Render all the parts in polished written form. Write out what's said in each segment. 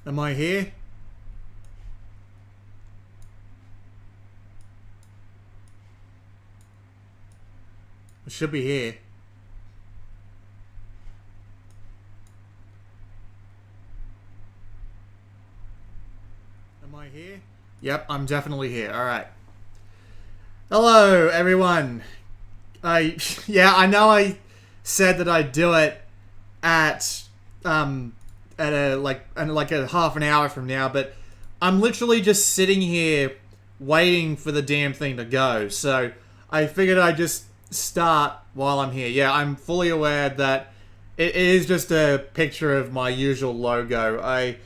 Am I here? I should be here. Am I here? Yep, I'm definitely here. Alright. Hello, everyone. I know I said that I'd do it at a half an hour from now, but I'm literally just sitting here waiting for the damn thing to go. So I figured I'd just start while I'm here. Yeah, I'm fully aware that it is just a picture of my usual logo. I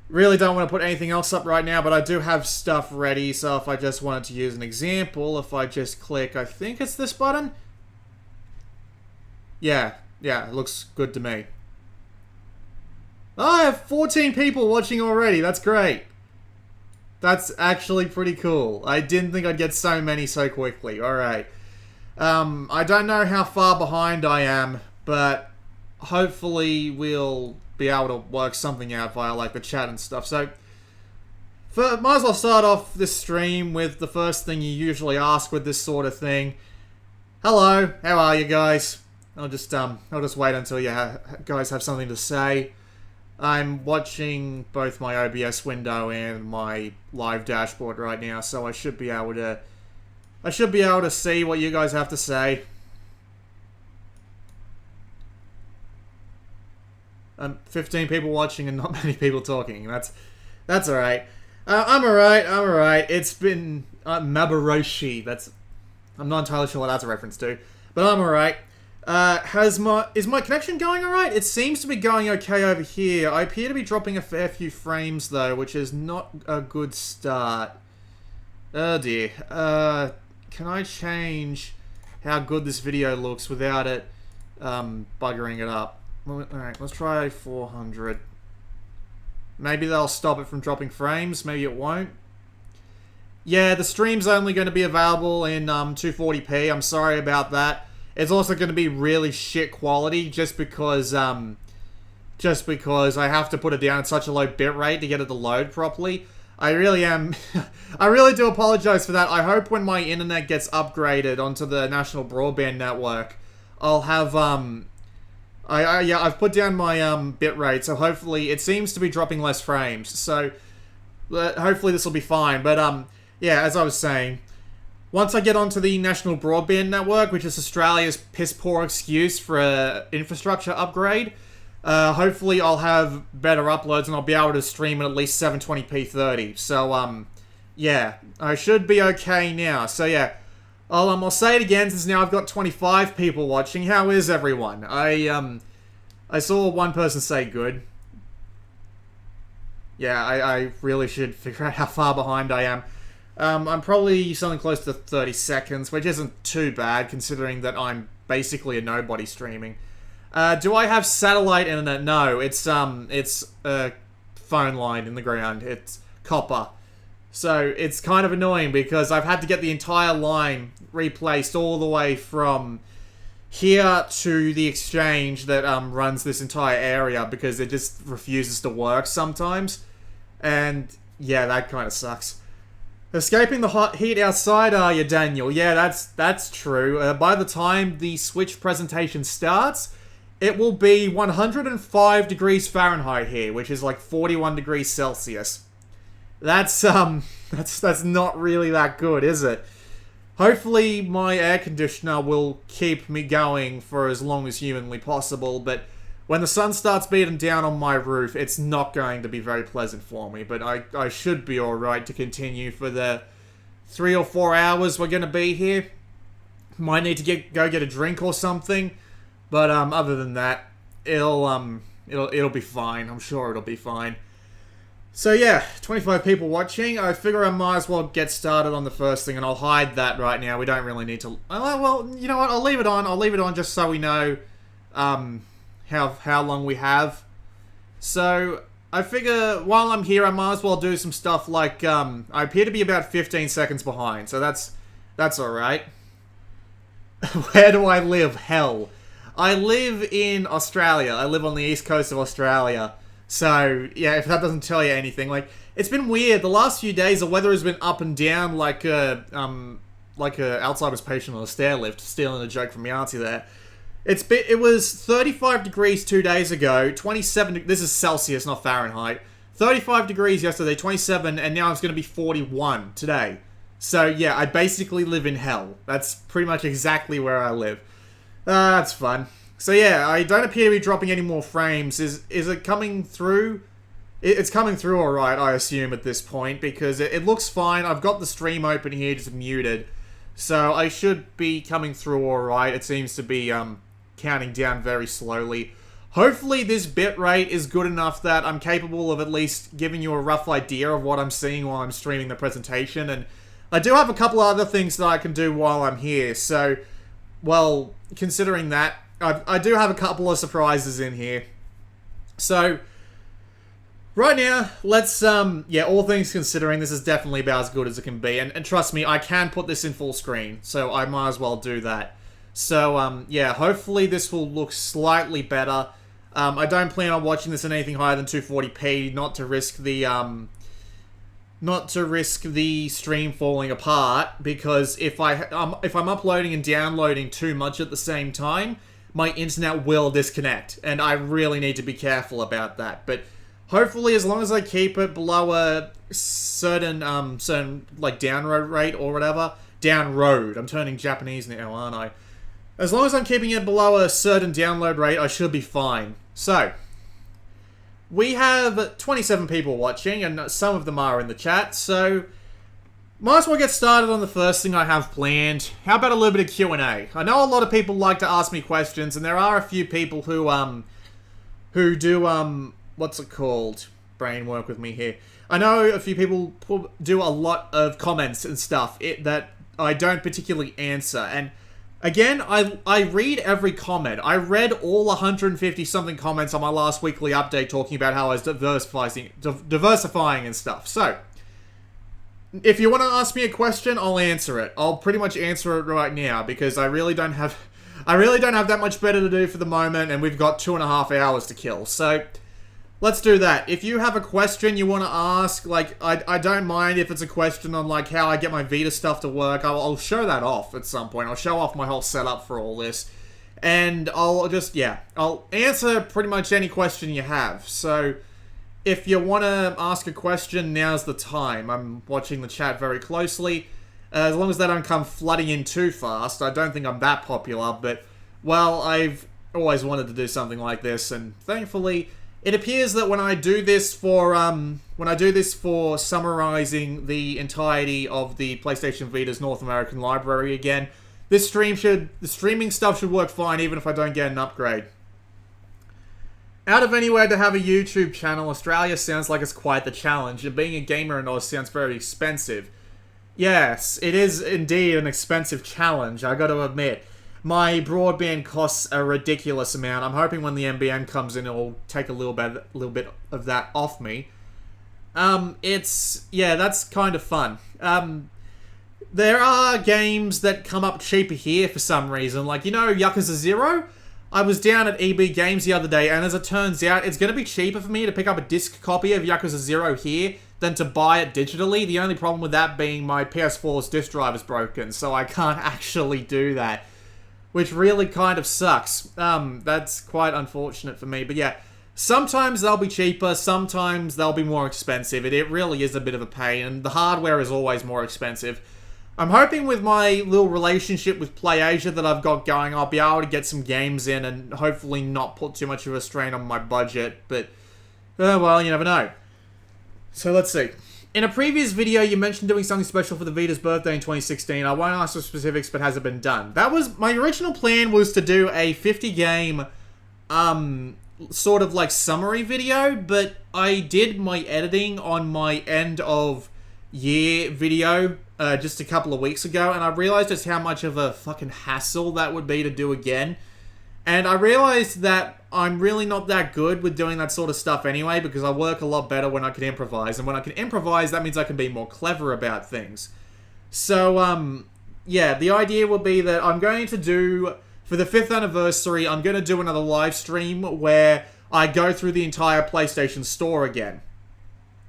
really don't want to put anything else up right now, but I do have stuff ready. So if I just wanted to use an example, if I just click, I think it's this button. Yeah, it looks good to me. Oh, I have 14 people watching already. That's great. That's actually pretty cool. I didn't think I'd get so many so quickly. Alright. I don't know how far behind I am, but hopefully we'll be able to work something out via like the chat and stuff. So, might as well start off this stream with the first thing you usually ask with this sort of thing. Hello, how are you guys? I'll just wait until you guys have something to say. I'm watching both my OBS window and my live dashboard right now, so I should be able to see what you guys have to say. 15 people watching and not many people talking. That's alright. I'm alright. It's been Mabaroshi. I'm not entirely sure what that's a reference to, but I'm alright. Is my connection going alright? It seems to be going okay over here. I appear to be dropping a fair few frames though, which is not a good start. Oh dear. Can I change how good this video looks without it buggering it up? Alright, let's try 400. Maybe they'll stop it from dropping frames, maybe it won't. Yeah, the stream's only going to be available in 240p. I'm sorry about that. It's also going to be really shit quality just because I have to put it down at such a low bitrate to get it to load properly. I really do apologize for that. I hope when my internet gets upgraded onto the national broadband network, I'll have I've put down my bitrate, so hopefully it seems to be dropping less frames. So hopefully this will be fine. But yeah, as I was saying, once I get onto the national broadband network, which is Australia's piss poor excuse for an infrastructure upgrade, hopefully I'll have better uploads and I'll be able to stream at least 720p 30. So yeah, I should be okay now. So yeah, I'll say it again since now I've got 25 people watching. How is everyone? I saw one person say good. Yeah, I really should figure out how far behind I am. I'm probably something close to 30 seconds, which isn't too bad considering that I'm basically a nobody streaming. Do I have satellite internet? No, it's a phone line in the ground. It's copper. So it's kind of annoying because I've had to get the entire line replaced all the way from here to the exchange that runs this entire area because it just refuses to work sometimes. And yeah, that kind of sucks. Escaping the hot heat outside, are you, Daniel? Yeah, that's true. By the time the Switch presentation starts, it will be 105 degrees Fahrenheit here, which is like 41 degrees Celsius. That's not really that good, is it? Hopefully my air conditioner will keep me going for as long as humanly possible, but when the sun starts beating down on my roof, it's not going to be very pleasant for me, but I should be alright to continue for the 3 or 4 hours we're going to be here. Might need to go get a drink or something, but other than that, it'll be fine. I'm sure it'll be fine. So yeah, 25 people watching. I figure I might as well get started on the first thing, and I'll hide that right now. We don't really need to... Well, you know what? I'll leave it on. I'll leave it on just so we know how long we have. So I figure while I'm here, I might as well do some stuff like... I appear to be about 15 seconds behind, so that's alright. Where do I live? Hell. I live in Australia. I live on the east coast of Australia. So, yeah, if that doesn't tell you anything, like, it's been weird. The last few days, the weather has been up and down like a Alzheimer's patient on a stair lift, stealing a joke from Yancy there. It was 35 degrees 2 days ago, 27, this is Celsius, not Fahrenheit. 35 degrees yesterday, 27, and now it's going to be 41 today. So, yeah, I basically live in hell. That's pretty much exactly where I live. That's fun. So, yeah, I don't appear to be dropping any more frames. Is it coming through? It's coming through alright, I assume, at this point, because it looks fine. I've got the stream open here, just muted. So, I should be coming through alright. It seems to be, counting down very slowly. Hopefully this bitrate is good enough that I'm capable of at least giving you a rough idea of what I'm seeing while I'm streaming the presentation, and I do have a couple other things that I can do while I'm here, so, well, considering that, I do have a couple of surprises in here. So, right now, let's, yeah, all things considering, this is definitely about as good as it can be, and trust me, I can put this in full screen, so I might as well do that. So, yeah, hopefully this will look slightly better. I don't plan on watching this in anything higher than 240p, not to risk the stream falling apart, because if I'm uploading and downloading too much at the same time, my internet will disconnect, and I really need to be careful about that. But hopefully, as long as I keep it below a certain like download rate or whatever, download. I'm turning Japanese now, aren't I? As long as I'm keeping it below a certain download rate, I should be fine. So, we have 27 people watching, and some of them are in the chat, so might as well get started on the first thing I have planned. How about a little bit of Q&A? I know a lot of people like to ask me questions, and there are a few people who do, what's it called? Brain work with me here. I know a few people do a lot of comments and stuff that I don't particularly answer, and again, I read every comment. I read all 150-something comments on my last weekly update talking about how I was diversifying and stuff. So, if you want to ask me a question, I'll answer it. I'll pretty much answer it right now, because I really don't have that much better to do for the moment, and we've got 2.5 hours to kill. So, let's do that. If you have a question you want to ask, like, I don't mind if it's a question on, like, how I get my Vita stuff to work. I'll show that off at some point. I'll show off my whole setup for all this. And I'll answer pretty much any question you have. So, if you want to ask a question, now's the time. I'm watching the chat very closely. As long as they don't come flooding in too fast. I don't think I'm that popular, but, well, I've always wanted to do something like this, and thankfully, it appears that when I do this for summarizing the entirety of the PlayStation Vita's North American library again, the streaming stuff should work fine even if I don't get an upgrade. Out of anywhere to have a YouTube channel, Australia sounds like it's quite the challenge, and being a gamer in Oz sounds very expensive. Yes, it is indeed an expensive challenge, I gotta admit. My broadband costs a ridiculous amount. I'm hoping when the NBN comes in, it'll take a little bit of that off me. Yeah, that's kind of fun. There are games that come up cheaper here for some reason. Like, you know, Yakuza 0? I was down at EB Games the other day, and as it turns out, it's going to be cheaper for me to pick up a disc copy of Yakuza 0 here than to buy it digitally. The only problem with that being my PS4's disc drive is broken, so I can't actually do that, which really kind of sucks. That's quite unfortunate for me. But yeah, sometimes they'll be cheaper, sometimes they'll be more expensive. It really is a bit of a pain, and the hardware is always more expensive. I'm hoping with my little relationship with PlayAsia that I've got going, I'll be able to get some games in and hopefully not put too much of a strain on my budget. But, well, you never know. So let's see. In a previous video, you mentioned doing something special for the Vita's birthday in 2016. I won't ask for specifics, but has it been done? That was, my original plan was to do a 50-game, sort of like summary video, but I did my editing on my end of year video, just a couple of weeks ago, and I realized just how much of a fucking hassle that would be to do again. And I realized that I'm really not that good with doing that sort of stuff anyway, because I work a lot better when I can improvise. And when I can improvise, that means I can be more clever about things. So, yeah, the idea will be that I'm going to do, for the 5th anniversary, I'm going to do another live stream where I go through the entire PlayStation Store again.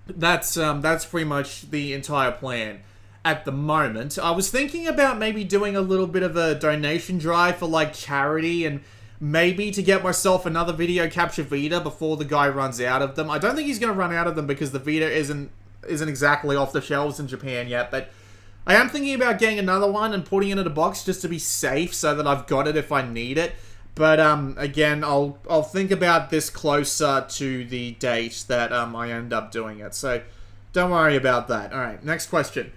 That's pretty much the entire plan at the moment. I was thinking about maybe doing a little bit of a donation drive for like charity and maybe to get myself another video capture Vita before the guy runs out of them. I don't think he's going to run out of them because the Vita isn't exactly off the shelves in Japan yet, but I am thinking about getting another one and putting it in a box just to be safe so that I've got it if I need it. But again, I'll think about this closer to the date that I end up doing it. So don't worry about that. All right, next question.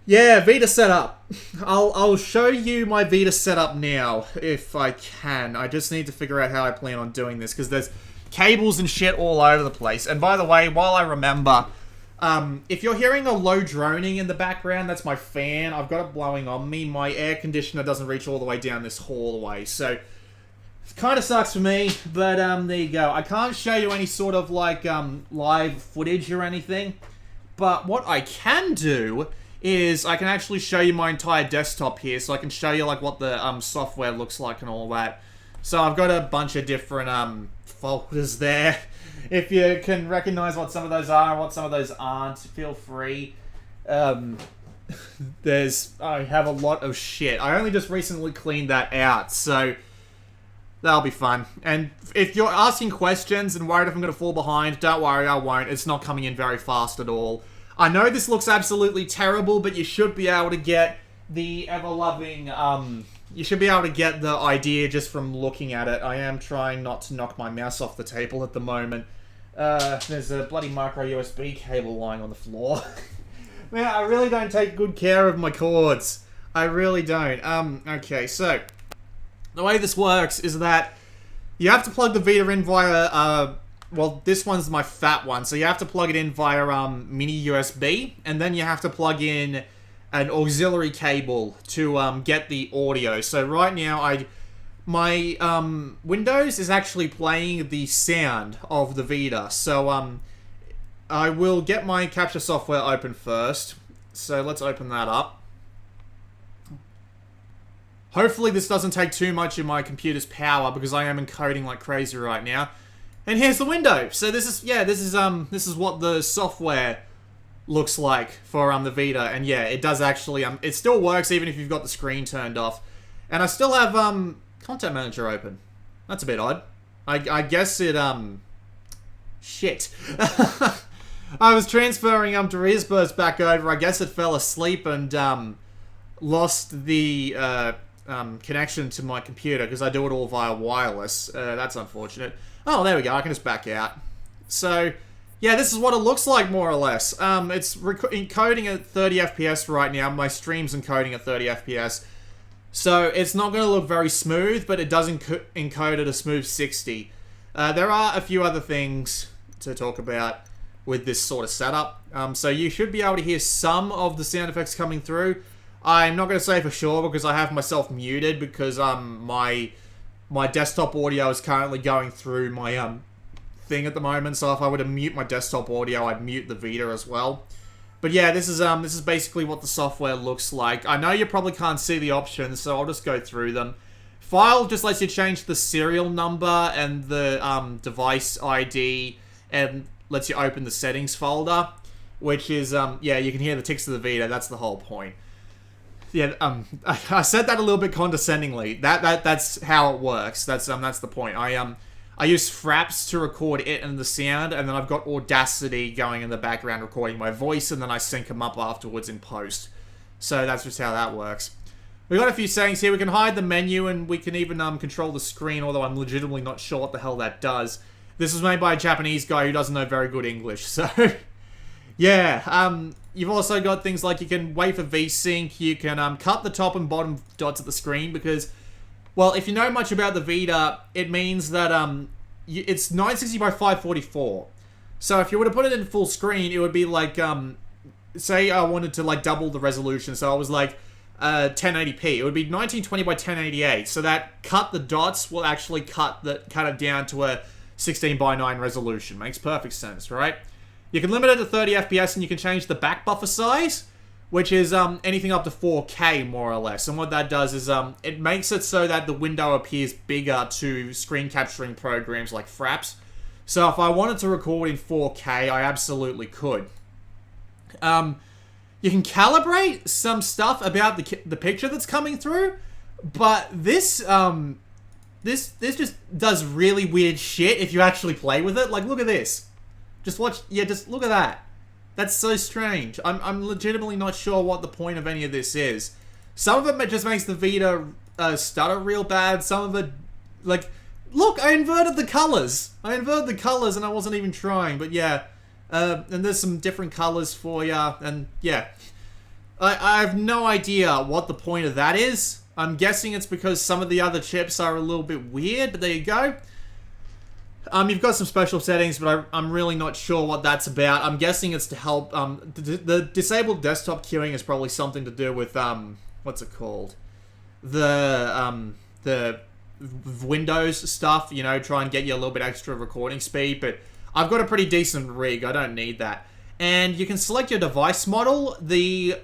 Yeah, Vita setup. I'll show you my Vita setup now if I can. I just need to figure out how I plan on doing this because there's cables and shit all over the place. And by the way, while I remember, if you're hearing a low droning in the background, that's my fan. I've got it blowing on me. My air conditioner doesn't reach all the way down this hallway, so it kind of sucks for me, but there you go. I can't show you any sort of like live footage or anything, but what I can do is I can actually show you my entire desktop here, so I can show you like what the software looks like and all that. So I've got a bunch of different folders there. If you can recognize what some of those are and what some of those aren't, feel free. I have a lot of shit. I only just recently cleaned that out, so that'll be fun. And if you're asking questions and worried if I'm going to fall behind, don't worry, I won't. It's not coming in very fast at all. I know this looks absolutely terrible, but you should be able to get the ever-loving, you should be able to get the idea just from looking at it. I am trying not to knock my mouse off the table at the moment. There's a bloody micro USB cable lying on the floor. Man, I really don't take good care of my cords. I really don't. Okay, so the way this works is that you have to plug the Vita in via, well, this one's my fat one, so you have to plug it in via mini USB, and then you have to plug in an auxiliary cable to get the audio. So right now, my Windows is actually playing the sound of the Vita. So I will get my capture software open first. So let's open that up. Hopefully this doesn't take too much of my computer's power because I am encoding like crazy right now. And here's the window. So this is what the software looks like for the Vita. And yeah, it does actually it still works even if you've got the screen turned off. And I still have Content Manager open. That's a bit odd. I guess it shit. I was transferring to Rearsburst back over. I guess it fell asleep and lost the connection to my computer because I do it all via wireless. That's unfortunate. Oh, there we go. I can just back out. So, yeah, this is what it looks like, more or less. It's encoding at 30 FPS right now. My stream's encoding at 30 FPS. So, it's not going to look very smooth, but it does encode at a smooth 60. There are a few other things to talk about with this sort of setup. So, you should be able to hear some of the sound effects coming through. I'm not going to say for sure because I have myself muted because my desktop audio is currently going through my thing at the moment. So if I were to mute my desktop audio, I'd mute the Vita as well. But yeah, this is basically what the software looks like. I know you probably can't see the options, so I'll just go through them. File just lets you change the serial number and the device ID and lets you open the settings folder, which is yeah, you can hear the ticks of the Vita. That's the whole point. Yeah, I said that a little bit condescendingly. That's how it works. That's the point. I use Fraps to record it and the sound, and then I've got Audacity going in the background recording my voice, and then I sync them up afterwards in post. So that's just how that works. We've got a few settings here. We can hide the menu, and we can even control the screen, although I'm legitimately not sure what the hell that does. This was made by a Japanese guy who doesn't know very good English, so yeah. You've also got things like you can wait for VSync, you can cut the top and bottom dots of the screen because, well, if you know much about the Vita, it means that it's 960 by 544. So if you were to put it in full screen, it would be like, say I wanted to like double the resolution, so I was like 1080p. It would be 1920 by 1088. So that cut the dots will actually cut it down to a 16 by 9 resolution. Makes perfect sense, right? You can limit it to 30 FPS and you can change the back buffer size, which is anything up to 4K, more or less. And what that does is it makes it so that the window appears bigger to screen capturing programs like Fraps. So if I wanted to record in 4K, I absolutely could. You can calibrate some stuff about the picture that's coming through, but this just does really weird shit if you actually play with it. Like, look at this. Just watch. Yeah, just look at that. That's so strange. I'm legitimately not sure what the point of any of this is. Some of it just makes the Vita stutter real bad. Some of it, like, look, I inverted the colors. I inverted the colors and I wasn't even trying. But yeah, and there's some different colors for ya. And yeah, I have no idea what the point of that is. I'm guessing it's because some of the other chips are a little bit weird, but there you go. You've got some special settings, but I'm really not sure what that's about. I'm guessing it's to help, the disabled desktop queuing is probably something to do with, what's it called? The Windows stuff, you know, try and get you a little bit extra recording speed, but I've got a pretty decent rig, I don't need that. And you can select your device model. I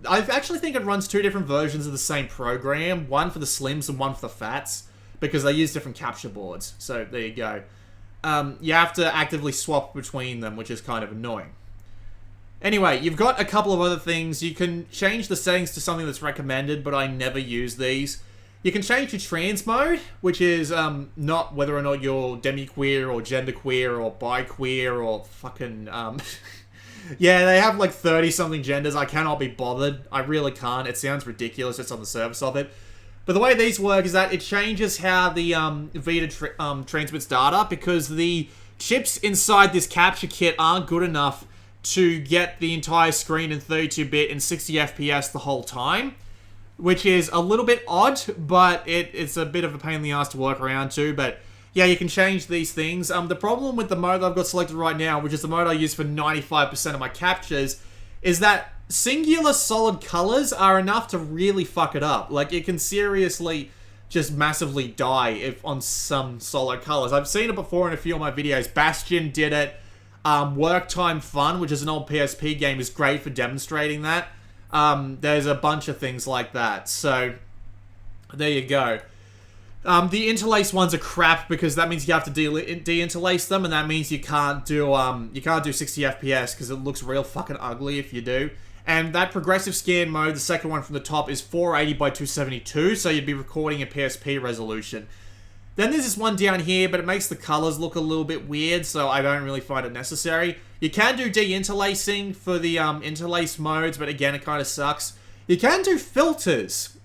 actually think it runs two different versions of the same program, one for the slims and one for the fats, because they use different capture boards. So there you go. You have to actively swap between them, which is kind of annoying. Anyway, you've got a couple of other things. You can change the settings to something that's recommended, but I never use these. You can change your trans mode, which is not whether or not you're demi-queer or genderqueer or bi-queer or fucking... Yeah, they have like 30-something genders. I cannot be bothered. I really can't. It sounds ridiculous just on the surface of it. But the way these work is that it changes how the Vita transmits data, because the chips inside this capture kit aren't good enough to get the entire screen in 32-bit and 60 FPS the whole time, which is a little bit odd, but it's a bit of a pain in the ass to work around too. But yeah, you can change these things. The problem with the mode that I've got selected right now, which is the mode I use for 95% of my captures, is that singular solid colors are enough to really fuck it up. Like, it can seriously just massively die if on some solid colors. I've seen it before in a few of my videos. Bastion did it. Work Time Fun, which is an old PSP game, is great for demonstrating that. There's a bunch of things like that. So, there you go. The interlace ones are crap because that means you have to de-interlace them, and that means you can't do 60 FPS because it looks real fucking ugly if you do. And that progressive scan mode, the second one from the top, is 480 by 272, so you'd be recording in PSP resolution. Then there's this one down here, but it makes the colors look a little bit weird, so I don't really find it necessary. You can do de-interlacing for the interlace modes, but again, it kind of sucks. You can do filters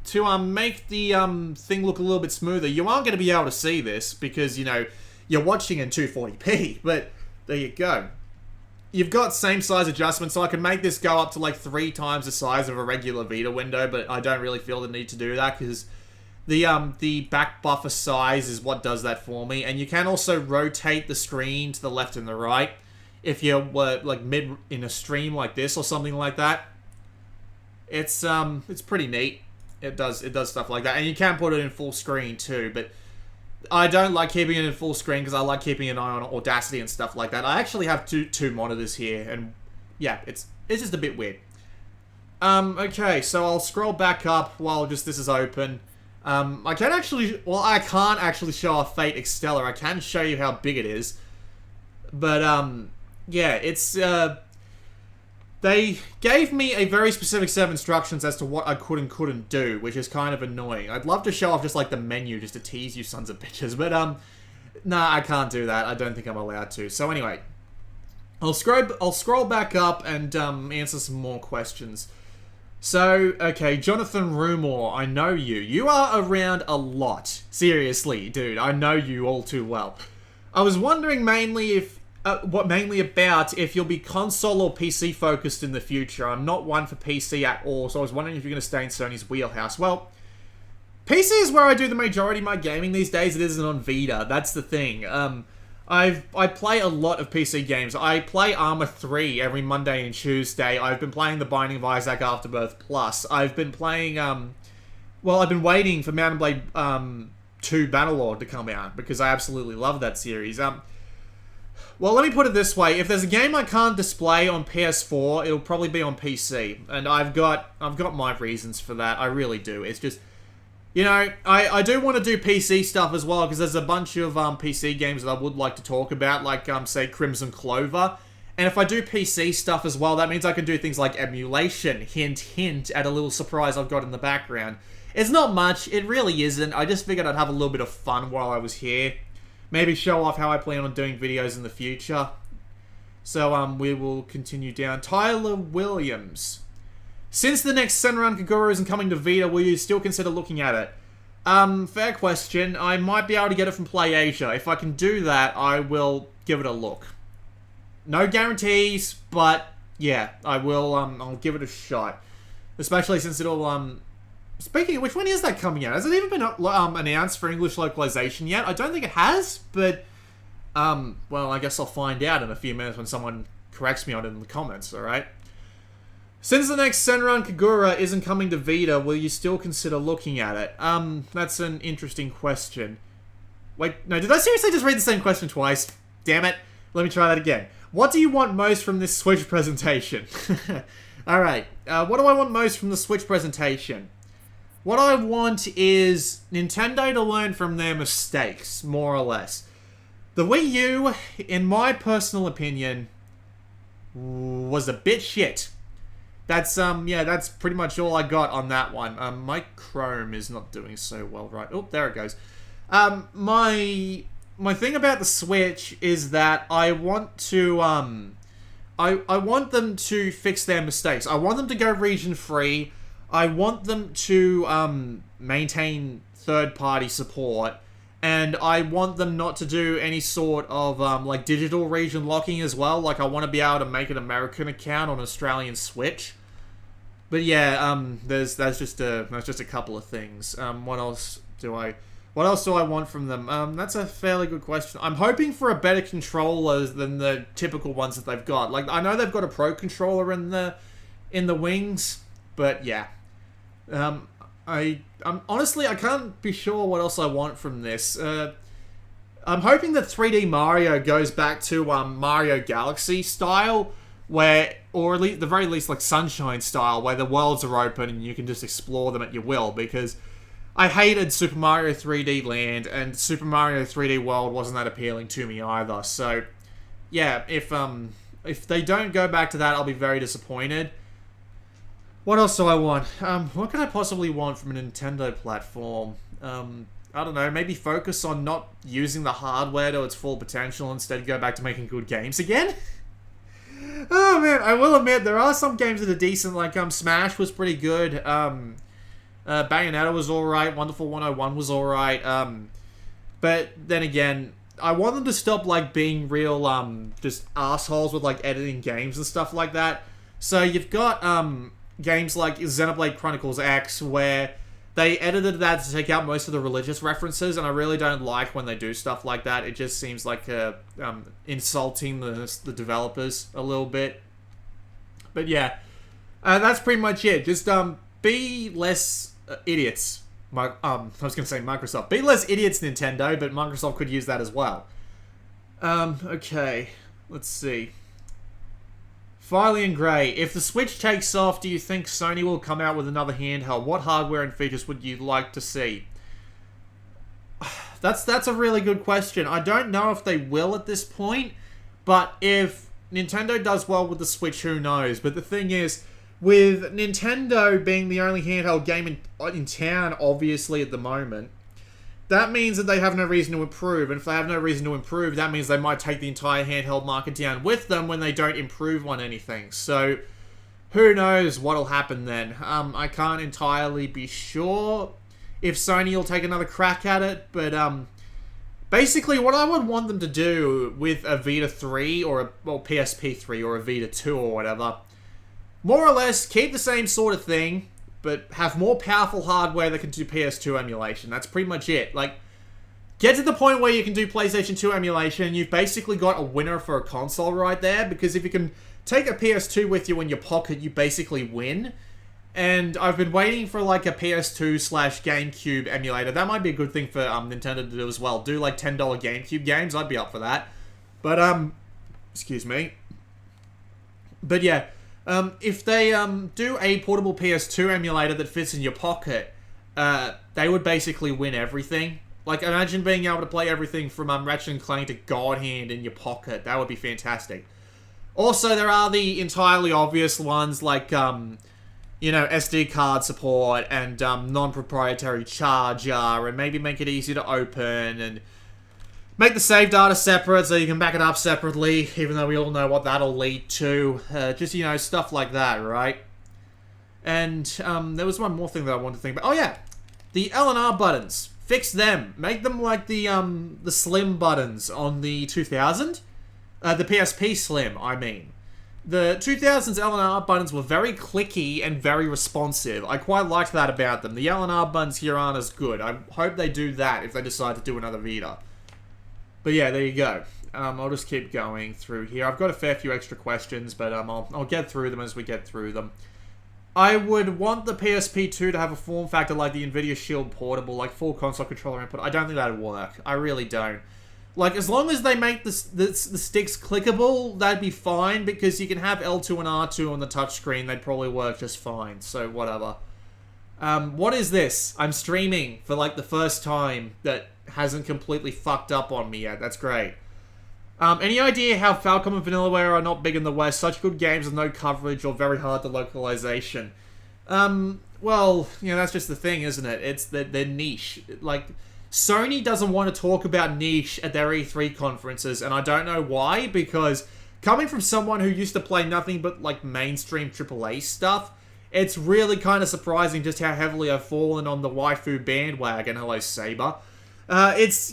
to make the thing look a little bit smoother. You aren't going to be able to see this because, you know, you're watching in 240p, but there you go. You've got same size adjustments, so I can make this go up to like 3 times the size of a regular Vita window, but I don't really feel the need to do that because the back buffer size is what does that for me. And you can also rotate the screen to the left and the right if you were like mid in a stream like this or something like that. It's pretty neat. It does stuff like that, and you can put it in full screen too, but I don't like keeping it in full screen because I like keeping an eye on Audacity and stuff like that. I actually have two monitors here, and yeah, it's just a bit weird. Okay, so I'll scroll back up while this is open. I can't actually show off Fate Extella. I can show you how big it is, but yeah, it's they gave me a very specific set of instructions as to what I could and couldn't do, which is kind of annoying. I'd love to show off just like the menu just to tease you sons of bitches, but nah, I can't do that. I don't think I'm allowed to. So anyway, I'll scroll back up and answer some more questions. So, okay, Jonathan Rumor, I know you. You are around a lot. Seriously, dude, I know you all too well. I was wondering mainly if if you'll be console or PC focused in the future. I'm not one for PC at all, so I was wondering if you're going to stay in Sony's wheelhouse. Well, PC is where I do the majority of my gaming these days. It isn't on Vita. That's the thing. I play a lot of PC games. I play Arma 3 every Monday and Tuesday. I've been playing The Binding of Isaac Afterbirth Plus. I've been playing, I've been waiting for Mount & Blade 2 Bannerlord to come out because I absolutely love that series. Well, let me put it this way. If there's a game I can't display on PS4, it'll probably be on PC. And I've got my reasons for that. I really do. It's just You know, I do want to do PC stuff as well, because there's a bunch of PC games that I would like to talk about, like, say, Crimson Clover. And if I do PC stuff as well, that means I can do things like emulation, hint, hint, at a little surprise I've got in the background. It's not much, it really isn't. I just figured I'd have a little bit of fun while I was here. Maybe show off how I plan on doing videos in the future. So, we will continue down. Tyler Williams. Since the next Senran Kagura isn't coming to Vita, will you still consider looking at it? Fair question. I might be able to get it from PlayAsia. If I can do that, I will give it a look. No guarantees, but yeah, I will, I'll give it a shot. Especially since it'll, speaking of which, when is that coming out? Has it even been announced for English localization yet? I don't think it has, but, well, I guess I'll find out in a few minutes when someone corrects me on it in the comments, alright? Since the next Senran Kagura isn't coming to Vita, will you still consider looking at it? That's an interesting question. Wait, no, did I seriously just read the same question twice? Damn it. Let me try that again. What do you want most from this Switch presentation? Alright, what do I want most from the Switch presentation? What I want is Nintendo to learn from their mistakes, more or less. The Wii U, in my personal opinion, was a bit shit. That's, yeah, that's pretty much all I got on that one. My Chrome is not doing so well, right? Oh, there it goes. My thing about the Switch is that I want to, I want them to fix their mistakes. I want them to go region-free. I want them to, maintain third-party support. And I want them not to do any sort of, like, digital region locking as well. Like, I want to be able to make an American account on Australian Switch. But yeah, that's just a couple of things. What else do I want from them? That's a fairly good question. I'm hoping for a better controller than the typical ones that they've got. Like, I know they've got a Pro controller in the wings, but yeah. I'm honestly, I can't be sure what else I want from this. I'm hoping that 3D Mario goes back to Mario Galaxy style, where, or at least the very least, like Sunshine style, where the worlds are open and you can just explore them at your will. Because I hated Super Mario 3D Land, and Super Mario 3D World wasn't that appealing to me either. So, yeah, if they don't go back to that, I'll be very disappointed. What else do I want? What could I possibly want from a Nintendo platform? I don't know, maybe focus on not using the hardware to its full potential, instead go back to making good games again? Oh man, I will admit, there are some games that are decent, like Smash was pretty good, Bayonetta was alright, Wonderful 101 was alright, but then again, I want them to stop, like, being real, just assholes with, like, editing games and stuff like that. So you've got, games like Xenoblade Chronicles X, where they edited that to take out most of the religious references, and I really don't like when they do stuff like that. It just seems like insulting the developers a little bit. But yeah, that's pretty much it. Just be less idiots. I was going to say Microsoft. Be less idiots, Nintendo, but Microsoft could use that as well. Okay, let's see. Filey and Grey, if the Switch takes off, do you think Sony will come out with another handheld? What hardware and features would you like to see? That's a really good question. I don't know if they will at this point, but if Nintendo does well with the Switch, who knows? But the thing is, with Nintendo being the only handheld game in town, obviously, at the moment, that means that they have no reason to improve, and if they have no reason to improve, that means they might take the entire handheld market down with them when they don't improve on anything. So, who knows what'll happen then. I can't entirely be sure if Sony will take another crack at it, but basically what I would want them to do with a Vita 3 or a PSP 3 or a Vita 2 or whatever, more or less keep the same sort of thing, but have more powerful hardware that can do PS2 emulation. That's pretty much it. Like, get to the point where you can do PlayStation 2 emulation, and you've basically got a winner for a console right there, because if you can take a PS2 with you in your pocket, you basically win. And I've been waiting for, like, a PS2/GameCube emulator. That might be a good thing for Nintendo to do as well. Do, like, $10 GameCube games. I'd be up for that. But, excuse me. But, yeah. If they do a portable PS2 emulator that fits in your pocket, they would basically win everything. Like, imagine being able to play everything from Ratchet and Clank to God Hand in your pocket. That would be fantastic. Also, there are the entirely obvious ones like, you know, SD card support and non-proprietary charger, and maybe make it easy to open, and make the save data separate so you can back it up separately, even though we all know what that'll lead to. Just, you know, stuff like that, right? And there was one more thing that I wanted to think about. Oh, yeah. The L and R buttons. Fix them. Make them like the Slim buttons on the 2000. The PSP Slim, I mean. The 2000's L and R buttons were very clicky and very responsive. I quite liked that about them. The L and R buttons here aren't as good. I hope they do that if they decide to do another Vita. But yeah, there you go. I'll just keep going through here. I've got a fair few extra questions, but I'll get through them as we get through them. I would want the PSP2 to have a form factor like the Nvidia Shield Portable, like full console controller input. I don't think that'd work. I really don't. Like, as long as they make the sticks clickable, that'd be fine, because you can have L2 and R2 on the touchscreen. They'd probably work just fine, so whatever. What is this? I'm streaming for, like, the first time that hasn't completely fucked up on me yet. That's great. Any idea how Falcom and Vanillaware are not big in the West? Such good games with no coverage or very hard to localization. Well, you know, that's just the thing, isn't it? It's that they're niche. Like, Sony doesn't want to talk about niche at their E3 conferences, and I don't know why, because coming from someone who used to play nothing but, like, mainstream AAA stuff, it's really kind of surprising just how heavily I've fallen on the waifu bandwagon. Hello, Saber. It's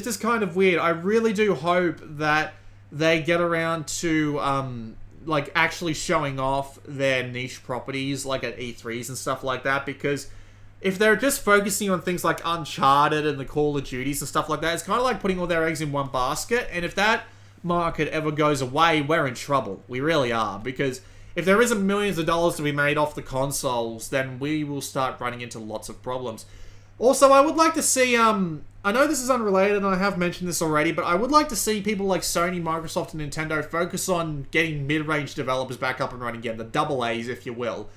just kind of weird. I really do hope that they get around to, like, actually showing off their niche properties, like, at E3s and stuff like that, because if they're just focusing on things like Uncharted and the Call of Duties and stuff like that, it's kind of like putting all their eggs in one basket, and if that market ever goes away, we're in trouble. We really are, because if there isn't millions of dollars to be made off the consoles, then we will start running into lots of problems. Also, I would like to see, I know this is unrelated and I have mentioned this already, but I would like to see people like Sony, Microsoft, and Nintendo focus on getting mid-range developers back up and running again, the double A's, if you will,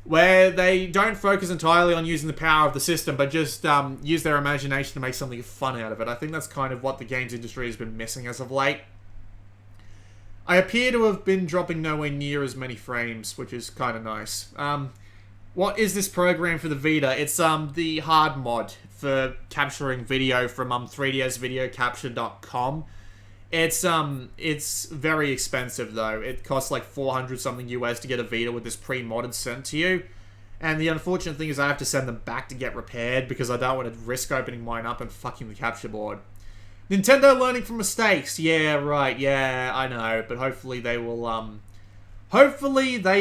where they don't focus entirely on using the power of the system, but just use their imagination to make something fun out of it. I think that's kind of what the games industry has been missing as of late. I appear to have been dropping nowhere near as many frames, which is kind of nice. What is this program for the Vita? It's the hard mod for capturing video from 3dsvideocapture.com. It's very expensive though. It costs like 400 something US to get a Vita with this pre-modded sent to you. And the unfortunate thing is I have to send them back to get repaired because I don't want to risk opening mine up and fucking the capture board. Nintendo learning from mistakes. Yeah, right. Yeah, I know. But hopefully they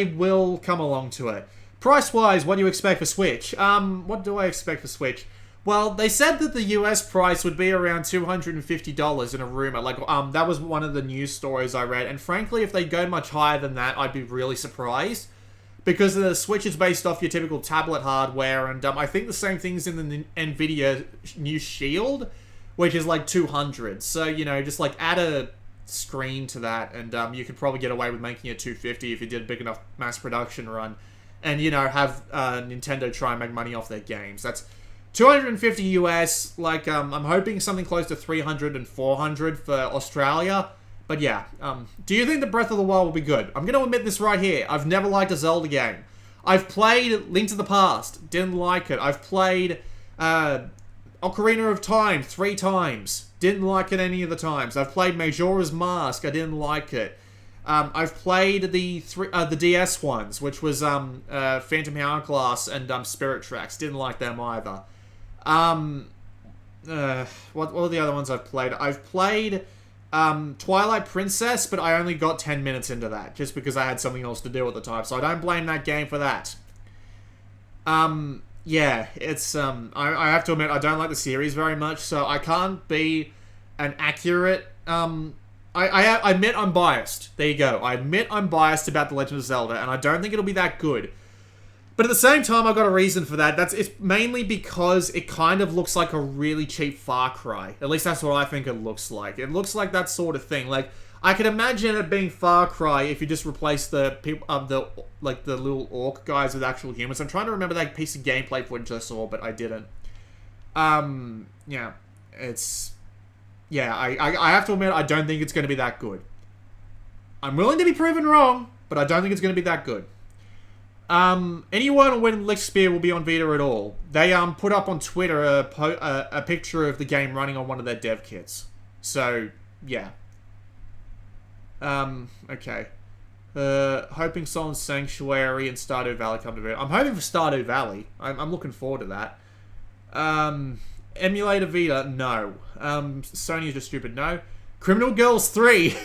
will come along to it. Price-wise, what do you expect for Switch? What do I expect for Switch? Well, they said that the US price would be around $250 in a rumor. Like, that was one of the news stories I read. And frankly, if they go much higher than that, I'd be really surprised. Because the Switch is based off your typical tablet hardware. And I think the same thing's in the Nvidia new Shield, which is like $200. So, you know, just like add a screen to that. And you could probably get away with making it $250 if you did a big enough mass production run. And, you know, have Nintendo try and make money off their games. That's $250 US. Like, I'm hoping something close to $300 and $400 for Australia. But yeah, do you think the Breath of the Wild will be good? I'm going to admit this right here. I've never liked a Zelda game. I've played Link to the Past. Didn't like it. I've played Ocarina of Time 3 times. Didn't like it any of the times. I've played Majora's Mask. I didn't like it. I've played the DS ones, which was Phantom Hourglass and Spirit Tracks. Didn't like them either. What are the other ones I've played? I've played Twilight Princess, but I only got 10 minutes into that, just because I had something else to do at the time, so I don't blame that game for that. Yeah, it's, I have to admit, I don't like the series very much, so I can't be an accurate, I admit I'm biased. There you go. I admit I'm biased about The Legend of Zelda, and I don't think it'll be that good. But at the same time, I've got a reason for that. It's mainly because it kind of looks like a really cheap Far Cry. At least that's what I think it looks like. It looks like that sort of thing. Like, I can imagine it being Far Cry if you just replace the people the little orc guys with actual humans. I'm trying to remember that piece of gameplay footage I saw, but I didn't. Yeah, it's I have to admit I don't think it's going to be that good. I'm willing to be proven wrong, but I don't think it's going to be that good. Anyone when Lick Spear will be on Vita at all? They put up on Twitter a picture of the game running on one of their dev kits. So yeah. Okay. Hoping Solemn Sanctuary and Stardew Valley come to Vita. I'm hoping for Stardew Valley. I'm looking forward to that. Emulator Vita, no. Sony is just stupid, no. Criminal Girls 3.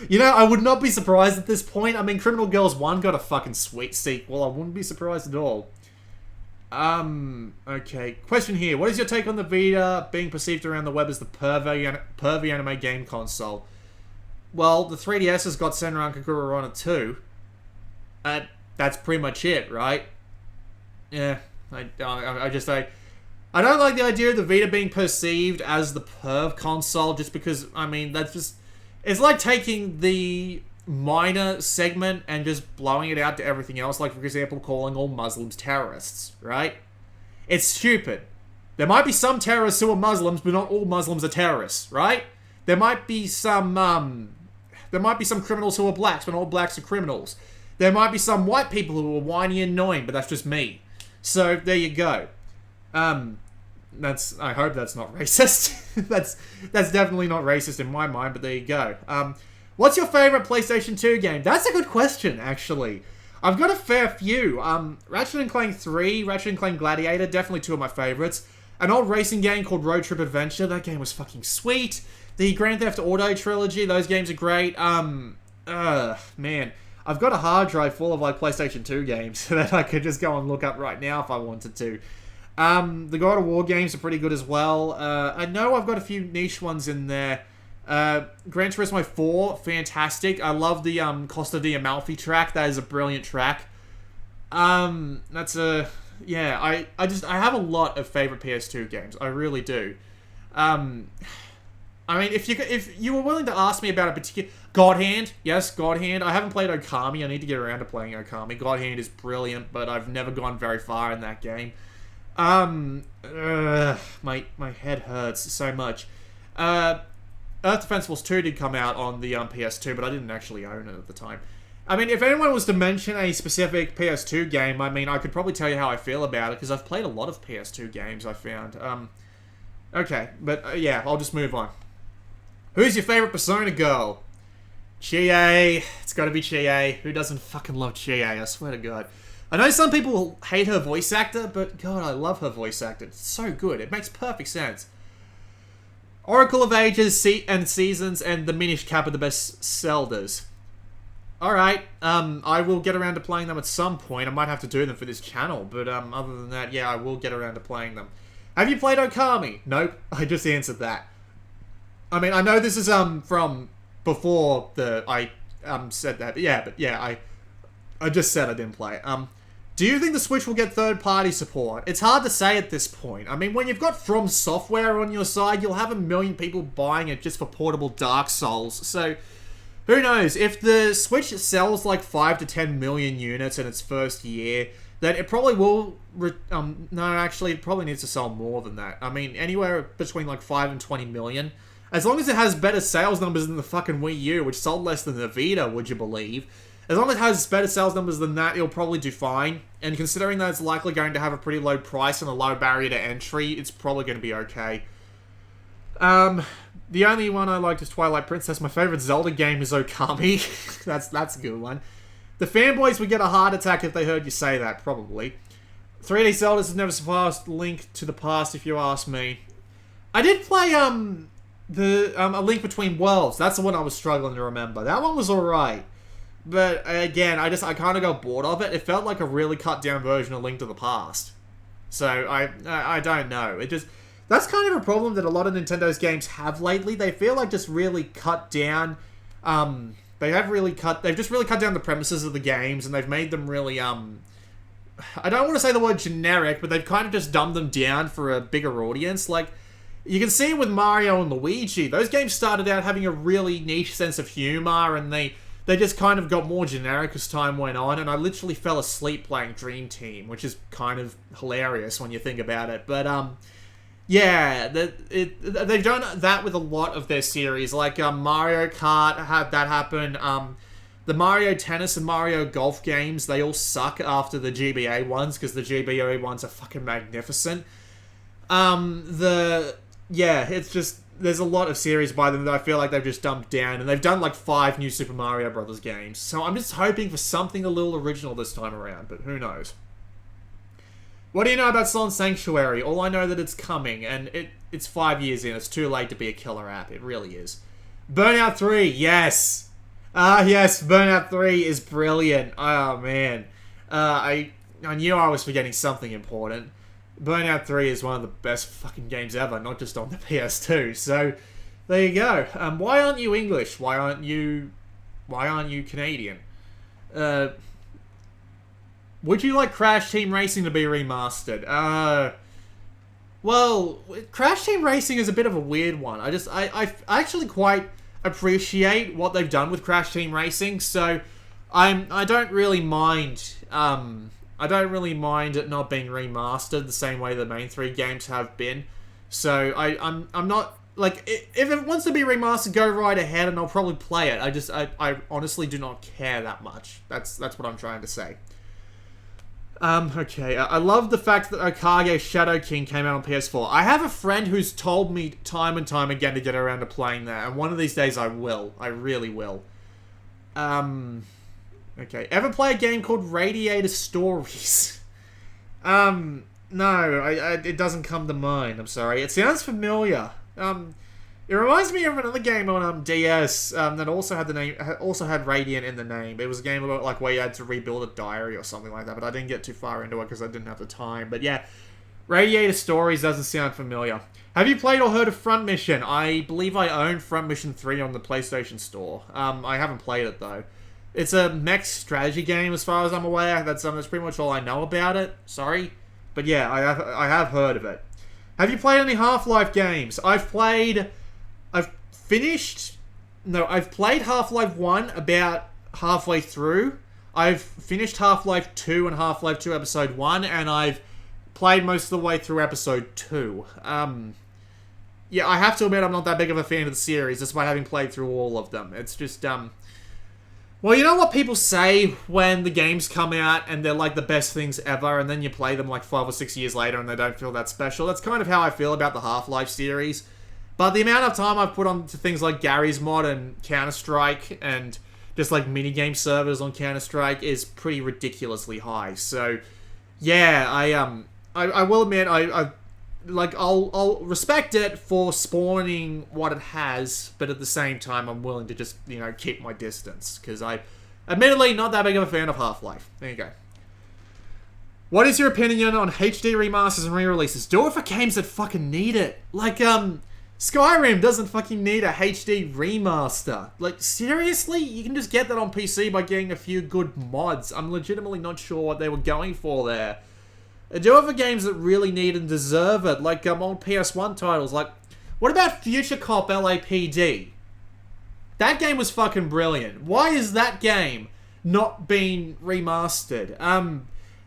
You know, I would not be surprised at this point. I mean, Criminal Girls 1 got a fucking sweet sequel. I wouldn't be surprised at all. Okay. Question here. What is your take on the Vita being perceived around the web as the pervy anime game console? Well, the 3DS has got Senran Kagura on it too. That's pretty much it, right? Yeah. I don't like the idea of the Vita being perceived as the perv console just because, I mean, that's just... It's like taking the minor segment and just blowing it out to everything else, like, for example, calling all Muslims terrorists, right? It's stupid. There might be some terrorists who are Muslims, but not all Muslims are terrorists, right? There might be some criminals who are blacks, but not all blacks are criminals. There might be some white people who are whiny and annoying, but that's just me. So, there you go. I hope that's not racist. that's definitely not racist in my mind, but there you go. What's your favorite PlayStation 2 game? That's a good question, actually. I've got a fair few. Ratchet & Clank 3, Ratchet & Clank Gladiator, definitely two of my favorites. An old racing game called Road Trip Adventure, that game was fucking sweet. The Grand Theft Auto trilogy, those games are great. Man, I've got a hard drive full of like PlayStation 2 games that I could just go and look up right now if I wanted to. The God of War games are pretty good as well. I know I've got a few niche ones in there. Gran Turismo 4, fantastic. I love the Costa di Amalfi track. That is a brilliant track. I have a lot of favorite PS2 games. I really do. I mean, if you were willing to ask me about a particular... God Hand. Yes, God Hand. I haven't played Okami. I need to get around to playing Okami. God Hand is brilliant, but I've never gone very far in that game. My head hurts so much. Earth Defense Force 2 did come out on the PS2, but I didn't actually own it at the time. I mean, if anyone was to mention a specific PS2 game, I mean, I could probably tell you how I feel about it, because I've played a lot of PS2 games, I found. Okay, but yeah, I'll just move on. Who's your favorite Persona girl? Chie. It's gotta be Chie. Who doesn't fucking love Chie? I swear to God. I know some people hate her voice actor, but God, I love her voice actor. It's so good. It makes perfect sense. Oracle of Ages and Seasons and the Minish Cap are the best Zeldas. Alright, I will get around to playing them at some point. I might have to do them for this channel, but other than that, yeah, I will get around to playing them. Have you played Okami? Nope, I just answered that. I mean, I know this is from before I said that, but yeah, I just said I didn't play it. Do you think the Switch will get third-party support? It's hard to say at this point. I mean, when you've got From Software on your side, you'll have 1 million people buying it just for portable Dark Souls. So, who knows? If the Switch sells like 5 to 10 million units in its first year, then it probably will... no, actually, it probably needs to sell more than that. I mean, anywhere between like 5 and 20 million. As long as it has better sales numbers than the fucking Wii U, which sold less than the Vita, would you believe? As long as it has better sales numbers than that, it'll probably do fine. And considering that it's likely going to have a pretty low price and a low barrier to entry, it's probably going to be okay. The only one I liked is Twilight Princess. My favorite Zelda game is Okami. That's a good one. The fanboys would get a heart attack if they heard you say that, probably. 3D Zeldas has never surpassed Link to the Past, if you ask me. I did play, A Link Between Worlds. That's the one I was struggling to remember. That one was alright. But again, I kind of got bored of it. It felt like a really cut down version of Link to the Past. So I don't know. That's kind of a problem that a lot of Nintendo's games have lately. They feel like just really cut down. They've just really cut down the premises of the games, and they've made them really I don't want to say the word generic, but they've kind of just dumbed them down for a bigger audience. Like, You can see it with Mario and Luigi. Those games started out having a really niche sense of humor, and they just kind of got more generic as time went on, and I literally fell asleep playing Dream Team, which is kind of hilarious when you think about it. But, yeah, they've done that with a lot of their series. Like, Mario Kart had that happen. The Mario Tennis and Mario Golf games, they all suck after the GBA ones, because the GBA ones are fucking magnificent. It's just, there's a lot of series by them that I feel like they've just dumped down, and they've done like 5 new Super Mario Brothers games. So I'm just hoping for something a little original this time around, but who knows. What do you know about Silent Sanctuary? All I know that it's coming, and it's 5 years in. It's too late to be a killer app. It really is. Burnout 3, yes! Yes, Burnout 3 is brilliant. Oh, man. I knew I was forgetting something important. Burnout 3 is one of the best fucking games ever, not just on the PS2. So, there you go. Why aren't you English? Why aren't you Canadian? Would you like Crash Team Racing to be remastered? Well, Crash Team Racing is a bit of a weird one. I actually quite appreciate what they've done with Crash Team Racing, so I don't really mind it not being remastered the same way the main 3 games have been. So I'm not like, if it wants to be remastered, go right ahead and I'll probably play it. I honestly do not care that much. That's what I'm trying to say. Okay, I love the fact that Okage Shadow King came out on PS4. I have a friend who's told me time and time again to get around to playing that, and one of these days I will. I really will. Okay, ever play a game called Radiator Stories? No, it doesn't come to mind, I'm sorry. It sounds familiar. It reminds me of another game on DS that also had Radiant in the name. It was a game about like where you had to rebuild a diary or something like that, but I didn't get too far into it because I didn't have the time. But yeah, Radiator Stories doesn't sound familiar. Have you played or heard of Front Mission? I believe I own Front Mission 3 on the PlayStation Store. I haven't played it though. It's a mech strategy game as far as I'm aware. That's pretty much all I know about it. Sorry. But yeah, I have heard of it. Have you played any Half-Life games? I've played Half-Life 1 about halfway through. I've finished Half-Life 2 and Half-Life 2 Episode 1, and I've played most of the way through Episode 2. Yeah, I have to admit I'm not that big of a fan of the series, despite having played through all of them. It's just, well, you know what people say when the games come out and they're like the best things ever, and then you play them like 5 or 6 years later and they don't feel that special? That's kind of how I feel about the Half-Life series. But the amount of time I've put on to things like Gary's Mod and Counter-Strike and just like minigame servers on Counter-Strike is pretty ridiculously high. So, yeah, I will admit I'll respect it for spawning what it has, but at the same time I'm willing to just, keep my distance, because I'm admittedly not that big of a fan of Half-Life. There you go. What is your opinion on HD remasters and re-releases? Do it for games that fucking need it. Like, Skyrim doesn't fucking need a HD remaster. Like, seriously? You can just get that on PC by getting a few good mods. I'm legitimately not sure what they were going for there. Do it for games that really need and deserve it, like old PS1 titles. Like, what about Future Cop LAPD? That game was fucking brilliant. Why is that game not being remastered?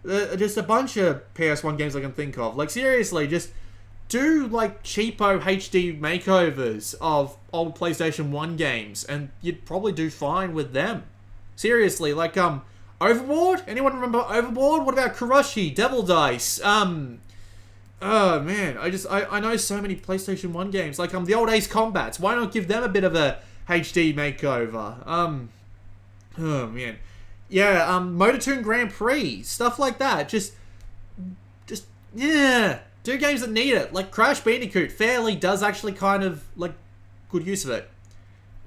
Just a bunch of PS1 games I can think of. Like, seriously, just do like cheapo HD makeovers of old PlayStation 1 games, and you'd probably do fine with them. Seriously, like, Overboard? Anyone remember Overboard? What about Kuroshi? Devil Dice? Oh man, I know so many PlayStation 1 games, like the old Ace Combats. Why not give them a bit of a HD makeover? Oh man. Yeah, Motor Toon Grand Prix, stuff like that. Just yeah, do games that need it. Like Crash Bandicoot fairly does actually kind of like good use of it.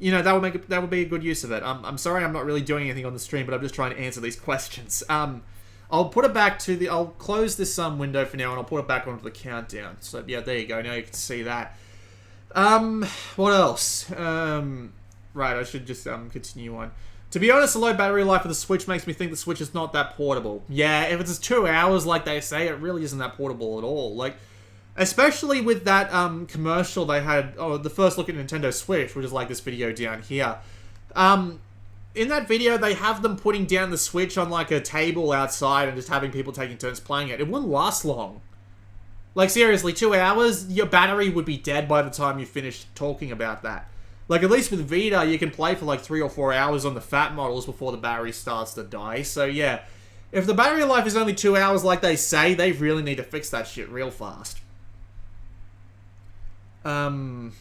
That would be a good use of it. I'm sorry I'm not really doing anything on the stream, but I'm just trying to answer these questions. I'll put it back to I'll close this window for now, and I'll put it back onto the countdown. So yeah, there you go. Now you can see that. What else? Right, I should just continue on. To be honest, the low battery life of the Switch makes me think the Switch is not that portable. Yeah, if it's 2 hours like they say, it really isn't that portable at all. Like, Especially with that commercial they had, the first look at Nintendo Switch, which is like this video down here. In that video, they have them putting down the Switch on like a table outside and just having people taking turns playing it. It wouldn't last long. Like seriously, 2 hours, your battery would be dead by the time you finished talking about that. Like at least with Vita, you can play for like 3 or 4 hours on the fat models before the battery starts to die. So yeah, if the battery life is only 2 hours like they say, they really need to fix that shit real fast. Devil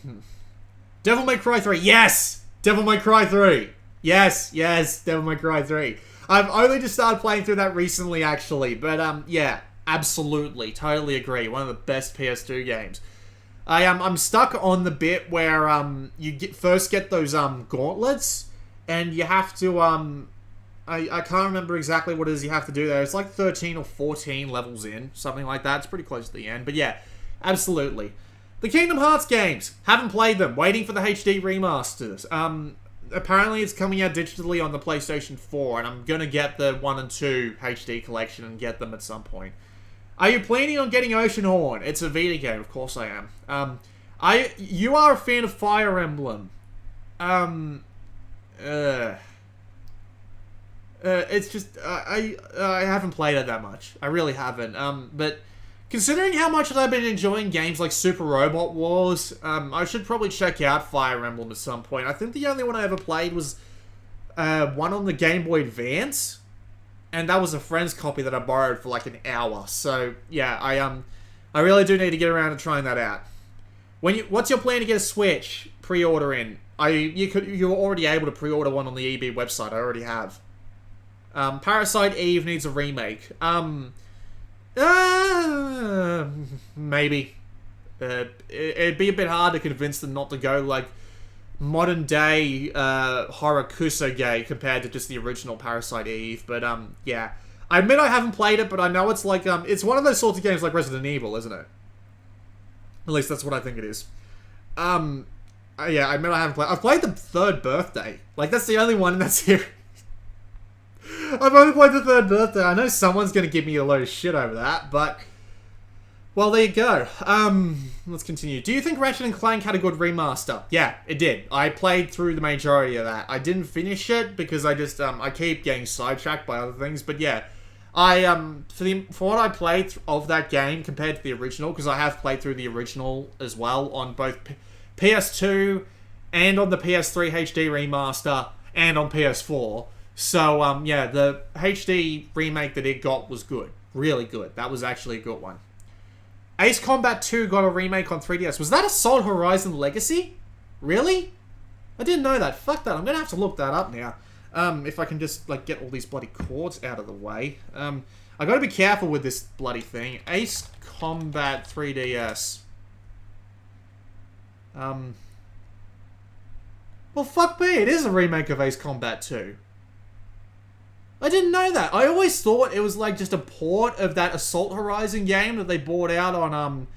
May Cry 3. Yes! Devil May Cry 3. Yes, Devil May Cry 3. I've only just started playing through that recently, actually. But, yeah, absolutely. Totally agree. One of the best PS2 games. I'm stuck on the bit where, you first get those, gauntlets. And you have to, I can't remember exactly what it is you have to do there. It's like 13 or 14 levels in. Something like that. It's pretty close to the end. But, yeah, absolutely. The Kingdom Hearts games. Haven't played them. Waiting for the HD remasters. Apparently it's coming out digitally on the PlayStation 4, and I'm gonna get the 1 and 2 HD collection and get them at some point. Are you planning on getting Oceanhorn? It's a Vita game, of course I am. You are a fan of Fire Emblem. It's just, I haven't played it that much. I really haven't. But considering how much I've been enjoying games like Super Robot Wars, I should probably check out Fire Emblem at some point. I think the only one I ever played was one on the Game Boy Advance, and that was a friend's copy that I borrowed for like an hour. So yeah, I really do need to get around to trying that out. What's your plan to get a Switch pre-order in? You're already able to pre-order one on the EB website. I already have. Parasite Eve needs a remake. Maybe. It'd be a bit hard to convince them not to go like modern day horror kusogei compared to just the original Parasite Eve. But yeah, I admit I haven't played it, but I know it's like it's one of those sorts of games like Resident Evil, isn't it? At least that's what I think it is. Yeah, I admit I haven't played. I've played the Third Birthday. Like that's the only one in that series. I've only played the Third Birthday. I know someone's going to give me a load of shit over that, but... Well, there you go. Let's continue. Do you think Ratchet & Clank had a good remaster? Yeah, it did. I played through the majority of that. I didn't finish it because I just, I keep getting sidetracked by other things, but yeah. For what I played of that game compared to the original, because I have played through the original as well on both PS2 and on the PS3 HD remaster and on PS4... So, yeah, the HD remake that it got was good. Really good. That was actually a good one. Ace Combat 2 got a remake on 3DS. Was that Assault Horizon Legacy? Really? I didn't know that. Fuck that. I'm gonna have to look that up now. If I can just, like, get all these bloody cords out of the way. I gotta be careful with this bloody thing. Ace Combat 3DS. Well, fuck me. It is a remake of Ace Combat 2. I didn't know that. I always thought it was like just a port of that Assault Horizon game that they bought out on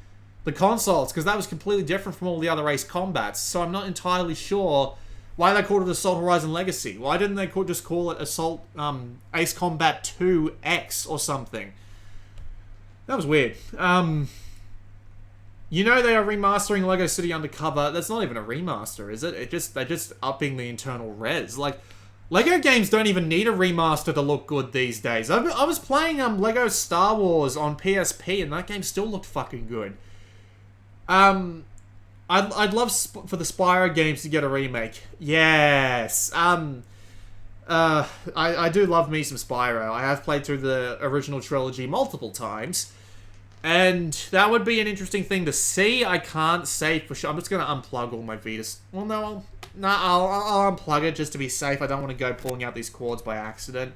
the consoles, because that was completely different from all the other Ace Combats. So I'm not entirely sure why they called it Assault Horizon Legacy. Why didn't they just call it Assault Ace Combat 2X or something? That was weird. You know they are remastering Lego City Undercover. That's not even a remaster, is it? They're just upping the internal res. Like, Lego games don't even need a remaster to look good these days. I was playing Lego Star Wars on PSP, and that game still looked fucking good. I'd love for the Spyro games to get a remake. Yes. I do love me some Spyro. I have played through the original trilogy multiple times, and that would be an interesting thing to see. I can't say for sure. I'm just gonna unplug all my Vitas. Well, no, I'll unplug it just to be safe. I don't want to go pulling out these cords by accident.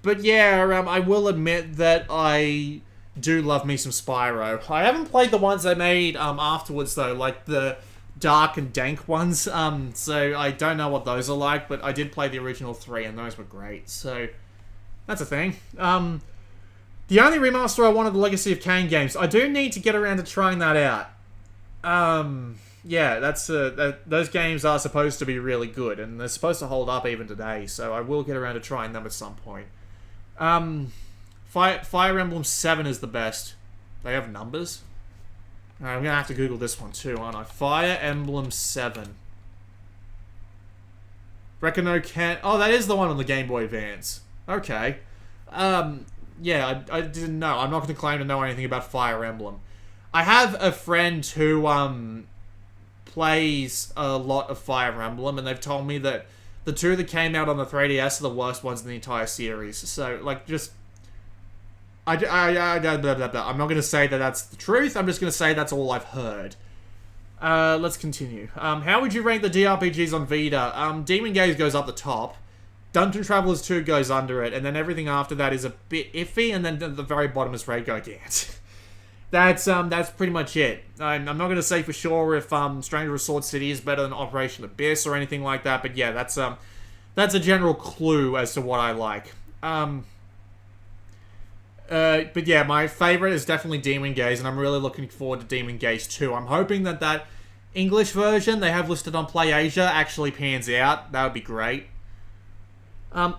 But yeah, I will admit that I do love me some Spyro. I haven't played the ones they made afterwards though, like the dark and dank ones. So I don't know what those are like, but I did play the original 3 and those were great. So that's a thing. The only remaster I want of the Legacy of Kain games. I do need to get around to trying that out. Yeah, that's those games are supposed to be really good, and they're supposed to hold up even today, so I will get around to trying them at some point. Fire Emblem 7 is the best. They have numbers? Alright, I'm gonna have to Google this one too, aren't I? Fire Emblem 7. Reckono can... Oh, that is the one on the Game Boy Advance. Okay. Yeah, I didn't know. I'm not going to claim to know anything about Fire Emblem. I have a friend who, plays a lot of Fire Emblem, and they've told me that the two that came out on the 3DS are the worst ones in the entire series. So, like, just... I'm not going to say that that's the truth. I'm just going to say that's all I've heard. Let's continue. How would you rank the DRPGs on Vita? Demon Gaze goes up the top. Dungeon Travelers 2 goes under it, and then everything after that is a bit iffy, and then at the very bottom is Ray Gigant. That's pretty much it. I'm not going to say for sure if Stranger of Sword City is better than Operation Abyss or anything like that, but yeah, that's a general clue as to what I like. But yeah, my favorite is definitely Demon Gaze, and I'm really looking forward to Demon Gaze 2. I'm hoping that English version they have listed on PlayAsia actually pans out. That would be great.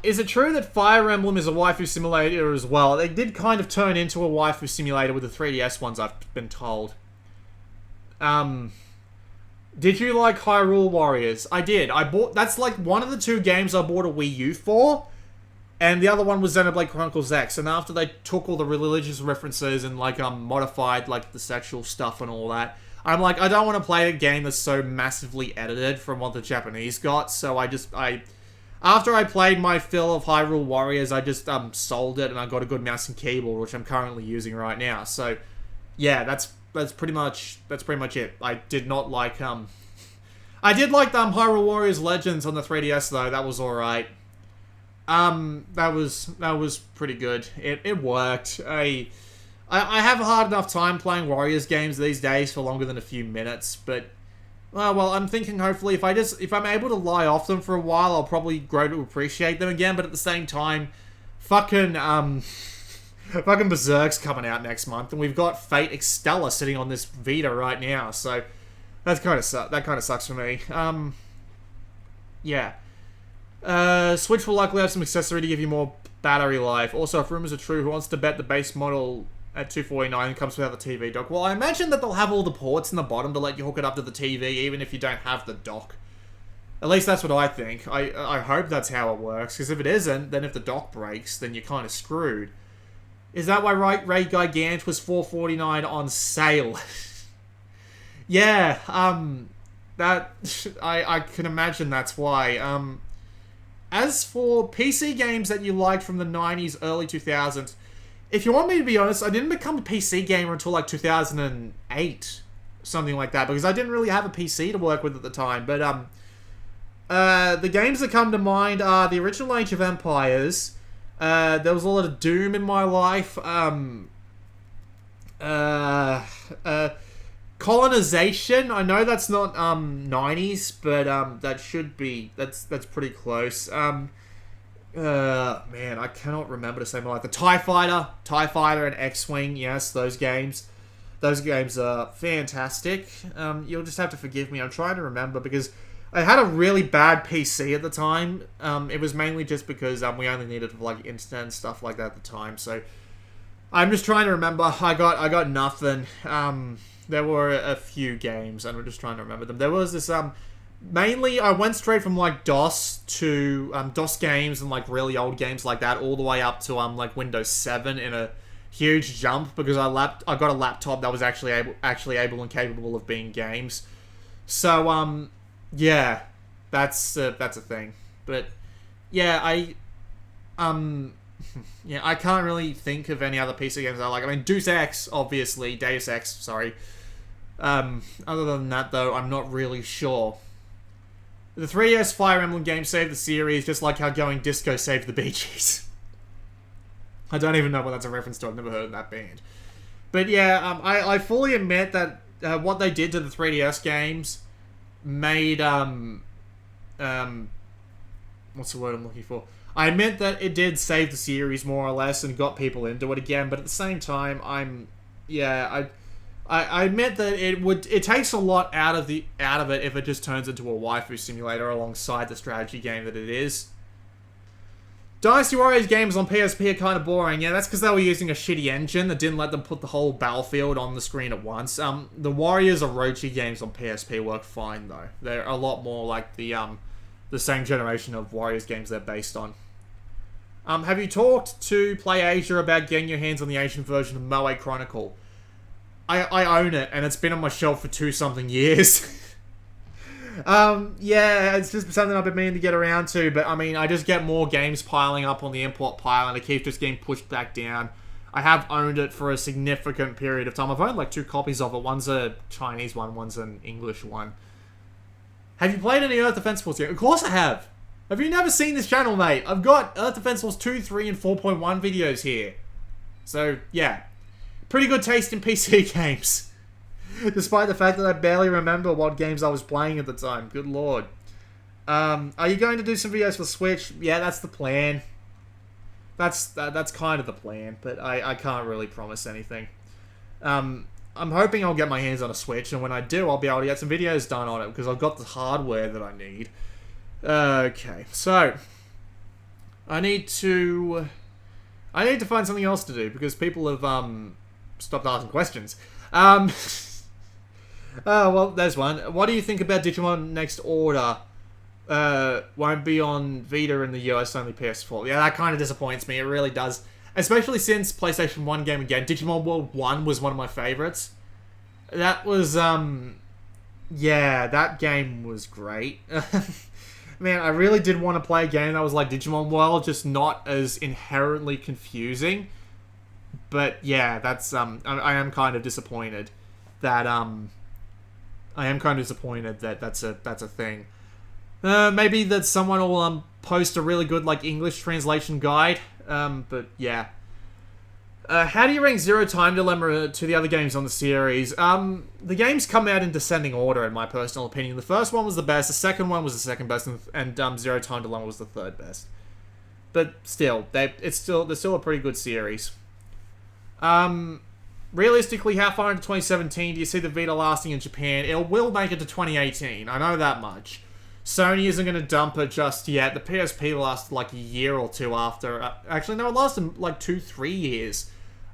Is it true that Fire Emblem is a waifu simulator as well? They did kind of turn into a waifu simulator with the 3DS ones, I've been told. Did you like Hyrule Warriors? I did. That's like one of the two games I bought a Wii U for. And the other one was Xenoblade Chronicles X. And after they took all the religious references and like modified like the sexual stuff and all that, I'm like, I don't want to play a game that's so massively edited from what the Japanese got. So after I played my fill of Hyrule Warriors, I just sold it and I got a good mouse and keyboard, which I'm currently using right now. So yeah, that's pretty much it. I did not like I did like Hyrule Warriors Legends on the 3DS though. That was all right. That was pretty good. It worked. I have a hard enough time playing Warriors games these days for longer than a few minutes, but well, I'm thinking hopefully if I'm able to lie off them for a while, I'll probably grow to appreciate them again. But at the same time, fucking Berserk's coming out next month, and we've got Fate Extella sitting on this Vita right now, so that kind of sucks for me. Yeah. Switch will likely have some accessory to give you more battery life. Also, if rumors are true, who wants to bet the base model at $249 comes without the TV dock? Well, I imagine that they'll have all the ports in the bottom to let you hook it up to the TV, even if you don't have the dock. At least that's what I think. I hope that's how it works, because if it isn't, then if the dock breaks, then you're kind of screwed. Is that why Ray Gigant was $449 on sale? Yeah, I can imagine that's why. As for PC games that you liked from the 90s, early 2000s, if you want me to be honest, I didn't become a PC gamer until like 2008, something like that, because I didn't really have a PC to work with at the time. But the games that come to mind are the original Age of Empires. There was a lot of Doom in my life. Colonization. I know that's not 90s, but that should be. That's pretty close. Man, I cannot remember to save my life. The TIE Fighter and X-Wing, yes, those games. Those games are fantastic. You'll just have to forgive me. I'm trying to remember because I had a really bad PC at the time. It was mainly just because we only needed like internet and stuff like that at the time. So I'm just trying to remember. I got nothing. There were a few games, and we're just trying to remember them. There was this mainly, I went straight from like DOS to DOS games and like really old games like that, all the way up to like Windows 7 in a huge jump because I got a laptop that was actually able and capable of being games. So yeah, that's a thing. But yeah, yeah, I can't really think of any other PC games I like. I mean, Deus Ex, sorry. Other than that, though, I'm not really sure. The 3DS Fire Emblem game saved the series, just like how going disco saved the Bee Gees. I don't even know what that's a reference to. I've never heard of that band. But yeah, I fully admit that what they did to the 3DS games made what's the word I'm looking for? I admit that it did save the series more or less and got people into it again, but at the same time, I admit that it takes a lot out of it if it just turns into a waifu simulator alongside the strategy game that it is. Dynasty Warriors games on PSP are kind of boring. Yeah, that's because they were using a shitty engine that didn't let them put the whole battlefield on the screen at once. The Warriors Orochi games on PSP work fine, though. They're a lot more like the same generation of Warriors games they're based on. Have you talked to PlayAsia about getting your hands on the Asian version of Moe Chronicle? I own it, and it's been on my shelf for 2-something years. Yeah, it's just something I've been meaning to get around to, but I mean, I just get more games piling up on the import pile, and it keeps just getting pushed back down. I have owned it for a significant period of time. I've owned like 2 copies of it. One's a Chinese one, one's an English one. Have you played any Earth Defense Force games? Of course I have. Have you never seen this channel, mate? I've got Earth Defense Force 2, 3, and 4.1 videos here. So, yeah. Pretty good taste in PC games. Despite the fact that I barely remember what games I was playing at the time. Good lord. Are you going to do some videos for Switch? Yeah, that's the plan. That's kind of the plan, but I can't really promise anything. I'm hoping I'll get my hands on a Switch, and when I do, I'll be able to get some videos done on it, because I've got the hardware that I need. Okay, so I need to find something else to do, because people have stopped asking questions. Well, there's one. What do you think about Digimon Next Order? Won't be on Vita in the US, only PS4. Yeah, that kind of disappoints me. It really does. Especially since PlayStation 1 game again. Digimon World 1 was one of my favorites. That was, yeah, that game was great. Man, I really did want to play a game that was like Digimon World, just not as inherently confusing. But yeah, that's, I am kind of disappointed that, that's a thing. Maybe that someone will post a really good like English translation guide. But yeah. How do you rank Zero Time Dilemma to the other games on the series? The games come out in descending order, in my personal opinion. The first one was the best, the second one was the second best, and Zero Time Dilemma was the third best. But still, they're still a pretty good series. Realistically, how far into 2017 do you see the Vita lasting in Japan? It will make it to 2018, I know that much. Sony isn't going to dump it just yet. The PSP lasted like a year or two after. Actually, no, it lasted like 2-3 years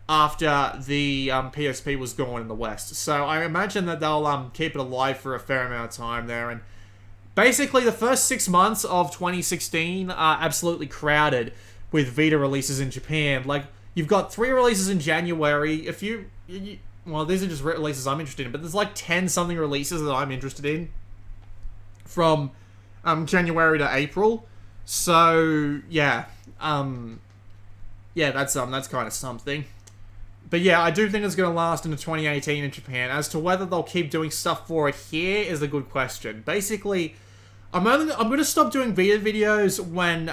after the PSP was gone in the West. So I imagine that they'll keep it alive for a fair amount of time there. And basically, the first 6 months of 2016 are absolutely crowded with Vita releases in Japan. Like, you've got 3 releases in January. Well, these are just releases I'm interested in, but there's like 10-something releases that I'm interested in from January to April. So yeah, yeah, that's kind of something. But yeah, I do think it's going to last into 2018 in Japan. As to whether they'll keep doing stuff for it here is a good question. Basically, I'm going to stop doing Vita videos when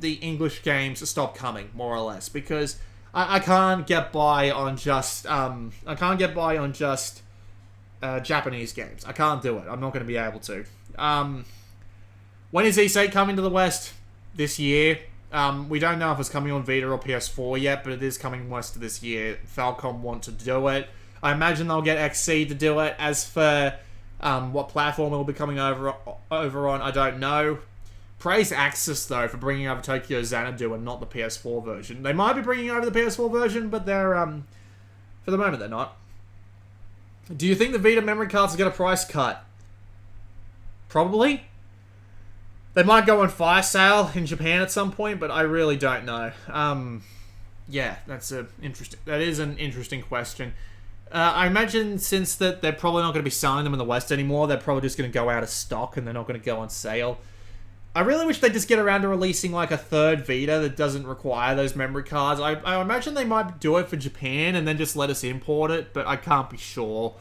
the English games stop coming, more or less, because I can't get by on just Japanese games. I can't do it. I'm not going to be able to. When is Ys 8 coming to the West? This year. We don't know if it's coming on Vita or PS4 yet, but it is coming west this year. Falcom want to do it. I imagine they'll get XC to do it. As for what platform it'll be coming over on, I don't know. Praise Axis, though, for bringing over Tokyo Xanadu and not the PS4 version. They might be bringing over the PS4 version, but they're, for the moment, they're not. Do you think the Vita memory cards will get a price cut? Probably. They might go on fire sale in Japan at some point, but I really don't know. Yeah, that is an interesting question. I imagine since that they're probably not going to be selling them in the West anymore, they're probably just going to go out of stock and they're not going to go on sale. I really wish they'd just get around to releasing like a third Vita that doesn't require those memory cards. I imagine they might do it for Japan and then just let us import it, but I can't be sure.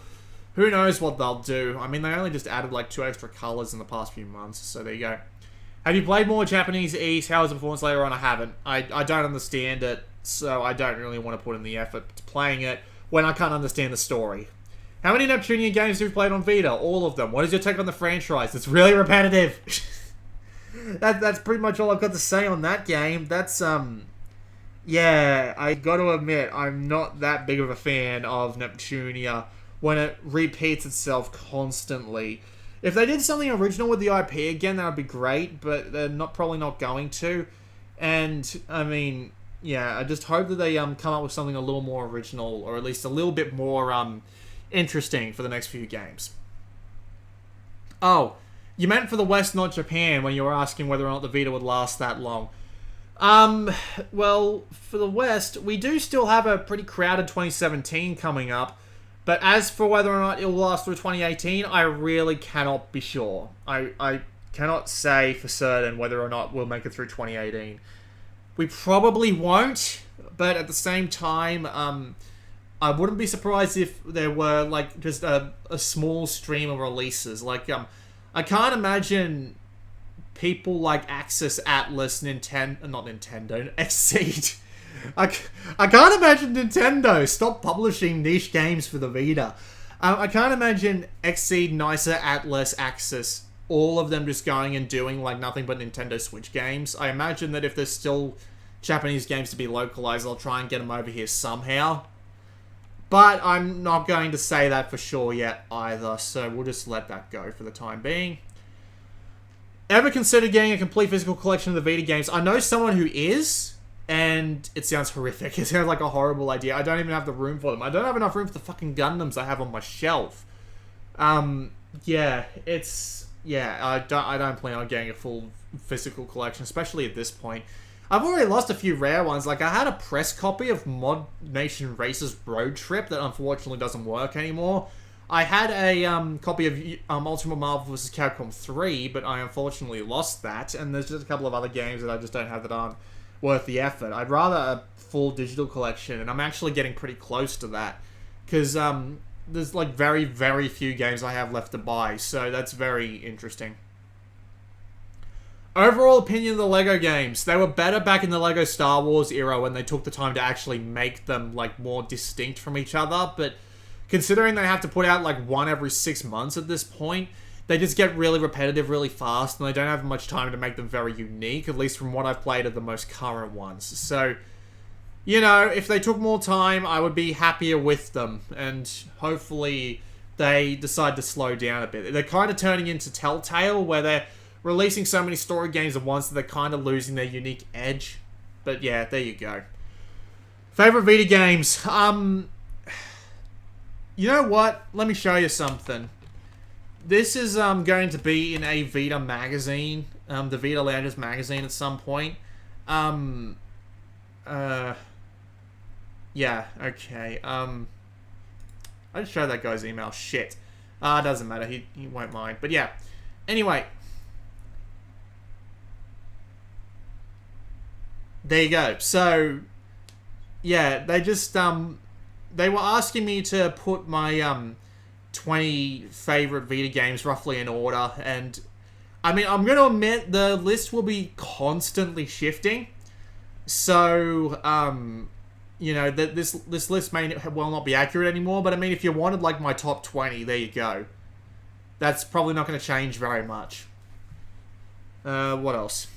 Who knows what they'll do. I mean, they only just added like 2 extra colors in the past few months, so there you go. Have you played more Japanese East? How was the performance later on? I haven't. I don't understand it, so I don't really want to put in the effort to playing it when I can't understand the story. How many Neptunian games have you played on Vita? All of them. What is your take on the franchise? It's really repetitive. That's pretty much all I've got to say on that game. That's, yeah, I got to admit, I'm not that big of a fan of Neptunia when it repeats itself constantly. If they did something original with the IP again, that would be great, but they're probably not going to. And, I mean, yeah, I just hope that they come up with something a little more original, or at least a little bit more interesting for the next few games. Oh, you meant for the West, not Japan, when you were asking whether or not the Vita would last that long. Well, for the West, we do still have a pretty crowded 2017 coming up, but as for whether or not it will last through 2018, I really cannot be sure. I cannot say for certain whether or not we'll make it through 2018. We probably won't, but at the same time, I wouldn't be surprised if there were, like, just a small stream of releases. Like, I can't imagine people like Axis, Atlas, not Nintendo, Exceed. I can't imagine Nintendo stop publishing niche games for the Vita. I can't imagine Exceed, Nysa, Atlas, Axis, all of them just going and doing like nothing but Nintendo Switch games. I imagine that if there's still Japanese games to be localized, they'll try and get them over here somehow. But I'm not going to say that for sure yet either, so we'll just let that go for the time being. Ever considered getting a complete physical collection of the Vita games? I know someone who is, and it sounds horrific. It sounds like a horrible idea. I don't even have the room for them. I don't have enough room for the fucking Gundams I have on my shelf. Yeah, I don't plan on getting a full physical collection, especially at this point. I've already lost a few rare ones. Like, I had a press copy of Mod Nation Racer's Road Trip that unfortunately doesn't work anymore. I had a copy of Ultimate Marvel vs. Capcom 3, but I unfortunately lost that. And there's just a couple of other games that I just don't have that aren't worth the effort. I'd rather a full digital collection, and I'm actually getting pretty close to that. Because there's, like, very, very few games I have left to buy, so that's very interesting. Overall opinion of the LEGO games. They were better back in the LEGO Star Wars era when they took the time to actually make them, like, more distinct from each other, but considering they have to put out, like, one every 6 months at this point, they just get really repetitive really fast, and they don't have much time to make them very unique, at least from what I've played of the most current ones. So, you know, if they took more time, I would be happier with them, and hopefully they decide to slow down a bit. They're kind of turning into Telltale, where they're releasing so many story games at once that they're kind of losing their unique edge. But yeah, there you go. Favorite Vita games? You know what? Let me show you something. This is going to be in a Vita magazine, the Vita Lounges magazine at some point. Yeah, okay. I just showed that guy's email. Shit. Doesn't matter. He won't mind. But yeah. Anyway. There you go. So, yeah, they just, they were asking me to put my, 20 favorite Vita games roughly in order, and, I mean, I'm going to admit the list will be constantly shifting, so, you know, this list may well not be accurate anymore, but I mean, if you wanted, like, my top 20, there you go. That's probably not going to change very much. What else?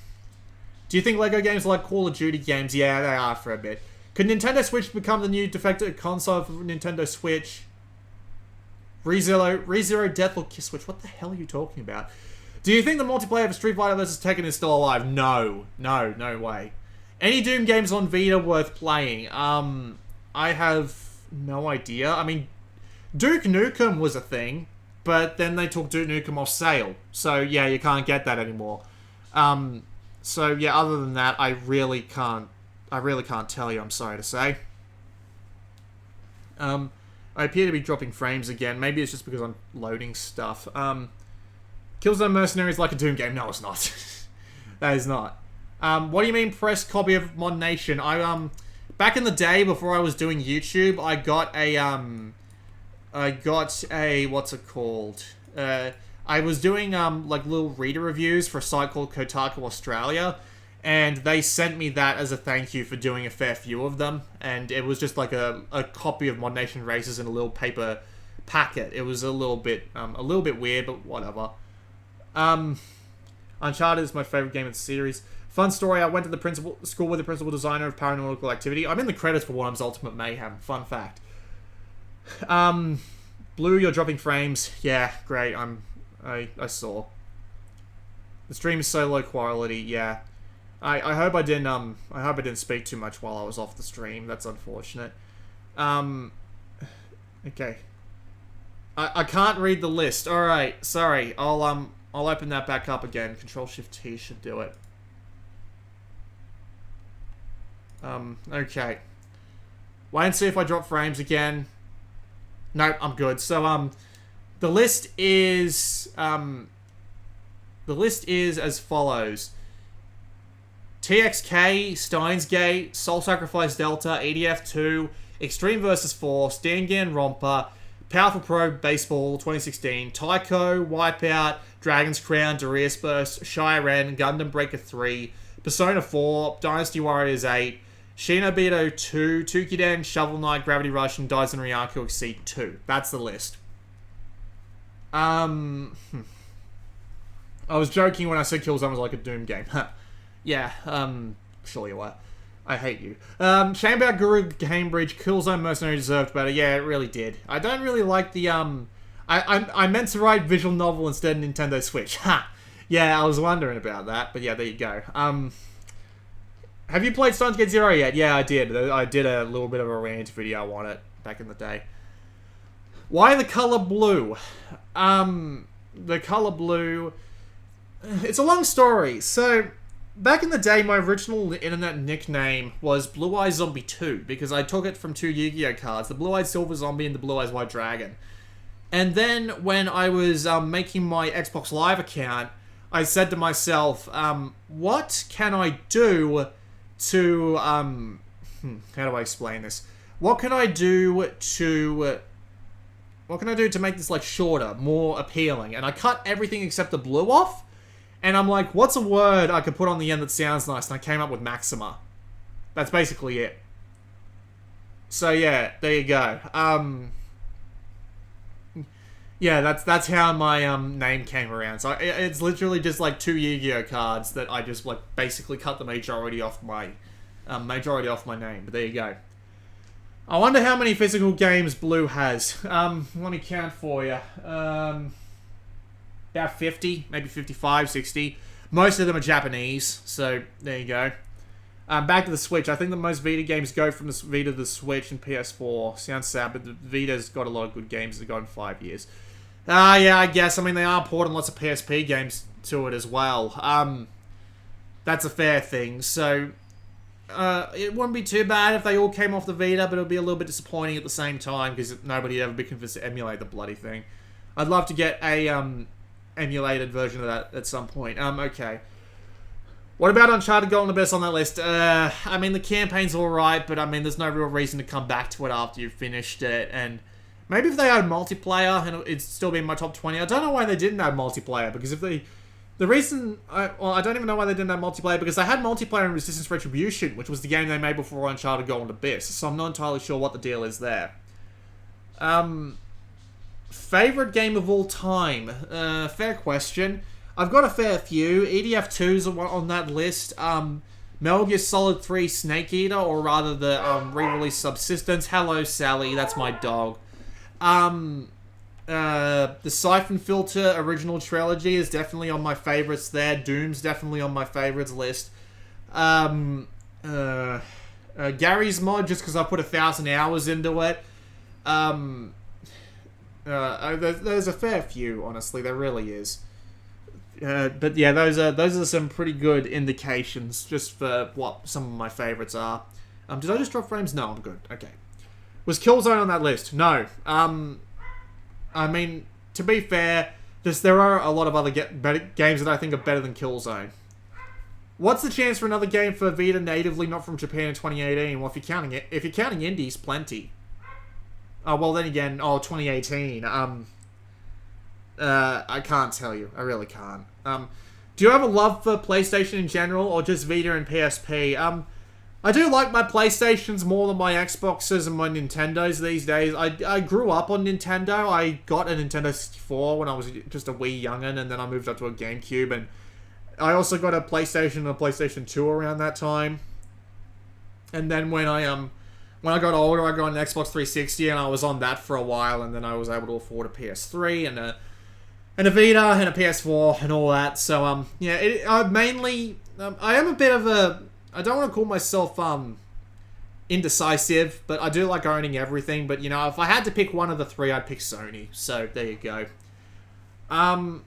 Do you think LEGO games are like Call of Duty games? Yeah, they are for a bit. Could Nintendo Switch become the new de facto console for Nintendo Switch? ReZero Death will kiss Switch. What the hell are you talking about? Do you think the multiplayer of Street Fighter vs. Tekken is still alive? No. No way. Any Doom games on Vita worth playing? I have no idea. I mean, Duke Nukem was a thing, but then they took Duke Nukem off sale. So, yeah, you can't get that anymore. So, yeah, other than that, I really can't tell you, I'm sorry to say. I appear to be dropping frames again. Maybe it's just because I'm loading stuff. Killzone Mercenaries like a Doom game. No, it's not. That is not. What do you mean press copy of Mod Nation? Back in the day, before I was doing YouTube, I got a, what's it called? I was doing, like, little reader reviews for a site called Kotaku Australia, and they sent me that as a thank you for doing a fair few of them, and it was just like a copy of Mod Nation Races in a little paper packet. It was a little bit weird, but whatever. Uncharted is my favorite game in the series. Fun story, I went to the school with the principal designer of Paranormal Activity. I'm in the credits for Worms Ultimate Mayhem. Fun fact. Blue, you're dropping frames. Yeah, great. I saw. The stream is so low quality, yeah. I hope I didn't speak too much while I was off the stream. That's unfortunate. Okay. I can't read the list. Alright, sorry. I'll open that back up again. Control-Shift-T should do it. Okay. Wait and see if I drop frames again. Nope, I'm good. So, the list is as follows. TXK, Steins Gate, Soul Sacrifice Delta, EDF2, Extreme vs. Force, Dangan Romper, Powerful Pro Baseball 2016, Tycho, Wipeout, Dragon's Crown, Darius Burst, Shiren, Gundam Breaker 3, Persona 4, Dynasty Warriors 8, Shinobito 2, Tukiden, Shovel Knight, Gravity Rush, and Daisen Ryaku Exceed 2. That's the list. I was joking when I said Killzone was like a Doom game. Yeah, sure you were. I hate you. Shame about Guru Cambridge. Killzone Mercenary deserved better. Yeah, it really did. I don't really like the, I meant to write visual novel instead of Nintendo Switch. Ha! Yeah, I was wondering about that, but yeah, there you go. Have you played Steins Gate Zero yet? Yeah, I did. I did a little bit of a rant video on it back in the day. Why the color blue? The color blue... It's a long story. So, back in the day, my original internet nickname was Blue Eyes Zombie 2, because I took it from two Yu-Gi-Oh cards, the Blue Eyes Silver Zombie and the Blue Eyes White Dragon. And then, when I was making my Xbox Live account, I said to myself, what can I do to, how do I explain this? What can I do to make this, like, shorter, more appealing? And I cut everything except the blue off, and I'm like, what's a word I could put on the end that sounds nice? And I came up with Maxima. That's basically it. So, yeah, there you go. Yeah, that's how my name came around. So it's literally just like two Yu-Gi-Oh cards that I just like basically cut the majority off my name. But there you go. I wonder how many physical games Blue has. Let me count for you. About 50, maybe 55, 60. Most of them are Japanese, so there you go. Back to the Switch. I think the most Vita games go from the Vita to the Switch and PS4. Sounds sad, but the Vita's got a lot of good games that go in 5 years. Yeah, I guess. I mean, they are porting lots of PSP games to it as well. That's a fair thing. So, it wouldn't be too bad if they all came off the Vita, but it would be a little bit disappointing at the same time, because nobody would ever be convinced to emulate the bloody thing. I'd love to get a, emulated version of that at some point. Okay. What about Uncharted Golden Abyss on that list? I mean, the campaign's alright, but I mean, there's no real reason to come back to it after you've finished it, and maybe if they had multiplayer, and it'd still be in my top 20. I don't know why they didn't add multiplayer, because if they... The reason... I don't even know why they didn't have multiplayer, because they had multiplayer in Resistance Retribution, which was the game they made before Uncharted Golden Abyss, so I'm not entirely sure what the deal is there. Favorite game of all time? Fair question. I've got a fair few. EDF2's on that list. Metal Gear Solid 3 Snake Eater, or rather the re-release Subsistence. Hello, Sally. That's my dog. The Siphon Filter original trilogy is definitely on my favorites there. Doom's definitely on my favorites list. Gary's Mod, just because I put 1,000 hours into it. There's a fair few, honestly. There really is. But yeah, those are some pretty good indications just for what some of my favorites are. Did I just drop frames? No, I'm good. Okay. Was Killzone on that list? No. I mean, to be fair, there are a lot of other games that I think are better than Killzone. What's the chance for another game for Vita natively not from Japan in 2018? Well, if you're counting indies, plenty. Oh, well, then again, 2018. I can't tell you. I really can't. Do you have a love for PlayStation in general, or just Vita and PSP? I do like my PlayStations more than my Xboxes and my Nintendos these days. I grew up on Nintendo. I got a Nintendo 64 when I was just a wee youngin', and then I moved up to a GameCube, and I also got a PlayStation and a PlayStation 2 around that time. And then when I got older, I got an Xbox 360, and I was on that for a while, and then I was able to afford a PS3 and a Vita and a PS4 and all that. So yeah, mainly I am a bit of a... I don't want to call myself, indecisive, but I do like owning everything. But, you know, if I had to pick one of the three, I'd pick Sony. So, there you go.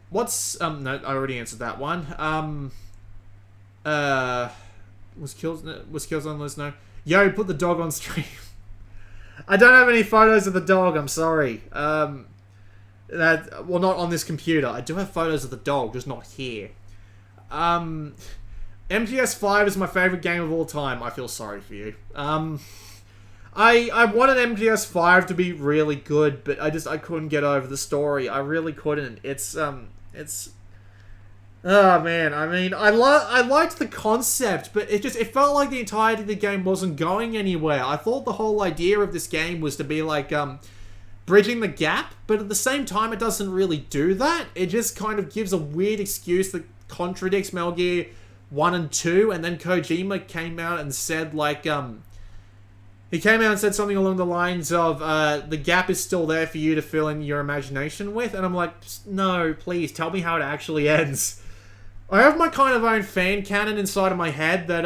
What's... no, I already answered that one. Was Killzone Liz? No. Yo, put the dog on stream. I don't have any photos of the dog, I'm sorry. Well, not on this computer. I do have photos of the dog, just not here. MGS5 is my favorite game of all time. I feel sorry for you. I wanted MGS5 to be really good, but I couldn't get over the story. I really couldn't. It's oh man, I mean, I liked the concept, but it felt like the entirety of the game wasn't going anywhere. I thought the whole idea of this game was to be like, bridging the gap, but at the same time, it doesn't really do that. It just kind of gives a weird excuse that contradicts Metal Gear 1 and 2, and then Kojima came out and said, like, he came out and said something along the lines of, the gap is still there for you to fill in your imagination with, and I'm like, no, please, tell me how it actually ends. I have my kind of own fan canon inside of my head that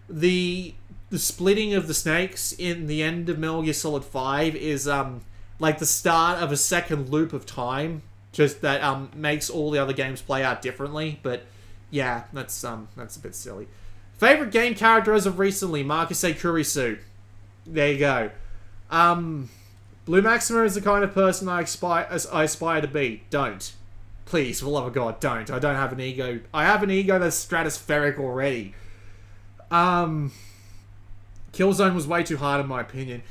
the splitting of the snakes in the end of Metal Gear Solid 5 is like the start of a second loop of time, just that makes all the other games play out differently. But yeah, that's a bit silly. Favorite game character as of recently, Marcus A. Kurisu. There you go. Blue Maxima is the kind of person I aspire to be. Don't. Please, for the love of God, don't. I don't have an ego. I have an ego that's stratospheric already. Killzone was way too hard in my opinion.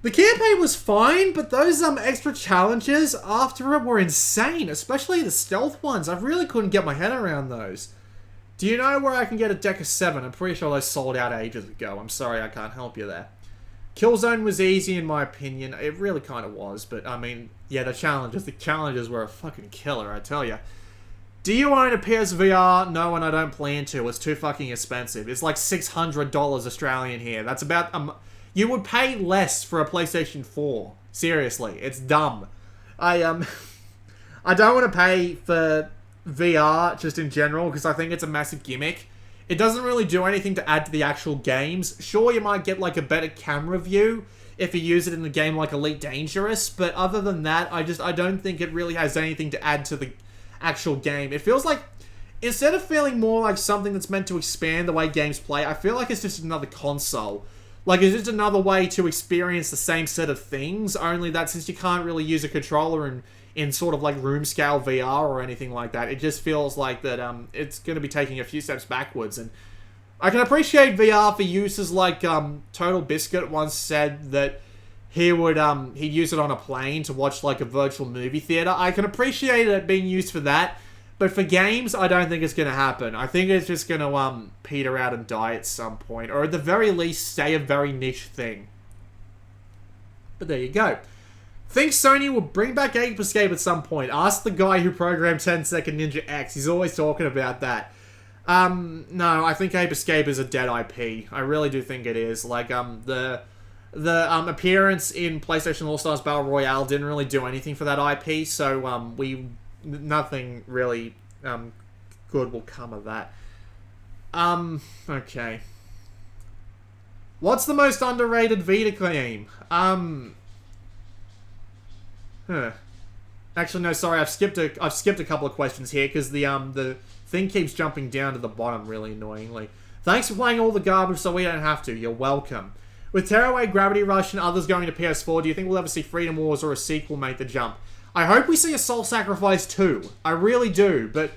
The campaign was fine, but those extra challenges after it were insane, especially the stealth ones. I really couldn't get my head around those. Do you know where I can get a deck of 7? I'm pretty sure those sold out ages ago. I'm sorry I can't help you there. Killzone was easy in my opinion. It really kind of was, but I mean, yeah, the challenges were a fucking killer, I tell you. Do you own a PSVR? No, and I don't plan to. It's too fucking expensive. It's like $600 Australian here. That's about... you would pay less for a PlayStation 4. Seriously, it's dumb. I don't want to pay for VR just in general because I think it's a massive gimmick. It doesn't really do anything to add to the actual games. Sure, you might get like a better camera view if you use it in a game like Elite Dangerous, but other than that, I don't think it really has anything to add to the actual game. It feels like, instead of feeling more like something that's meant to expand the way games play, I feel like it's just another console. Like, it's just another way to experience the same set of things, only that since you can't really use a controller in sort of like room scale VR or anything like that, it just feels like that it's going to be taking a few steps backwards. And I can appreciate VR for uses like Total Biscuit once said that he'd use it on a plane to watch like a virtual movie theater. I can appreciate it being used for that, but for games, I don't think it's going to happen. I think it's just going to peter out and die at some point, or at the very least stay a very niche thing. But there you go. Think Sony will bring back Ape Escape at some point. Ask the guy who programmed 10 Second Ninja X. He's always talking about that. No, I think Ape Escape is a dead IP. I really do think it is. Like, the appearance in PlayStation All-Stars Battle Royale didn't really do anything for that IP, so, nothing really, good will come of that. Okay. What's the most underrated Vita game? Actually, no, sorry, I've skipped a couple of questions here because the thing keeps jumping down to the bottom really annoyingly. Thanks for playing all the garbage so we don't have to. You're welcome. With Tearaway, Gravity Rush, and others going to PS4, do you think we'll ever see Freedom Wars or a sequel make the jump? I hope we see a Soul Sacrifice 2. I really do, but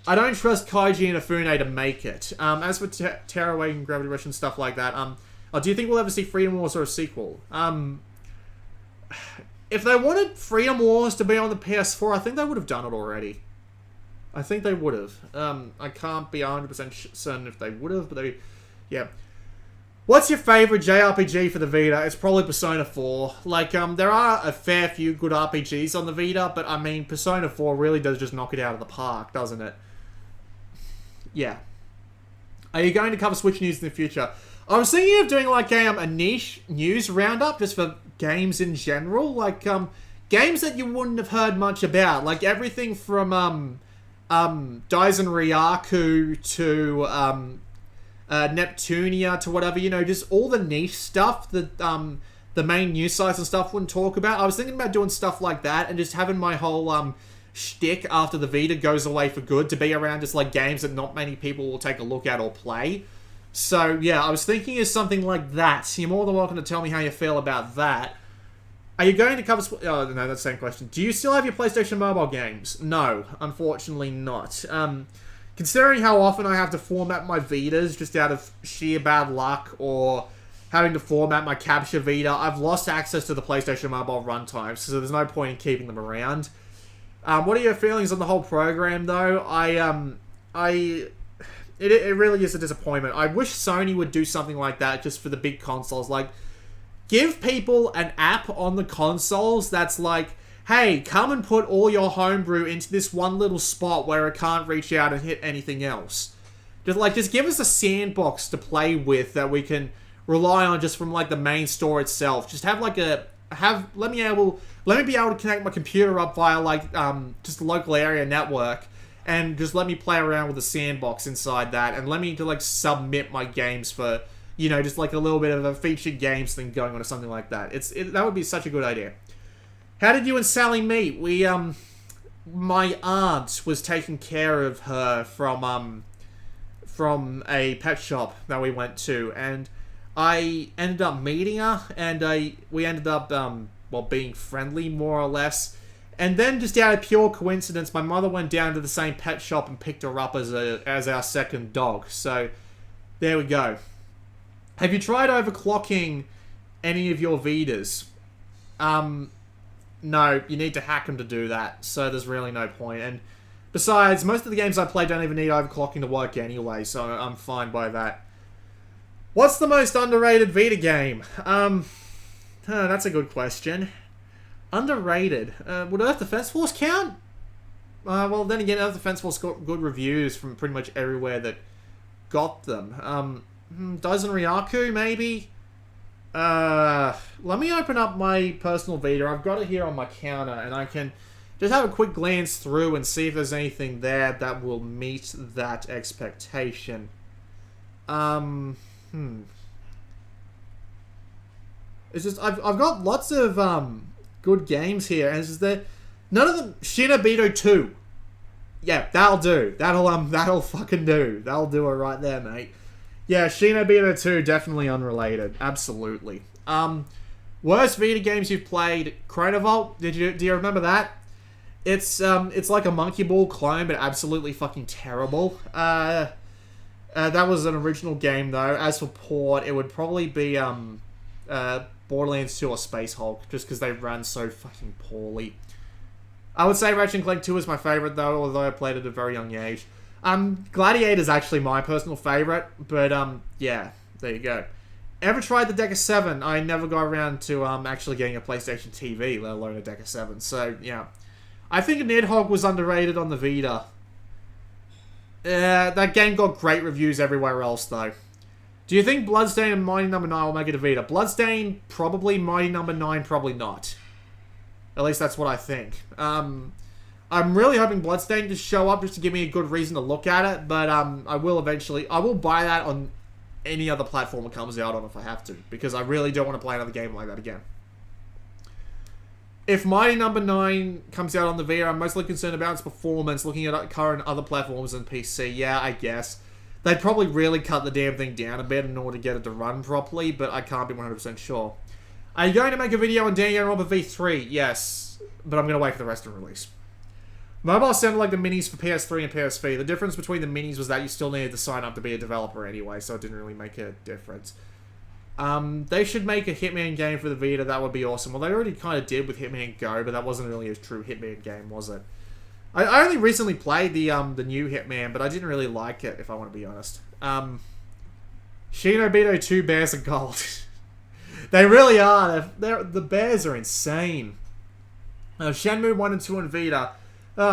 I don't trust Kaiji and Afune to make it. As for Tearaway and Gravity Rush and stuff like that, do you think we'll ever see Freedom Wars or a sequel? If they wanted Freedom Wars to be on the PS4, I think they would have done it already. I think they would have. I can't be 100% certain if they would have, but they... Yeah. What's your favourite JRPG for the Vita? It's probably Persona 4. Like, there are a fair few good RPGs on the Vita, but I mean, Persona 4 really does just knock it out of the park, doesn't it? Yeah. Are you going to cover Switch news in the future? I was thinking of doing like a niche news roundup just for games in general, like games that you wouldn't have heard much about, like everything from Daisen Ryaku to Neptunia to whatever, just all the niche stuff that the main news sites and stuff wouldn't talk about. I was thinking about doing stuff like that and just having my whole shtick after the Vita goes away for good to be around just like games that not many people will take a look at or play. So yeah, I was thinking of something like that. You're more than welcome to tell me how you feel about that. Are you going to cover... Oh, no, that's the same question. Do you still have your PlayStation Mobile games? No, unfortunately not. Considering how often I have to format my Vitas just out of sheer bad luck or having to format my Capture Vita, I've lost access to the PlayStation Mobile runtimes, so there's no point in keeping them around. What are your feelings on the whole program, though? It really is a disappointment. I wish Sony would do something like that just for the big consoles. Like, give people an app on the consoles that's like, hey, come and put all your homebrew into this one little spot where it can't reach out and hit anything else. Just give us a sandbox to play with that we can rely on just from like the main store itself. Just have like let me be able to connect my computer up via like just a local area network and just let me play around with the sandbox inside that and let me like submit my games for, just like a little bit of a featured games thing going on or something like that. That would be such a good idea. How did you and Sally meet? My aunt was taking care of her from a pet shop that we went to, and I ended up meeting her, and we ended up, being friendly, more or less. And then, just out of pure coincidence, my mother went down to the same pet shop and picked her up as our second dog. So, there we go. Have you tried overclocking any of your Vitas? No, you need to hack them to do that, so there's really no point. And besides, most of the games I play don't even need overclocking to work anyway, so I'm fine by that. What's the most underrated Vita game? That's a good question. Underrated. Would Earth Defense Force count? Well, then again, Earth Defense Force got good reviews from pretty much everywhere that got them. Daisen Ryaku, maybe? Let me open up my personal Vita. I've got it here on my counter, and I can just have a quick glance through and see if there's anything there that will meet that expectation. It's just, I've got lots of, good games here, and it's just that none of them... Shinobito 2. Yeah, that'll do. That'll fucking do. That'll do it right there, mate. Yeah, Shinobito 2, definitely unrelated. Absolutely. Worst Vita games you've played, Chronovolt. Do you remember that? It's like a Monkey Ball clone, but absolutely fucking terrible. That was an original game, though. As for port, it would probably be Borderlands 2 or Space Hulk, just because they ran so fucking poorly. I would say Ratchet & Clank 2 is my favourite, though, although I played it at a very young age. Gladiator's actually my personal favourite, but, yeah, there you go. Ever tried the Deca 7? I never got around to, actually getting a PlayStation TV, let alone a Deca 7, so, yeah. I think Nidhogg was underrated on the Vita. That game got great reviews everywhere else, though. Do you think Bloodstain and Mighty No. 9 will make it a Vita? Bloodstain, probably. Mighty No. 9, probably not. At least that's what I think. I'm really hoping Bloodstain to show up just to give me a good reason to look at it, but I will buy that on any other platform it comes out on if I have to, because I really don't want to play another game like that again. If Mighty No. 9 comes out on the Vita, I'm mostly concerned about its performance, looking at current other platforms and PC. Yeah, I guess. They'd probably really cut the damn thing down a bit in order to get it to run properly, but I can't be 100% sure. Are you going to make a video on Danganronpa V3? Yes, but I'm going to wait for the rest of the release. Mobile sounded like the minis for PS3 and PSV. The difference between the minis was that you still needed to sign up to be a developer anyway, so it didn't really make a difference. They should make a Hitman game for the Vita. That would be awesome. Well, they already kind of did with Hitman Go, but that wasn't really a true Hitman game, was it? I only recently played the new Hitman, but I didn't really like it, if I want to be honest. Shinobito 2 bears are gold. They really are. The bears are insane. Shenmue 1 and 2 on Vita.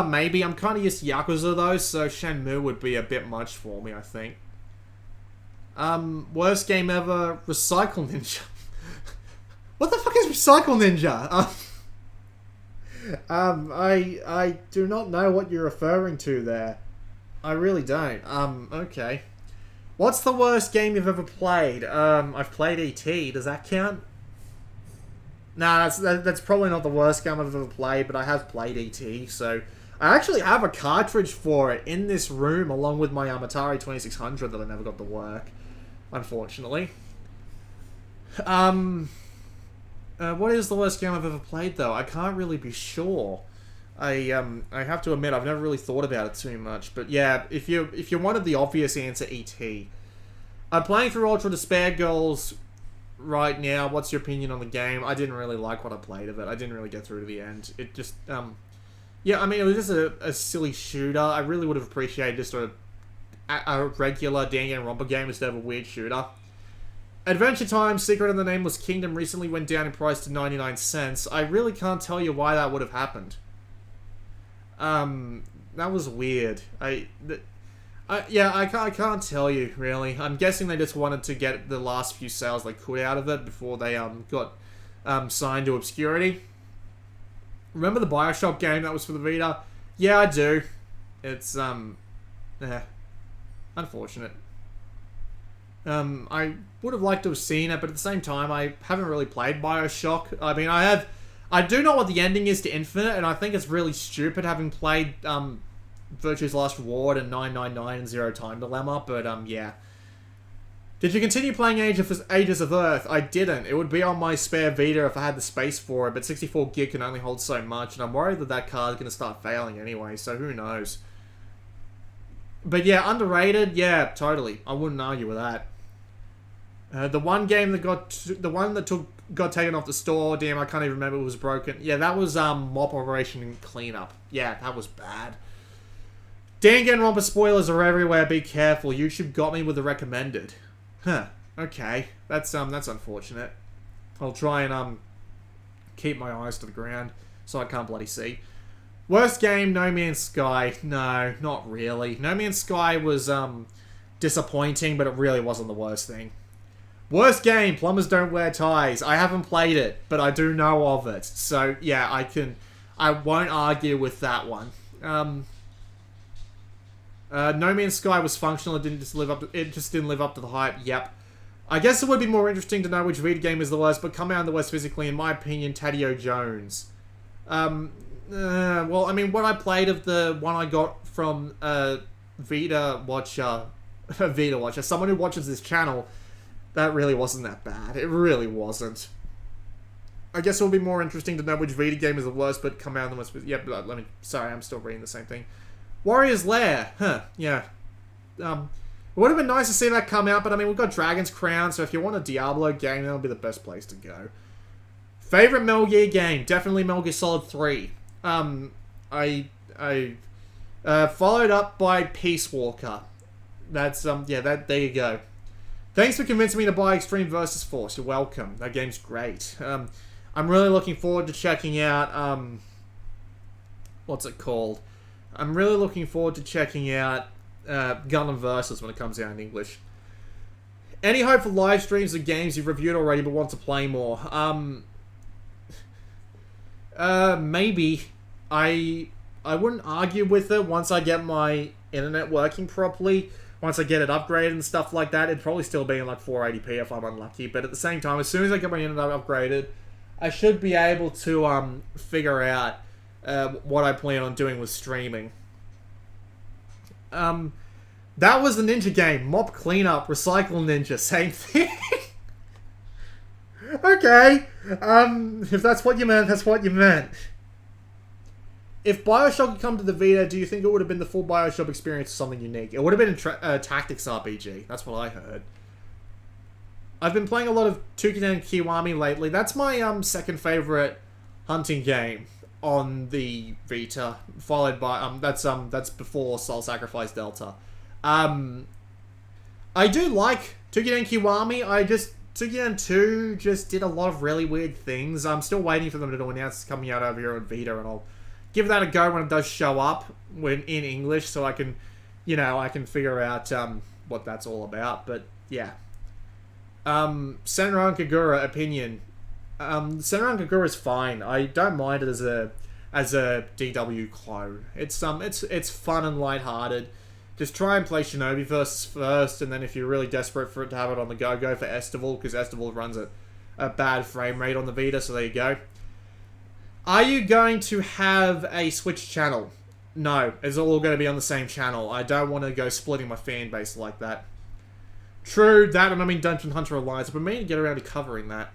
Maybe. I'm kind of used to Yakuza, though, so Shenmue would be a bit much for me, I think. Worst game ever, Recycle Ninja. What the fuck is Recycle Ninja? I do not know what you're referring to there. I really don't. Okay. What's the worst game you've ever played? I've played E.T. Does that count? Nah, that's probably not the worst game I've ever played, but I have played E.T., so... I actually have a cartridge for it in this room, along with my Atari 2600 that I never got to work, unfortunately. What is the worst game I've ever played, though? I can't really be sure. I have to admit, I've never really thought about it too much, but yeah, if you wanted the obvious answer, E.T. I'm playing through Ultra Despair Girls right now. What's your opinion on the game? I didn't really like what I played of it. I didn't really get through to the end. It just, yeah, I mean, it was just a silly shooter. I really would have appreciated just a regular Danganronpa game instead of a weird shooter. Adventure Time, Secret of the Nameless Kingdom recently went down in price to 99 cents. I really can't tell you why that would have happened. That was weird. Yeah, I can't tell you, really. I'm guessing they just wanted to get the last few sales they could out of it before they got signed to obscurity. Remember the Bioshock game that was for the Vita? Yeah, I do. It's unfortunate. I would have liked to have seen it, but at the same time, I haven't really played Bioshock. I mean, I do know what the ending is to Infinite, and I think it's really stupid having played Virtue's Last Reward and 999 and Zero Time Dilemma, but yeah. Did you continue playing Ages of Earth? I didn't. It would be on my spare Vita if I had the space for it, but 64 gig can only hold so much, and I'm worried that card's going to start failing anyway, so who knows. But yeah, underrated? Yeah, totally. I wouldn't argue with that. The one game that got taken off the store, damn, I can't even remember it was broken. Yeah, that was Mop Operation Cleanup. Yeah, that was bad. Danganronpa spoilers are everywhere, be careful. YouTube got me with the recommended. Huh, okay. That's unfortunate. I'll try and keep my eyes to the ground so I can't bloody see. Worst game, No Man's Sky. No, not really. No Man's Sky was disappointing, but it really wasn't the worst thing. Worst game, Plumbers Don't Wear Ties. I haven't played it, but I do know of it. So yeah, I won't argue with that one. No Man's Sky was functional. It just didn't live up to the hype. Yep. I guess it would be more interesting to know which Vita game is the worst, but come out in the West physically, in my opinion, Tadeo Jones. Well, I mean, what I played of the one I got from Vita Watcher, someone who watches this channel, that really wasn't that bad. It really wasn't. I guess it would be more interesting to know which Vita game is the worst, but come out in the West. Yeah, but sorry, I'm still reading the same thing. Warrior's Lair. Huh, yeah. It would have been nice to see that come out, but I mean, we've got Dragon's Crown, so if you want a Diablo game, that'll be the best place to go. Favorite Metal Gear game? Definitely Metal Gear Solid 3. I followed up by Peace Walker. That's, yeah, there you go. Thanks for convincing me to buy Extreme Versus Force. You're welcome. That game's great. I'm really looking forward to checking out, what's it called? I'm really looking forward to checking out Gundam Versus when it comes out in English. Any hope for live streams of games you've reviewed already but want to play more? Maybe. I wouldn't argue with it once I get my internet working properly. Once I get it upgraded and stuff like that, it'd probably still be in like 480p if I'm unlucky. But at the same time, as soon as I get my internet upgraded, I should be able to figure out what I plan on doing with streaming. That was the ninja game. Mop Cleanup, Recycle Ninja, same thing. Okay. If that's what you meant, that's what you meant. If Bioshock had come to the Vita, do you think it would have been the full Bioshock experience or something unique? It would have been a tactics RPG. That's what I heard. I've been playing a lot of Toukiden Kiwami lately. That's my second favorite hunting game on the Vita, followed by that's before Soul Sacrifice Delta. I do like Toukiden Kiwami. Toukiden 2 just did a lot of really weird things. I'm still waiting for them to announce it's coming out over here on Vita, and I'll give that a go when it does show up in English, so I can, I can figure out what that's all about. But yeah, Senran Kagura opinion. Senran Kagura is fine. I don't mind it as a as a DW clone. It's fun and lighthearted. Just try and play Shinobi versus first, and then if you're really desperate for it to have it on the go, go for Estival, because Estival runs a bad frame rate on the Vita, so there you go. Are you going to have a Switch channel? No, it's all going to be on the same channel. I don't want to go splitting my fan base like that. True, that, and I mean Dungeon Hunter Alliance. I've been meaning to get around to covering that.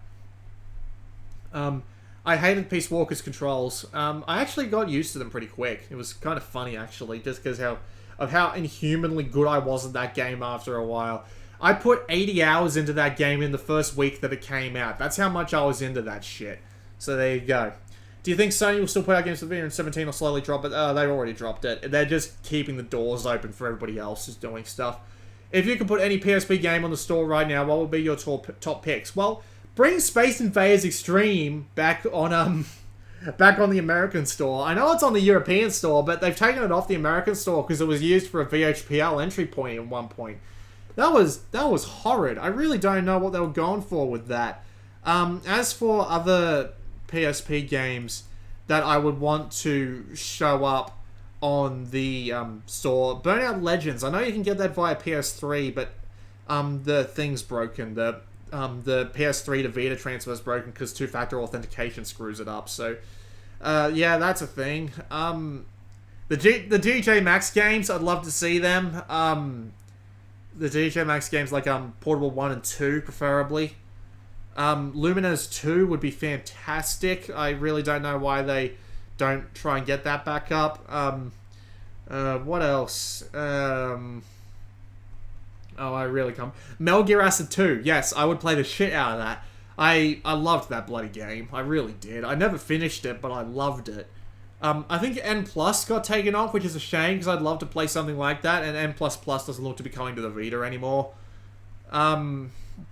I hated Peace Walker's controls. I actually got used to them pretty quick. It was kind of funny, actually, just because of how inhumanly good I was at that game after a while. I put 80 hours into that game in the first week that it came out. That's how much I was into that shit. So there you go. Do you think Sony will still put out games for the Vita in 17 or slowly drop it? They've already dropped it. They're just keeping the doors open for everybody else who's doing stuff. If you could put any PSP game on the store right now, what would be your top picks? Well, bring Space Invaders Extreme back on the American store. I know it's on the European store, but they've taken it off the American store because it was used for a VHPL entry point at one point. That was horrid. I really don't know what they were going for with that. As for other PSP games that I would want to show up on the store, Burnout Legends. I know you can get that via PS3, but the thing's broken. The PS3 to Vita transfer is broken because two-factor authentication screws it up. So, yeah, that's a thing. The DJ Max games, I'd love to see them. The DJ Max games like Portable 1 and 2, preferably. Lumines 2 would be fantastic. I really don't know why they don't try and get that back up. What else? Oh, I really can't. Metal Gear Acid 2. Yes, I would play the shit out of that. I loved that bloody game. I really did. I never finished it, but I loved it. I think N Plus got taken off, which is a shame, because I'd love to play something like that, and N Plus Plus doesn't look to be coming to the Vita anymore.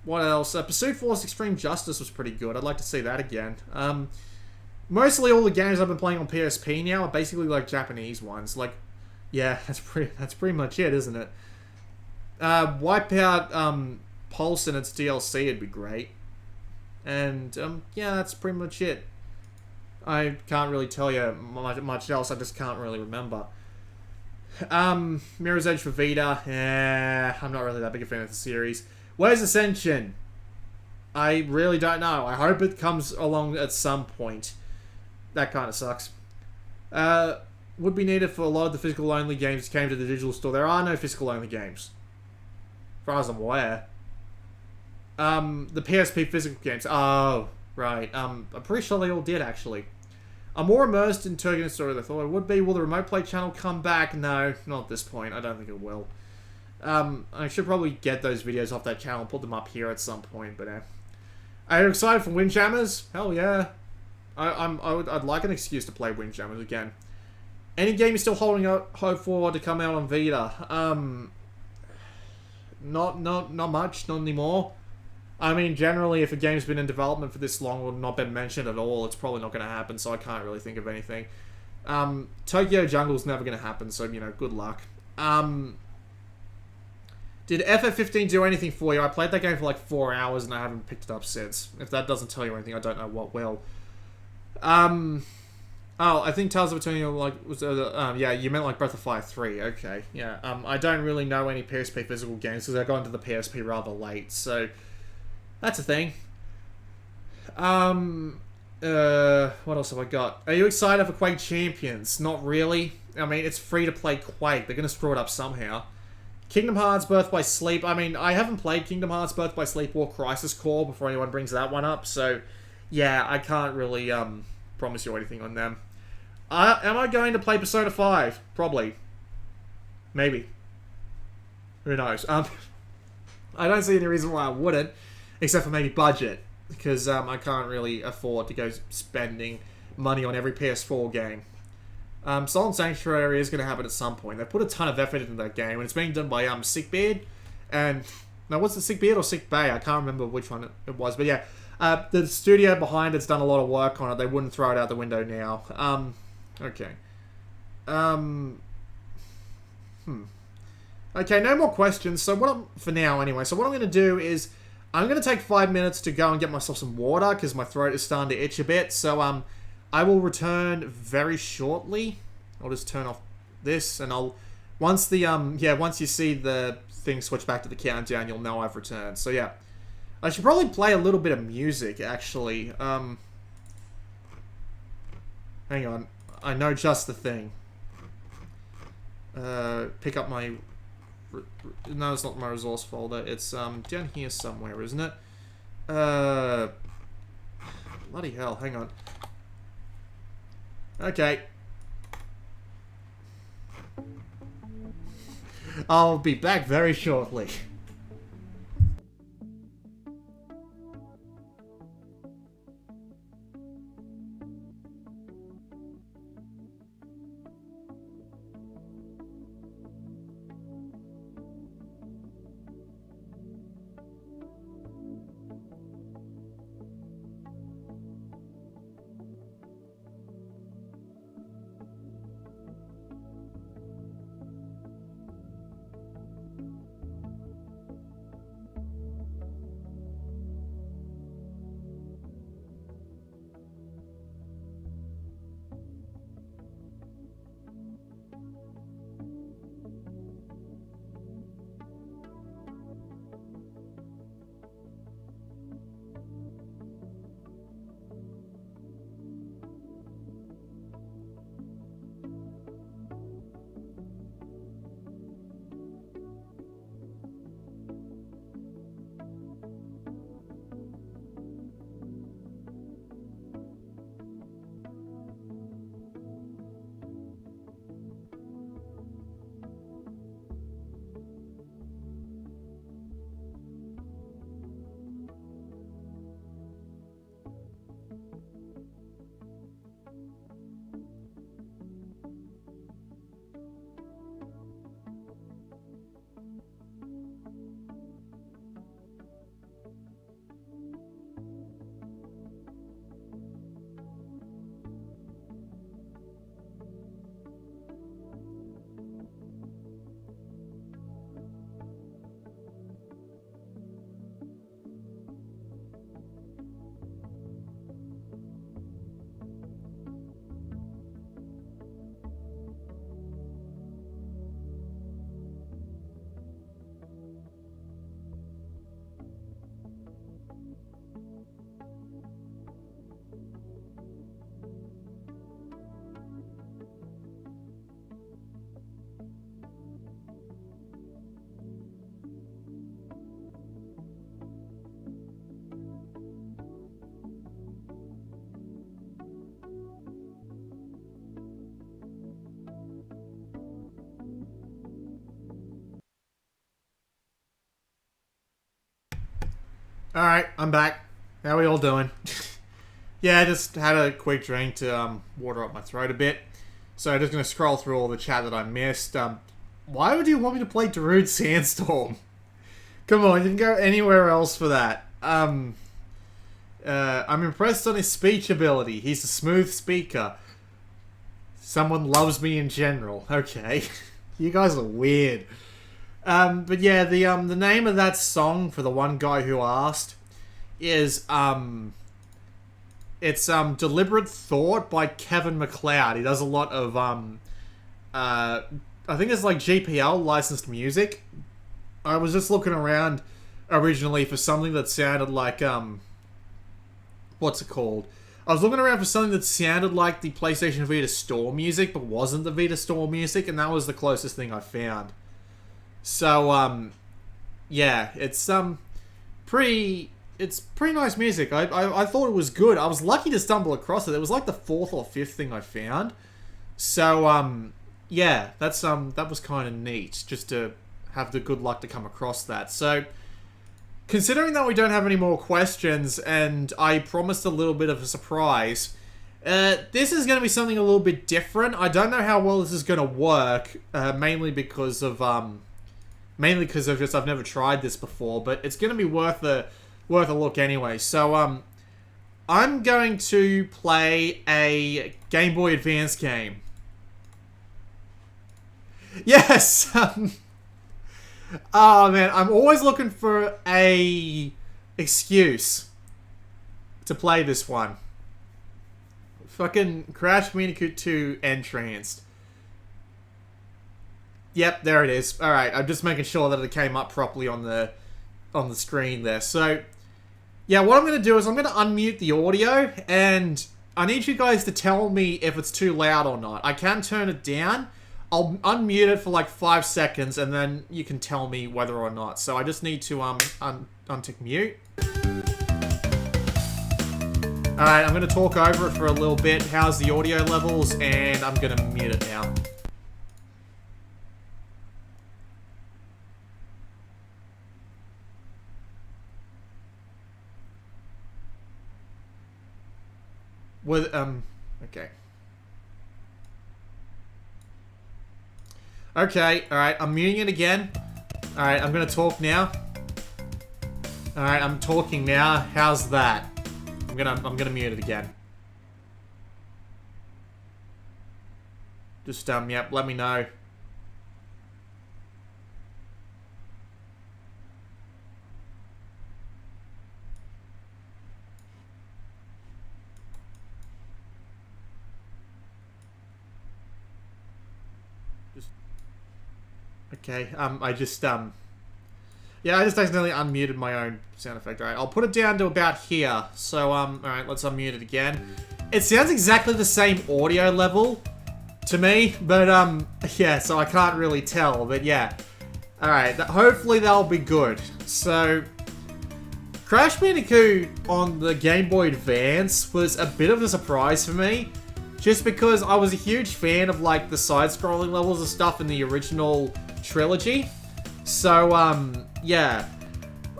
What else? Pursuit Force Extreme Justice was pretty good. I'd like to see that again. Mostly all the games I've been playing on PSP now are basically like Japanese ones. Like, yeah, that's pretty much it, isn't it? Wipeout Pulse and its DLC would be great. And, yeah, that's pretty much it. I can't really tell you much else. I just can't really remember. Mirror's Edge for Vita. I'm not really that big a fan of the series. Where's Ascension? I really don't know. I hope it comes along at some point. That kind of sucks. Would be needed for a lot of the physical-only games that came to the digital store. There are no physical-only games. As far as I'm aware. The PSP physical games. Oh, right. I'm pretty sure they all did, actually. I'm more immersed in Turkish story than I thought it would be. Will the remote play channel come back? No, not at this point. I don't think it will. I should probably get those videos off that channel and put them up here at some point, but are you excited for Windjammers? Hell yeah. I'd like an excuse to play Windjammers again. Any game you're still holding out hope for to come out on Vita? Not much, not anymore. I mean, generally, if a game's been in development for this long or not been mentioned at all, it's probably not going to happen, so I can't really think of anything. Tokyo Jungle's never going to happen, so, you know, good luck. Did FF15 do anything for you? I played that game for like 4 hours and I haven't picked it up since. If that doesn't tell you anything, I don't know what will. Oh, I think Tales of Eternia, like, was, yeah, you meant like Breath of Fire 3, okay, yeah. I don't really know any PSP physical games because I got into the PSP rather late, so that's a thing. What else have I got? Are you excited for Quake Champions? Not really. I mean, it's free to play Quake. They're going to screw it up somehow. Kingdom Hearts Birth by Sleep. I mean, I haven't played Kingdom Hearts Birth by Sleep or Crisis Core before anyone brings that one up, so yeah, I can't really promise you anything on them. Am I going to play Persona 5? Probably. Maybe. Who knows? I don't see any reason why I wouldn't, except for maybe budget, because I can't really afford to go spending money on every PS4 game. Silent Sanctuary is going to happen at some point. They put a ton of effort into that game, and it's being done by Sickbeard, and now what's the Sickbeard or Sick Bay? I can't remember which one it was, but yeah, the studio behind it's done a lot of work on it. They wouldn't throw it out the window now. Okay. Okay, no more questions. So for now anyway. So what I'm going to do is I'm going to take 5 minutes to go and get myself some water because my throat is starting to itch a bit. So I will return very shortly. I'll just turn off this, and I'll... Once the, once you see the thing switch back to the countdown, you'll know I've returned. So, yeah. I should probably play a little bit of music, actually. Hang on. I know just the thing. Pick up my... No, it's not my resource folder. It's, down here somewhere, isn't it? Bloody hell, hang on. Okay. I'll be back very shortly. Alright, I'm back. How are we all doing? Yeah, I just had a quick drink to water up my throat a bit. So I'm just going to scroll through all the chat that I missed. Why would you want me to play Darude Sandstorm? Come on, you can go anywhere else for that. I'm impressed on his speech ability. He's a smooth speaker. Someone loves me in general. Okay. You guys are weird. But yeah, the name of that song for the one guy who asked is, it's, Deliberate Thought by Kevin MacLeod. He does a lot of, I think it's like GPL licensed music. I was just looking around originally for something that sounded like, what's it called? I was looking around for something that sounded like the PlayStation Vita Store music, but wasn't the Vita Store music, and that was the closest thing I found. So, yeah, it's pretty nice music. I thought it was good. I was lucky to stumble across it. It was like the 4th or 5th thing I found. So, yeah, that was kind of neat, just to have the good luck to come across that. So, considering that we don't have any more questions, and I promised a little bit of a surprise, this is going to be something a little bit different. I don't know how well this is going to work, mainly because of just I've never tried this before, but it's going to be worth a look anyway. So, I'm going to play a Game Boy Advance game. Yes! Oh man, I'm always looking for a excuse to play this one. Fucking Crash Bandicoot 2 Entranced. Yep, there it is. Alright, I'm just making sure that it came up properly on the screen there. So, yeah, what I'm going to do is I'm going to unmute the audio, and I need you guys to tell me if it's too loud or not. I can turn it down. I'll unmute it for like 5 seconds, and then you can tell me whether or not. So I just need to untick mute. Alright, I'm going to talk over it for a little bit. How's the audio levels? And I'm going to mute it now. With, okay. Okay, alright, I'm muting it again. Alright, I'm gonna talk now. Alright, I'm talking now. How's that? I'm gonna mute it again. Just, yep, let me know. Okay, yeah, I just accidentally unmuted my own sound effect. Alright, I'll put it down to about here. So, alright, let's unmute it again. It sounds exactly the same audio level to me, but, yeah, so I can't really tell, but yeah. Alright, hopefully that'll be good. So, Crash Bandicoot on the Game Boy Advance was a bit of a surprise for me, just because I was a huge fan of, like, the side-scrolling levels and stuff in the original trilogy. So, yeah.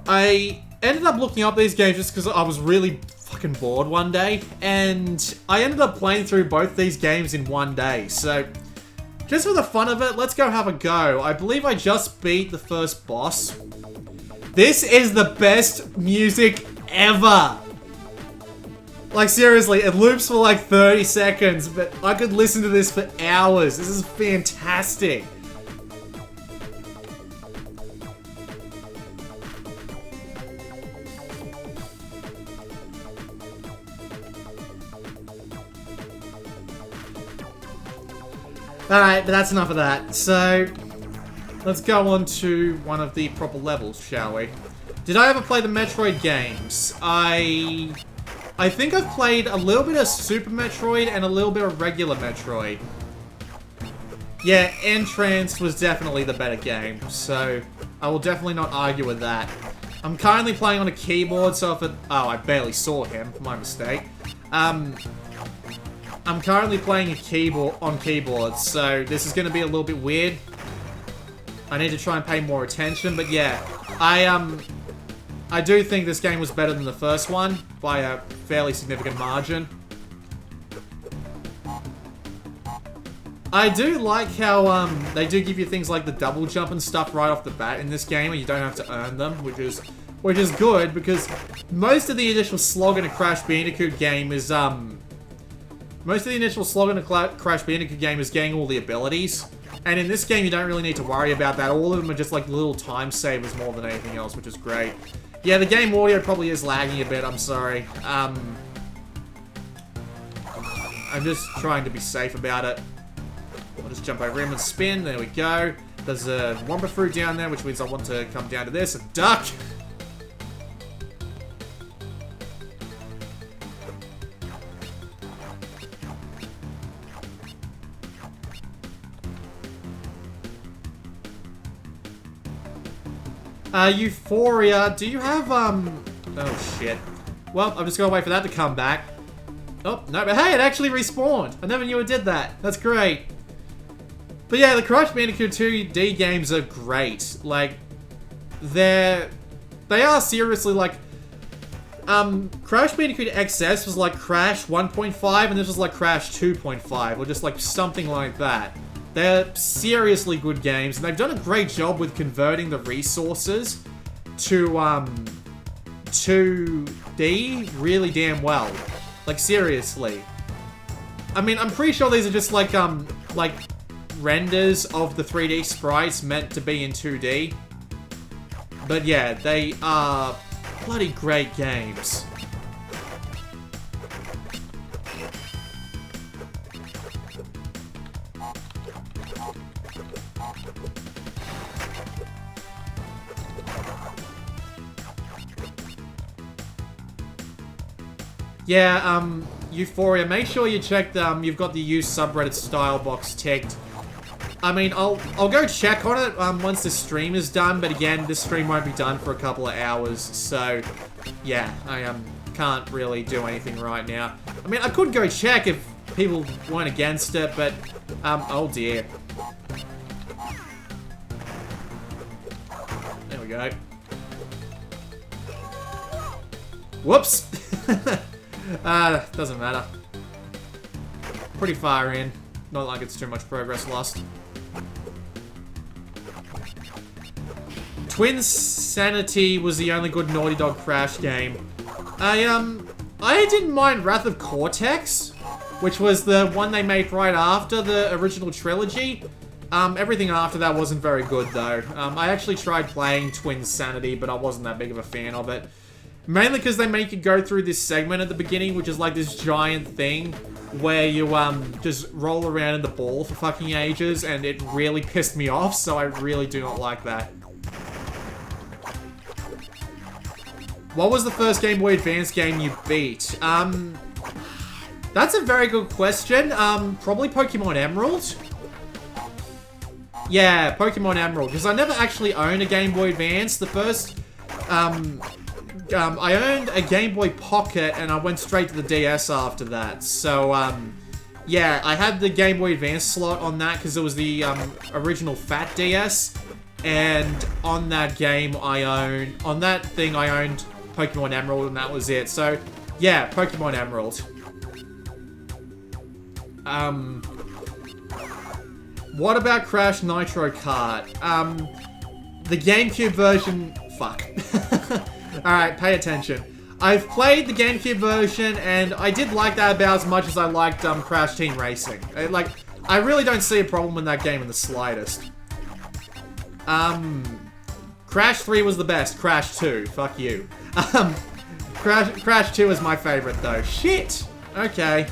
I ended up looking up these games just because I was really fucking bored one day, and I ended up playing through both these games in one day. So, just for the fun of it, let's go have a go. I believe I just beat the first boss. This is the best music ever! Like, seriously, it loops for like 30 seconds, but I could listen to this for hours. This is fantastic. Alright, but that's enough of that. So, let's go on to one of the proper levels, shall we? Did I ever play the Metroid games? I think I've played a little bit of Super Metroid and a little bit of regular Metroid. Yeah, Entranced was definitely the better game, so I will definitely not argue with that. I'm currently playing on a keyboard, so if it... Oh, I barely saw him. My mistake. I'm currently playing on keyboard, so this is going to be a little bit weird. I need to try and pay more attention, but yeah. I do think this game was better than the first one, by a fairly significant margin. I do like how, they do give you things like the double jump and stuff right off the bat in this game, and you don't have to earn them, which is good, because most of the initial slog in a Crash Bandicoot game is, getting all the abilities. And in this game, you don't really need to worry about that. All of them are just like little time savers more than anything else, which is great. Yeah, the game audio probably is lagging a bit, I'm sorry. I'm just trying to be safe about it. I'll just jump over him and spin, there we go. There's a Wumpa Fruit down there, which means I want to come down to this. A duck! Euphoria, do you have, oh shit. Well, I'm just gonna wait for that to come back. Oh, no, but hey, it actually respawned. I never knew it did that. That's great. But yeah, the Crash Bandicoot 2D games are great. Like, they are seriously like, Crash Bandicoot XS was like Crash 1.5, and this was like Crash 2.5, or just like something like that. They're seriously good games, and they've done a great job with converting the resources to 2D really damn well. Like, seriously. I mean, I'm pretty sure these are just like renders of the 3D sprites meant to be in 2D. But yeah, they are bloody great games. Yeah, Euphoria, make sure you check you've got the use subreddit style box ticked. I mean, I'll go check on it once the stream is done, but again, this stream won't be done for a couple of hours, so yeah, I can't really do anything right now. I mean, I could go check if people weren't against it, but oh dear. There we go. Whoops! Doesn't matter. Pretty far in. Not like it's too much progress lost. Twin Sanity was the only good Naughty Dog Crash game. I didn't mind Wrath of Cortex, which was the one they made right after the original trilogy. Everything after that wasn't very good, though. I actually tried playing Twin Sanity, but I wasn't that big of a fan of it. Mainly because they make you go through this segment at the beginning, which is like this giant thing where you just roll around in the ball for fucking ages, and it really pissed me off, so I really do not like that. What was the first Game Boy Advance game you beat? That's a very good question. Probably Pokemon Emerald. Yeah, Pokemon Emerald, because I never actually owned a Game Boy Advance. The first, I owned a Game Boy Pocket, and I went straight to the DS after that. So, yeah, I had the Game Boy Advance slot on that, because it was the, original Fat DS. And on that game, I owned Pokemon Emerald, and that was it. So, yeah, Pokemon Emerald. What about Crash Nitro Kart? The GameCube version... Fuck. Alright, pay attention. I've played the GameCube version, and I did like that about as much as I liked Crash Team Racing. I really don't see a problem in that game in the slightest. Crash 3 was the best. Crash 2. Fuck you. Crash 2 is my favorite, though. Shit! Okay.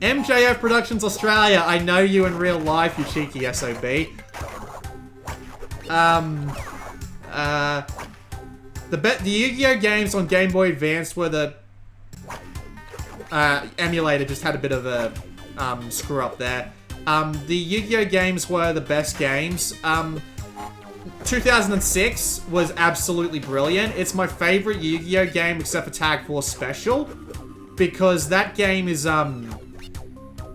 MJF Productions Australia, I know you in real life, you cheeky SOB. The Yu-Gi-Oh games on Game Boy Advance were the... emulator just had a bit of a screw up there. The Yu-Gi-Oh games were the best games. 2006 was absolutely brilliant. It's my favorite Yu-Gi-Oh game except for Tag Force Special. Because that game is,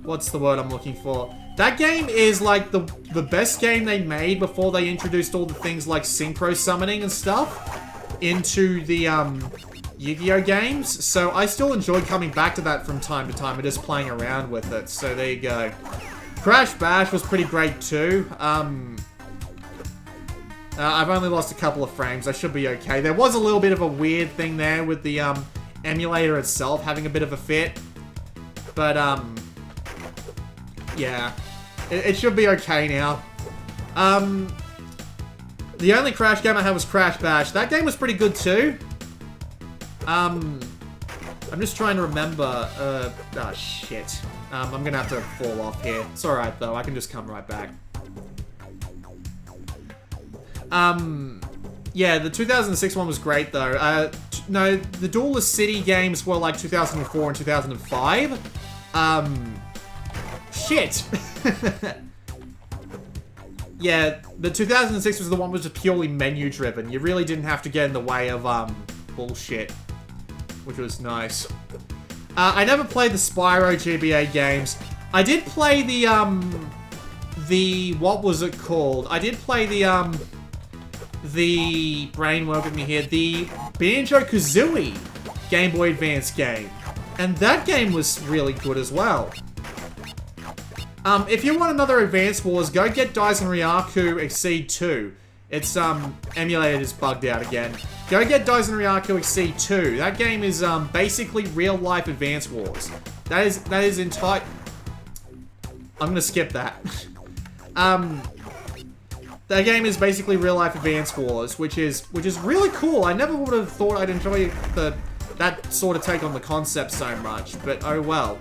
what's the word I'm looking for? That game is like the best game they made before they introduced all the things like synchro summoning and stuff into the Yu-Gi-Oh games. So I still enjoy coming back to that from time to time and just playing around with it. So there you go. Crash Bash was pretty great too. I've only lost a couple of frames. I should be okay. There was a little bit of a weird thing there with the emulator itself having a bit of a fit. But yeah. It should be okay now. The only Crash game I had was Crash Bash. That game was pretty good too. I'm just trying to remember. Oh shit. I'm gonna have to fall off here. It's alright though, I can just come right back. Yeah, the 2006 one was great though. No, the Duelist City games were like 2004 and 2005. Shit! Yeah, the 2006 was the one that was just purely menu driven. You really didn't have to get in the way of, bullshit. Which was nice. I never played the Spyro GBA games. I did play the, what was it called? I did play the brain work with me here, the Banjo-Kazooie Game Boy Advance game. And that game was really good as well. If you want another Advance Wars, go get Daisen Ryaku Exceed 2. Its, emulator is bugged out again. Go get Daisen Ryaku Exceed 2. That game is, basically real-life Advance Wars. That is entire... I'm gonna skip that. That game is basically real-life Advance Wars, which is really cool. I never would have thought I'd enjoy that sort of take on the concept so much, but oh well.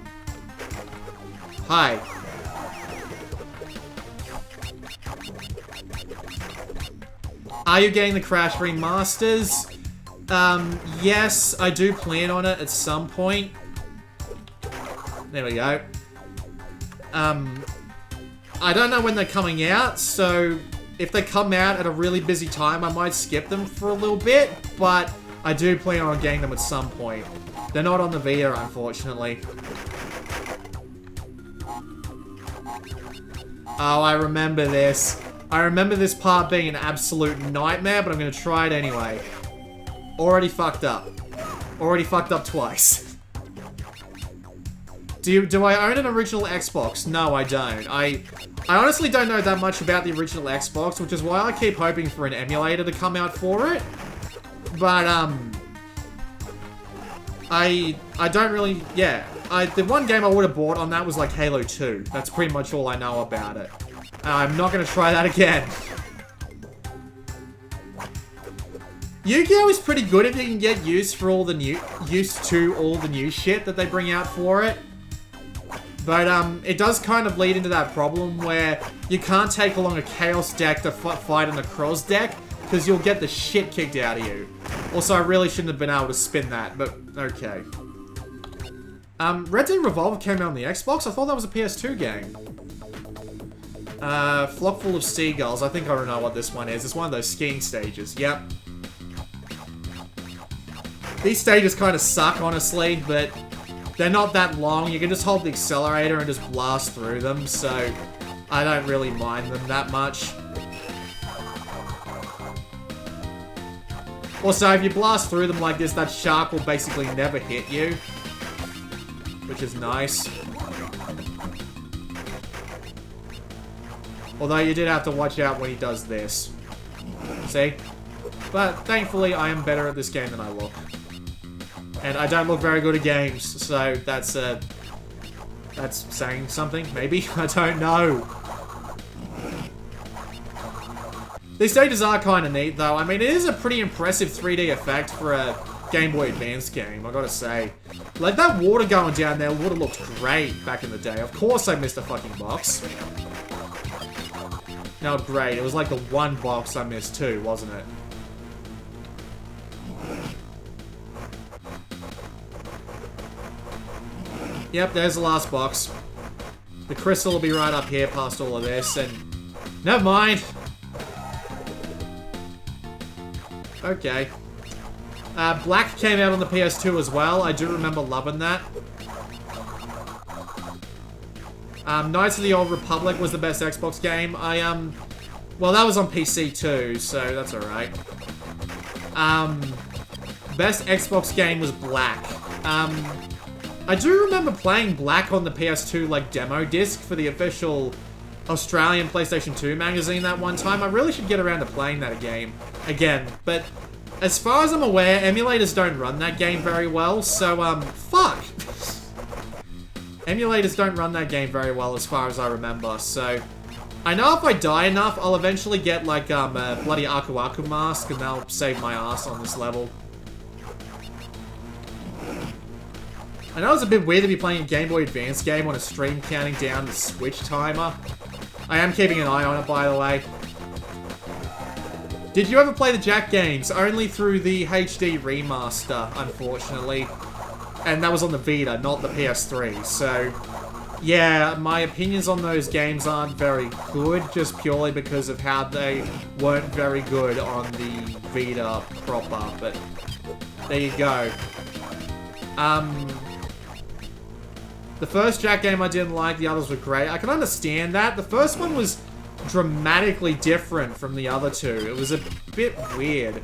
Hi. Are you getting the Crash remasters? Yes, I do plan on it at some point. There we go. I don't know when they're coming out, so if they come out at a really busy time, I might skip them for a little bit, but I do plan on getting them at some point. They're not on the Vita, unfortunately. Oh, I remember this. I remember this part being an absolute nightmare, but I'm gonna try it anyway. Already fucked up. Already fucked up twice. Do I own an original Xbox? No, I don't. I honestly don't know that much about the original Xbox, which is why I keep hoping for an emulator to come out for it. But, I don't really, yeah. The one game I would have bought on that was like Halo 2. That's pretty much all I know about it. I'm not gonna try that again. Yu-Gi-Oh! Is pretty good if you can get used to all the new shit that they bring out for it. But, it does kind of lead into that problem where you can't take along a Chaos deck to fight an Across deck, because you'll get the shit kicked out of you. Also, I really shouldn't have been able to spin that, but okay. Red Dead Revolver came out on the Xbox? I thought that was a PS2 game. Flock Full of Seagulls. I think I know what this one is. It's one of those skiing stages. Yep. These stages kind of suck, honestly, but they're not that long. You can just hold the accelerator and just blast through them, so I don't really mind them that much. Also, if you blast through them like this, that shark will basically never hit you, which is nice. Although you did have to watch out when he does this. See? But thankfully, I am better at this game than I look. And I don't look very good at games, so that's saying something, maybe? I don't know. These stages are kind of neat, though. I mean, it is a pretty impressive 3D effect for a Game Boy Advance game, I gotta say. Like, that water going down there would have looked great back in the day. Of course I missed a fucking box. No, great. It was like the one box I missed too, wasn't it? Yep, there's the last box. The crystal will be right up here past all of this, and... never mind! Okay. Black came out on the PS2 as well. I do remember loving that. Knights of the Old Republic was the best Xbox game. Well, that was on PC too, so that's alright. Best Xbox game was Black. I do remember playing Black on the PS2, like, demo disc for the official Australian PlayStation 2 magazine that one time. I really should get around to playing that again. But as far as I'm aware, emulators don't run that game very well, so, fuck! Emulators don't run that game very well as far as I remember, so... I know if I die enough, I'll eventually get, like, a bloody Aku Aku mask, and that'll save my ass on this level. I know it's a bit weird to be playing a Game Boy Advance game on a stream counting down the Switch timer. I am keeping an eye on it, by the way. Did you ever play the Jack games? Only through the HD remaster, unfortunately. And that was on the Vita, not the PS3, so... yeah, my opinions on those games aren't very good, just purely because of how they weren't very good on the Vita proper, but... there you go. The first Jack game I didn't like, the others were great. I can understand that. The first one was dramatically different from the other two. It was a bit weird.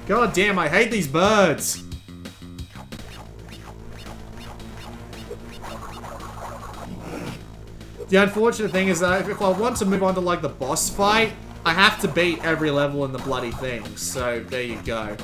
God damn, I hate these birds! The unfortunate thing is that if I want to move on to, like, the boss fight, I have to beat every level in the bloody thing. So, there you go.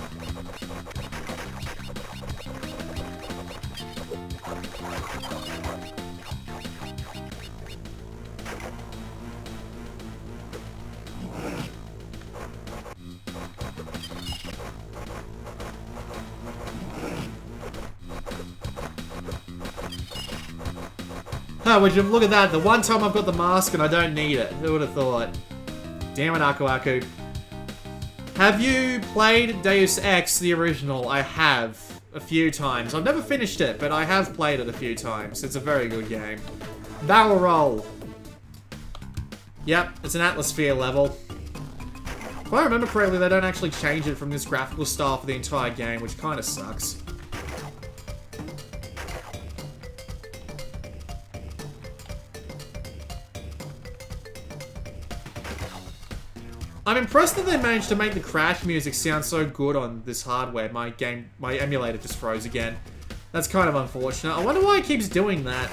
Oh, would you look at that? The one time I've got the mask and I don't need it. Who would have thought? Damn it, Aku Aku. Have you played Deus Ex, the original? I have. A few times. I've never finished it, but I have played it a few times. It's a very good game. Barrel roll. Yep, it's an atmosphere level. If I remember correctly, they don't actually change it from this graphical style for the entire game, which kind of sucks. I'm impressed that they managed to make the crash music sound so good on this hardware. My emulator just froze again. That's kind of unfortunate. I wonder why it keeps doing that.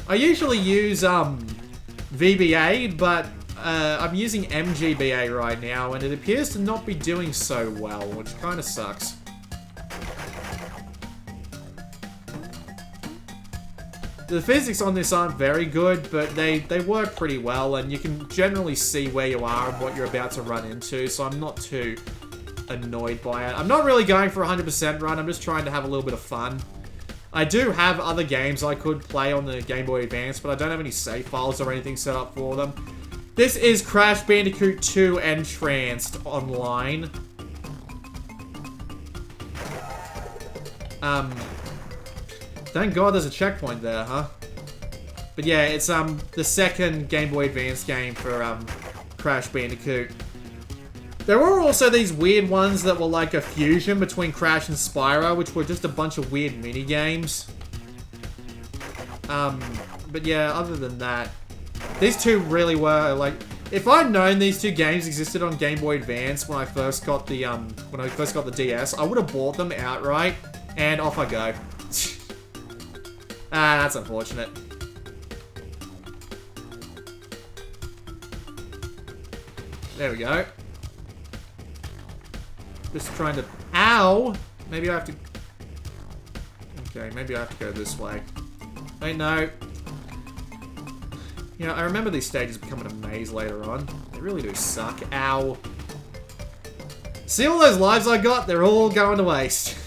I usually use VBA, but I'm using MGBA right now, and it appears to not be doing so well, which kind of sucks. The physics on this aren't very good, but they work pretty well, and you can generally see where you are and what you're about to run into, so I'm not too annoyed by it. I'm not really going for a 100% run, I'm just trying to have a little bit of fun. I do have other games I could play on the Game Boy Advance, but I don't have any save files or anything set up for them. This is Crash Bandicoot 2 Entranced Online. Thank God there's a checkpoint there, huh? But yeah, it's the second Game Boy Advance game for Crash Bandicoot. There were also these weird ones that were like a fusion between Crash and Spyro, which were just a bunch of weird mini games. But yeah, other than that, these two really were like. If I'd known these two games existed on Game Boy Advance when I first got the DS, I would have bought them outright, and off I go. Ah, that's unfortunate. There we go. Just trying to... Ow! Maybe I have to... Okay, maybe I have to go this way. Wait, no. You know, I remember these stages becoming a maze later on. They really do suck. Ow. See all those lives I got? They're all going to waste.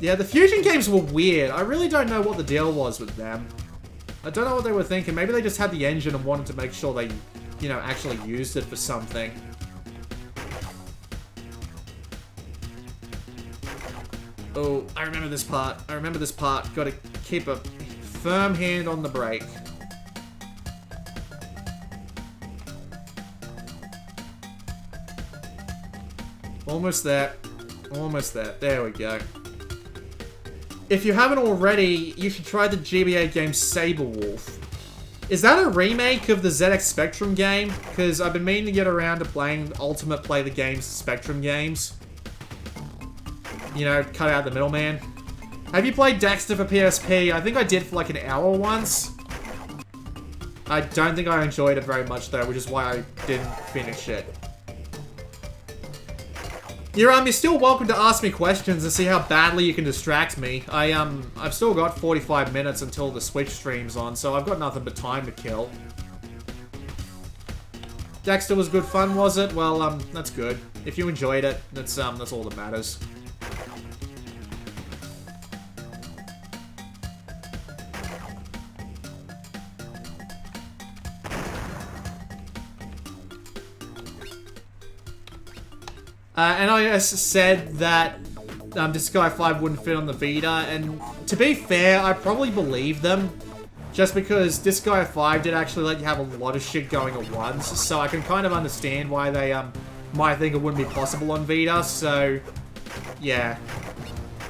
Yeah, the Fusion games were weird. I really don't know what the deal was with them. I don't know what they were thinking. Maybe they just had the engine and wanted to make sure they, you know, actually used it for something. Oh, I remember this part. I remember this part. Gotta keep a firm hand on the brake. Almost there. Almost there. There we go. If you haven't already, you should try the GBA game Saberwolf. Is that a remake of the ZX Spectrum game? Because I've been meaning to get around to playing Ultimate Play the Games Spectrum games. You know, cut out the middleman. Have you played Dexter for PSP? I think I did for like an hour once. I don't think I enjoyed it very much though, which is why I didn't finish it. You're still welcome to ask me questions and see how badly you can distract me. I've still got 45 minutes until the Switch stream's on, so I've got nothing but time to kill. Dexter was good fun, was it? Well, that's good. If you enjoyed it, that's all that matters. And I said that Disgaea 5 wouldn't fit on the Vita, and to be fair, I probably believe them. Just because Disgaea 5 did actually let you have a lot of shit going at once, so I can kind of understand why they might think it wouldn't be possible on Vita, so yeah.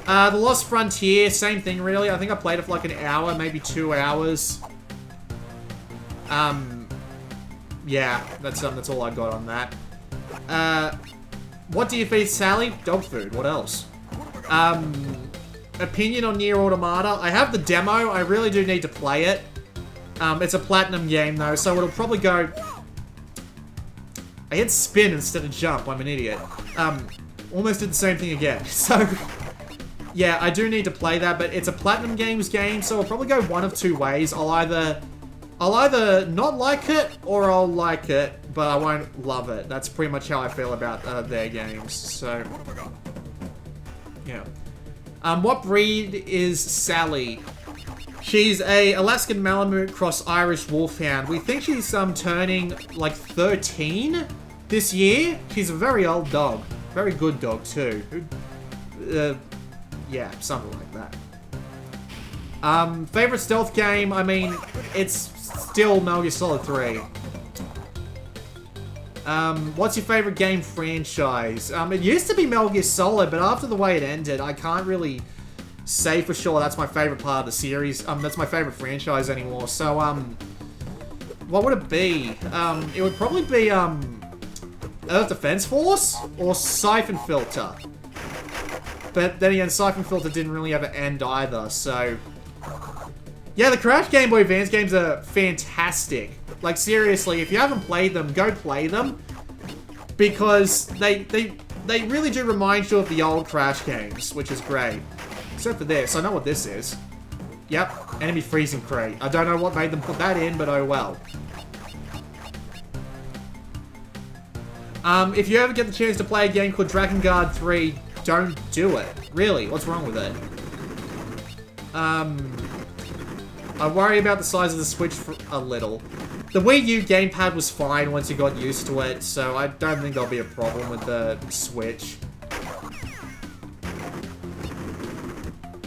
The Lost Frontier, same thing really. I think I played it for like an hour, maybe 2 hours. Yeah, that's all I got on that. What do you feed Sally? Dog food. What else? Opinion on Nier Automata. I have the demo. I really do need to play it. It's a platinum game though, so it'll probably go... I hit spin instead of jump. I'm an idiot. Almost did the same thing again. So, yeah, I do need to play that, but it's a Platinum Games game, so I'll probably go one of two ways. I'll either not like it, or I'll like it, but I won't love it. That's pretty much how I feel about their games, so... Yeah. What breed is Sally? She's a Alaskan Malamute cross Irish Wolfhound. We think she's turning, like, 13? this year. He's a very old dog. Very good dog, too. Yeah, something like that. Favorite stealth game? I mean, it's still Metal Gear Solid 3. What's your favorite game franchise? It used to be Metal Gear Solid, but after the way it ended, I can't really say for sure that's my favorite part of the series. That's my favorite franchise anymore. So, what would it be? It would probably be, Earth Defense Force or Siphon Filter. But then again, Siphon Filter didn't really ever end either, so... Yeah, the Crash Game Boy Advance games are fantastic. Like, seriously, if you haven't played them, go play them. Because they really do remind you of the old Crash games, which is great. Except for this, I know what this is. Yep, enemy freezing crate. I don't know what made them put that in, but oh well. If you ever get the chance to play a game called Dragon Guard 3, don't do it. Really, what's wrong with it? I worry about the size of the Switch for a little. The Wii U gamepad was fine once you got used to it, so I don't think there'll be a problem with the Switch.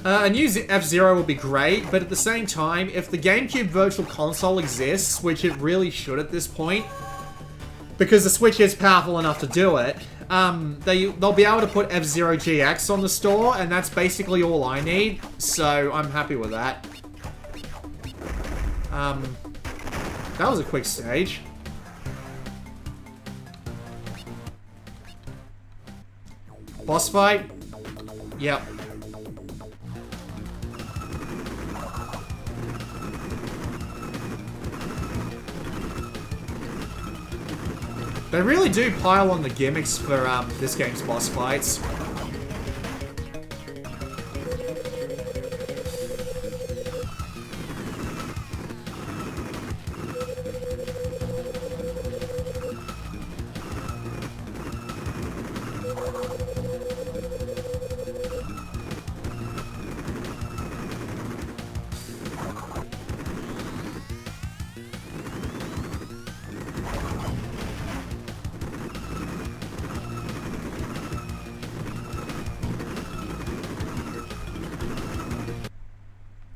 A new F-Zero would be great, but at the same time, if the GameCube Virtual Console exists, which it really should at this point, because the Switch is powerful enough to do it, they'll be able to put F-Zero GX on the store, and that's basically all I need, so I'm happy with that. That was a quick stage. Boss fight? Yep. They really do pile on the gimmicks for this game's boss fights.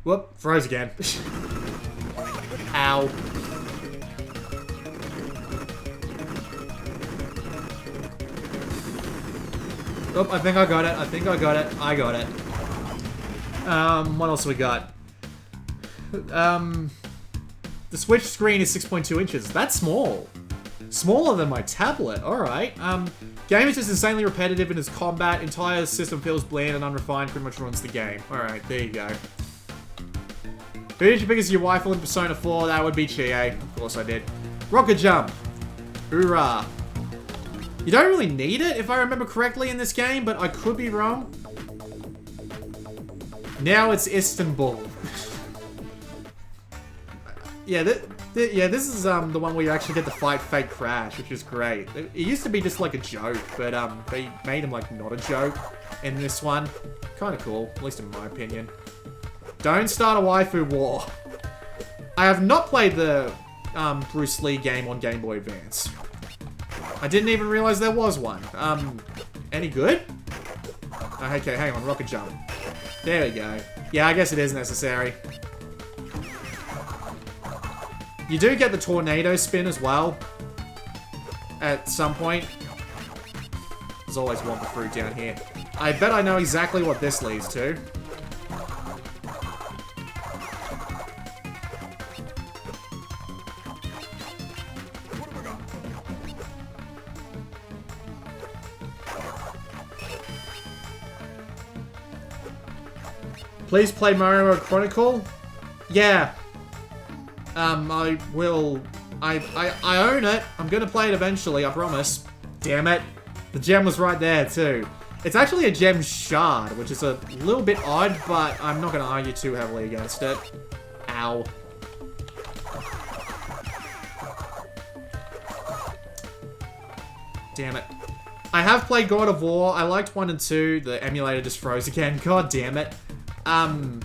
Whoop, froze again. Ow. Oh, I think I got it. I think I got it. I got it. What else we got? The Switch screen is 6.2 inches. That's small. Smaller than my tablet. Alright. Game is just insanely repetitive in its combat. Entire system feels bland and unrefined. Pretty much runs the game. Alright, there you go. Who did you pick as your rifle in Persona 4? That would be Chie. Of course I did. Rocket Jump. Hoorah. You don't really need it, if I remember correctly, in this game, but I could be wrong. Now it's Istanbul. Yeah, this is the one where you actually get to fight Fake Crash, which is great. It used to be just like a joke, but they made him like not a joke in this one. Kind of cool, at least in my opinion. Don't start a waifu war. I have not played the Bruce Lee game on Game Boy Advance. I didn't even realize there was one. Any good? Oh, okay, hang on, Rocket Jump. There we go. Yeah, I guess it is necessary. You do get the tornado spin as well. At some point. There's always one fruit down here. I bet I know exactly what this leads to. Please play Mario Chronicle? Yeah. I will... I own it. I'm gonna play it eventually, I promise. Damn it. The gem was right there, too. It's actually a gem shard, which is a little bit odd, but I'm not gonna argue too heavily against it. Ow. Damn it. I have played God of War. I liked 1 and 2. The emulator just froze again. God damn it. I'll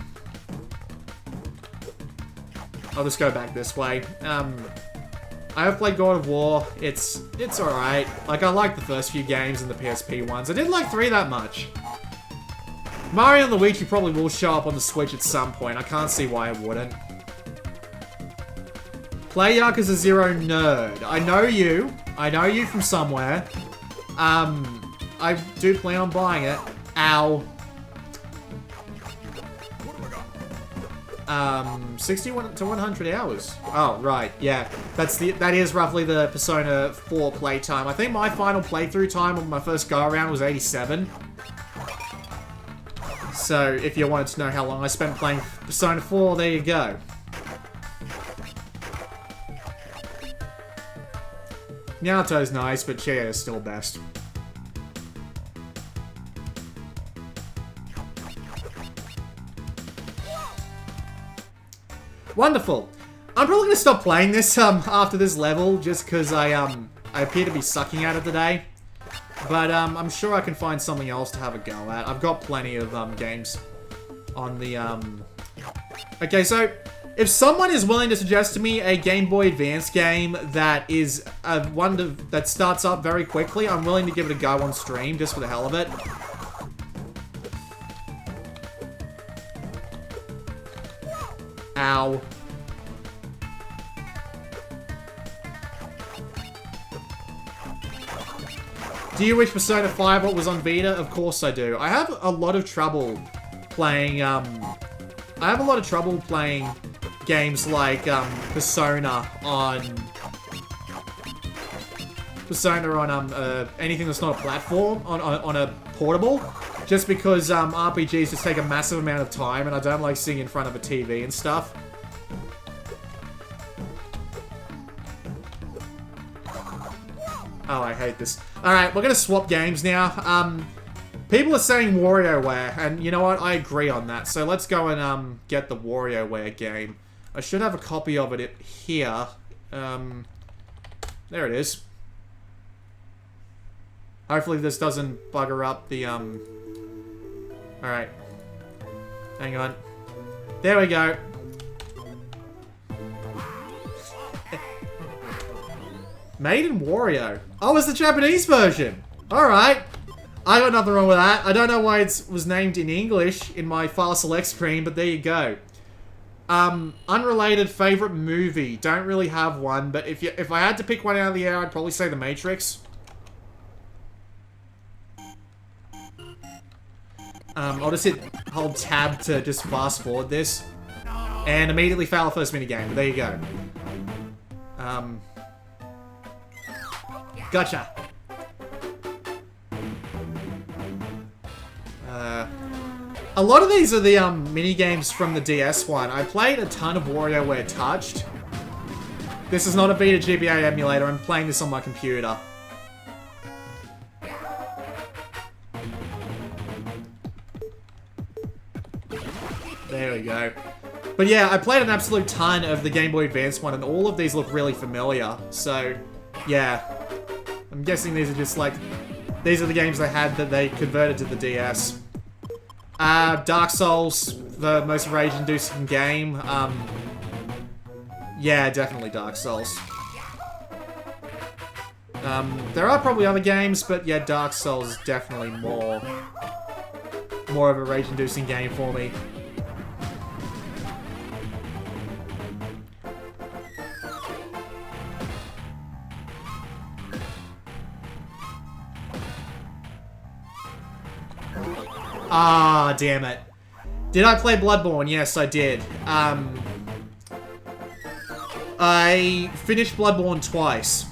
just go back this way. I have played God of War. It's alright. Like, I like the first few games and the PSP ones. I didn't like 3 that much. Mario and Luigi probably will show up on the Switch at some point. I can't see why it wouldn't. Play Yakuza 0 nerd. I know you. I know you from somewhere. I do plan on buying it. Ow. 61 to 100 hours. Oh, right, yeah. That is roughly the Persona 4 playtime. I think my final playthrough time on my first go-around was 87. So, if you wanted to know how long I spent playing Persona 4, there you go. Naoto's nice, but Chie is still best. Wonderful. I'm probably gonna stop playing this after this level, just because I appear to be sucking at it today. But I'm sure I can find something else to have a go at. I've got plenty of games on the Okay, so if someone is willing to suggest to me a Game Boy Advance game that is one that starts up very quickly, I'm willing to give it a go on stream just for the hell of it. Ow. Do you wish Persona 5 was on Vita? Of course I do. I have a lot of trouble playing, games like, Persona on anything that's not a platform, on a portable. Just because RPGs just take a massive amount of time and I don't like sitting in front of a TV and stuff. Oh, I hate this. Alright, we're gonna swap games now. People are saying WarioWare, and you know what? I agree on that. So let's go and get the WarioWare game. I should have a copy of it here. There it is. Hopefully this doesn't bugger up the Alright. Hang on. There we go. Made in Wario. Oh, it's the Japanese version. Alright. I got nothing wrong with that. I don't know why it was named in English in my file select screen, but there you go. Unrelated favorite movie. Don't really have one, but if I had to pick one out of the air, I'd probably say The Matrix. I'll just hold tab to just fast forward this. And immediately fail the first minigame, but there you go. Gotcha. A lot of these are the minigames from the DS one. I played a ton of WarioWare Touched. This is not a Vita GBA emulator, I'm playing this on my computer. There we go. But yeah, I played an absolute ton of the Game Boy Advance one, and all of these look really familiar. So, yeah. I'm guessing these are just like... These are the games they had that they converted to the DS. Dark Souls, the most rage-inducing game. Yeah, definitely Dark Souls. There are probably other games, but yeah, Dark Souls is definitely more of a rage-inducing game for me. Ah, damn it. Did I play Bloodborne? Yes, I did. I finished Bloodborne twice.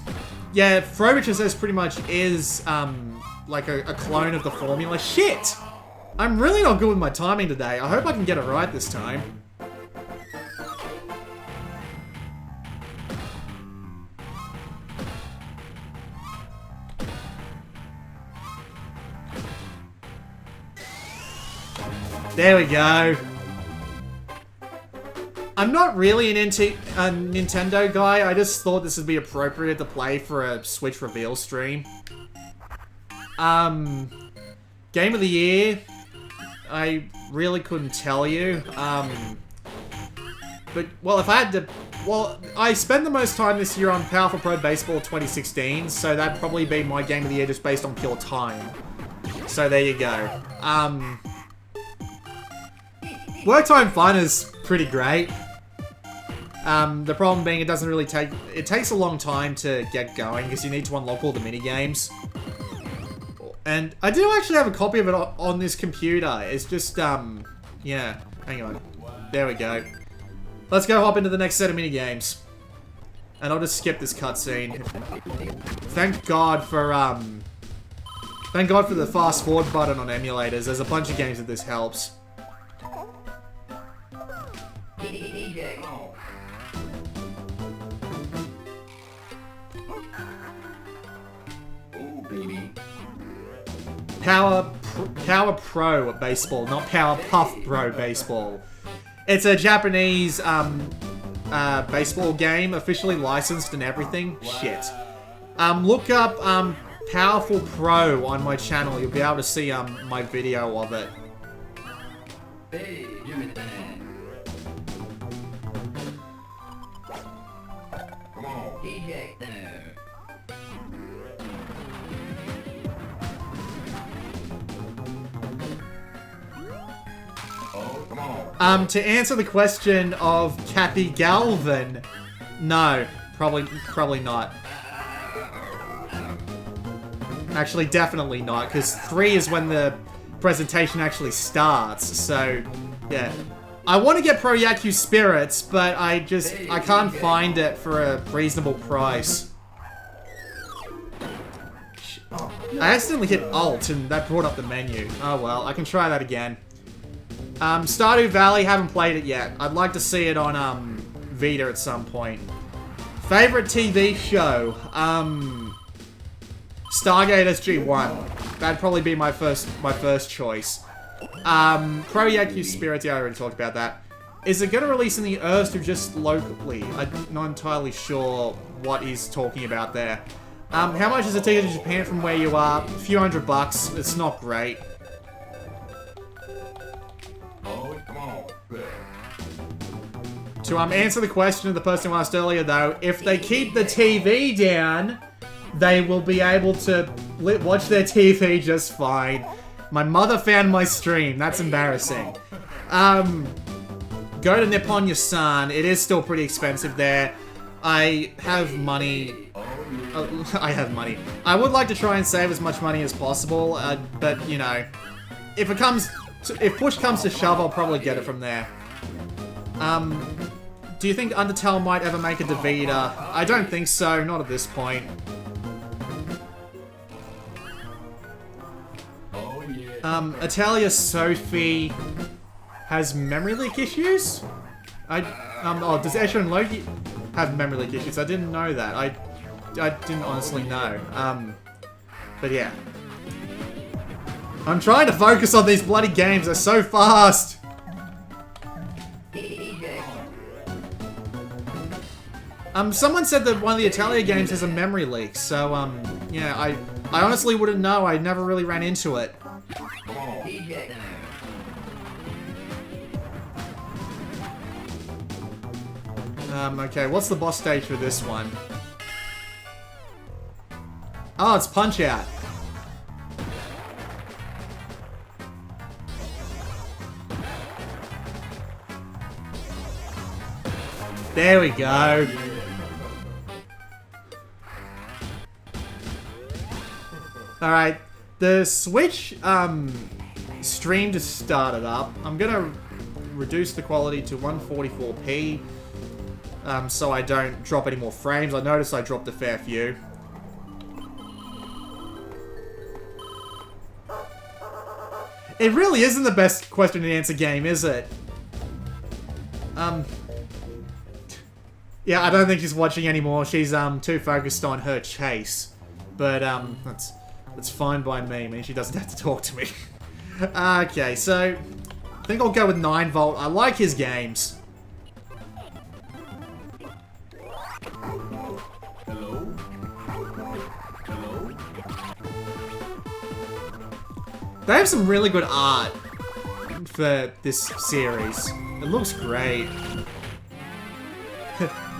Yeah, Frobisher says pretty much is, like a clone of the formula. Shit! I'm really not good with my timing today. I hope I can get it right this time. There we go. I'm not really a Nintendo guy. I just thought this would be appropriate to play for a Switch reveal stream. Game of the year, I really couldn't tell you. But, well, if I had to Well, I spent the most time this year on Powerful Pro Baseball 2016, so that'd probably be my game of the year just based on pure time. So there you go. Work Time Fun is pretty great. The problem being it doesn't really take... It takes a long time to get going because you need to unlock all the minigames. And I do actually have a copy of it on this computer. It's just, yeah. Hang on. There we go. Let's go hop into the next set of minigames. And I'll just skip this cutscene. Thank God for, Thank God for the fast forward button on emulators. There's a bunch of games that this helps. Power Pro Baseball, not Power Puff Pro Baseball. It's a Japanese baseball game, officially licensed and everything. Shit. Look up Powerful Pro on my channel. You'll be able to see my video of it. To answer the question of Kathy Galvin, no, probably not. Actually, definitely not, because 3 is when the presentation actually starts, so, yeah. I want to get Pro Yaku Spirits, but I can't find it for a reasonable price. I accidentally hit Alt, and that brought up the menu. Oh well, I can try that again. Stardew Valley, haven't played it yet. I'd like to see it on, Vita at some point. Favorite TV show? Stargate SG-1. That'd probably be my first choice. Pro Yaku Spirits, yeah, I already talked about that. Is it gonna release in the US or just locally? I'm not entirely sure what he's talking about there. How much is a ticket to Japan from where you are? A few $100. It's not great. To answer the question of the person who asked earlier, though, if they keep the TV down, they will be able to watch their TV just fine. My mother found my stream. That's embarrassing. Go to Nippon-Yasan. It is still pretty expensive there. I have money. I have money. I would like to try and save as much money as possible, but, you know, if push comes to shove, I'll probably get it from there. Do you think Undertale might ever make it to Vita? I don't think so, not at this point. Italia Sophie has memory leak issues? Does Escher and Loki have memory leak issues? I didn't know that. I didn't honestly know. But yeah. I'm trying to focus on these bloody games, they're so fast! Someone said that one of the Italia games has a memory leak, so, yeah, I honestly wouldn't know, I never really ran into it. Okay, what's the boss stage for this one? Oh, it's Punch-Out! There we go. Alright, the Switch stream just started up. I'm gonna reduce the quality to 144p so I don't drop any more frames. I noticed I dropped a fair few. It really isn't the best question and answer game, is it? Yeah, I don't think she's watching anymore. She's too focused on her chase. But that's fine by me. I mean, she doesn't have to talk to me. Okay, so I think I'll go with 9V. I like his games. Hello? Hello? They have some really good art for this series. It looks great.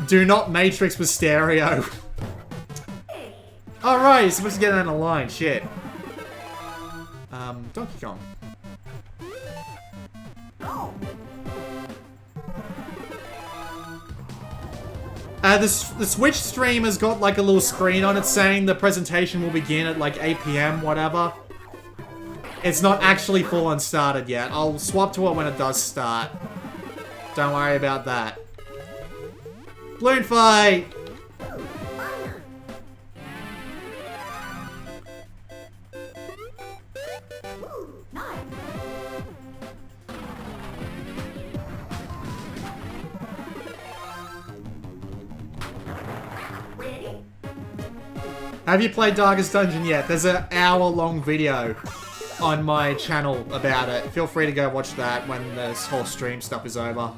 Do not matrix with stereo. Alright, you're supposed to get in a line. Shit. Donkey Kong. The Switch stream has got like a little screen on it saying the presentation will begin at like 8 PM, whatever. It's not actually full on started yet. I'll swap to it when it does start. Don't worry about that. Balloon fight! Have you played Darkest Dungeon yet? There's an hour-long video on my channel about it. Feel free to go watch that when this whole stream stuff is over.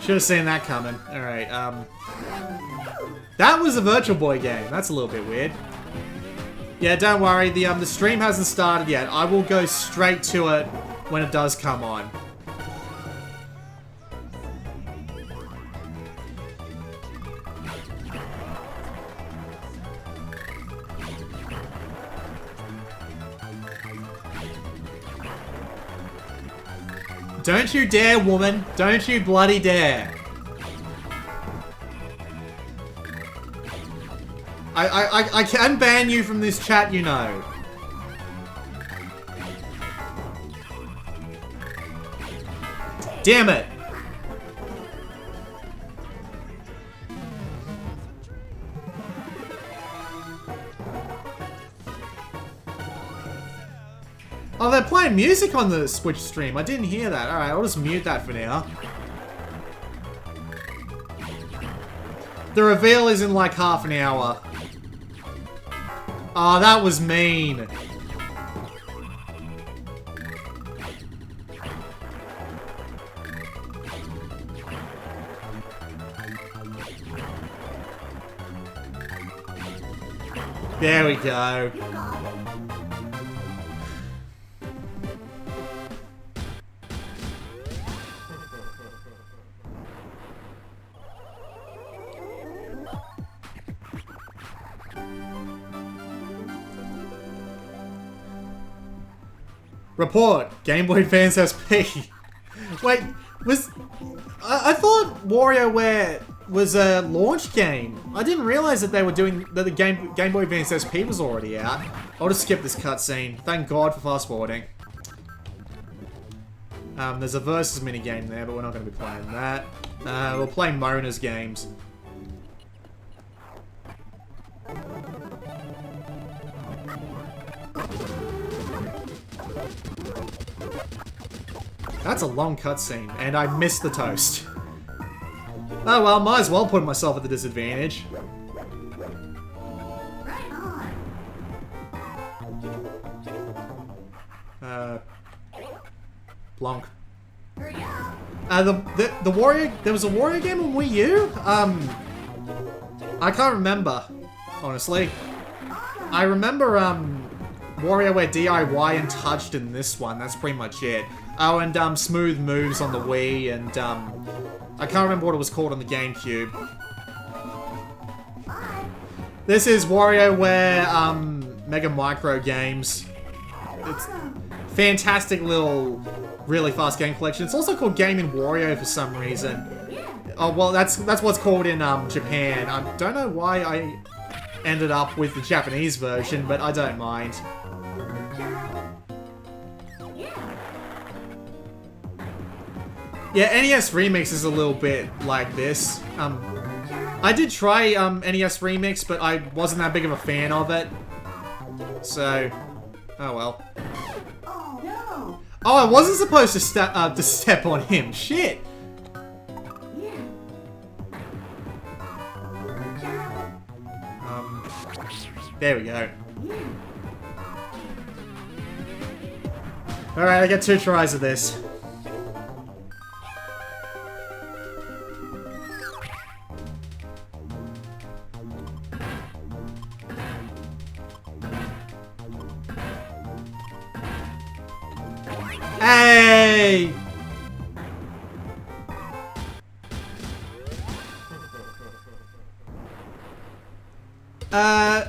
Should have seen that coming. Alright, that was a Virtual Boy game. That's a little bit weird. Yeah, don't worry. The stream hasn't started yet. I will go straight to it when it does come on. Don't you dare, woman. Don't you bloody dare. I can ban you from this chat, you know. Damn it. Oh, they're playing music on the Switch stream. I didn't hear that. Alright, I'll just mute that for now. The reveal is in like half an hour. Oh, that was mean. There we go. Report! Game Boy Advance SP. Wait, was... I thought WarioWare was a launch game. I didn't realize that they were doing... that the Game Boy Advance SP was already out. I'll just skip this cutscene. Thank God for fast forwarding. There's a versus minigame there, but we're not going to be playing that. We'll play Mona's games. That's a long cutscene, and I missed the toast. Oh well, might as well put myself at the disadvantage. Blonk. The Wario... There was a Wario game on Wii U? I can't remember, honestly. I remember, WarioWare DIY and Touched in this one. That's pretty much it. Oh, and, Smooth Moves on the Wii, and, I can't remember what it was called on the GameCube. This is WarioWare, Mega Micro games. It's fantastic little, really fast game collection. It's also called Game & Wario for some reason. Oh, well, that's what's called in, Japan. I don't know why I ended up with the Japanese version, but I don't mind. Yeah, NES Remix is a little bit like this. I did try NES Remix, but I wasn't that big of a fan of it. So, oh well. Oh no! Oh, I wasn't supposed to step on him. Shit. Yeah. There we go. Alright, I get 2 tries of this. Hey!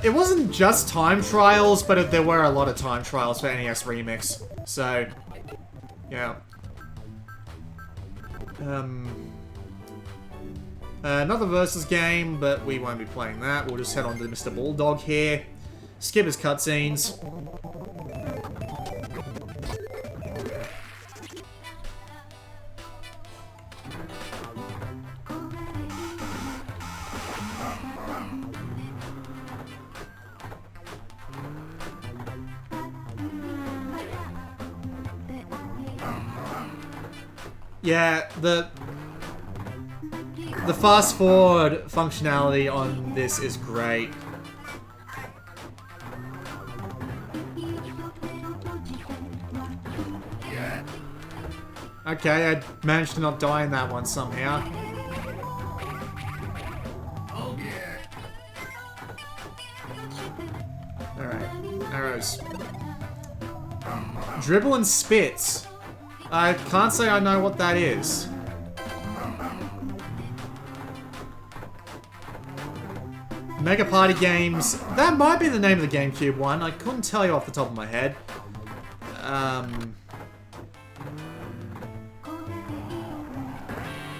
It wasn't just time trials, but there were a lot of time trials for NES Remix. So, yeah. Another versus game, but we won't be playing that. We'll just head on to Mr. Bulldog here. Skip his cutscenes. Yeah, the fast forward functionality on this is great. Okay, I managed to not die in that one somehow. Alright, arrows. Dribble and spits. I can't say I know what that is. Mega Party Games. That might be the name of the GameCube one. I couldn't tell you off the top of my head.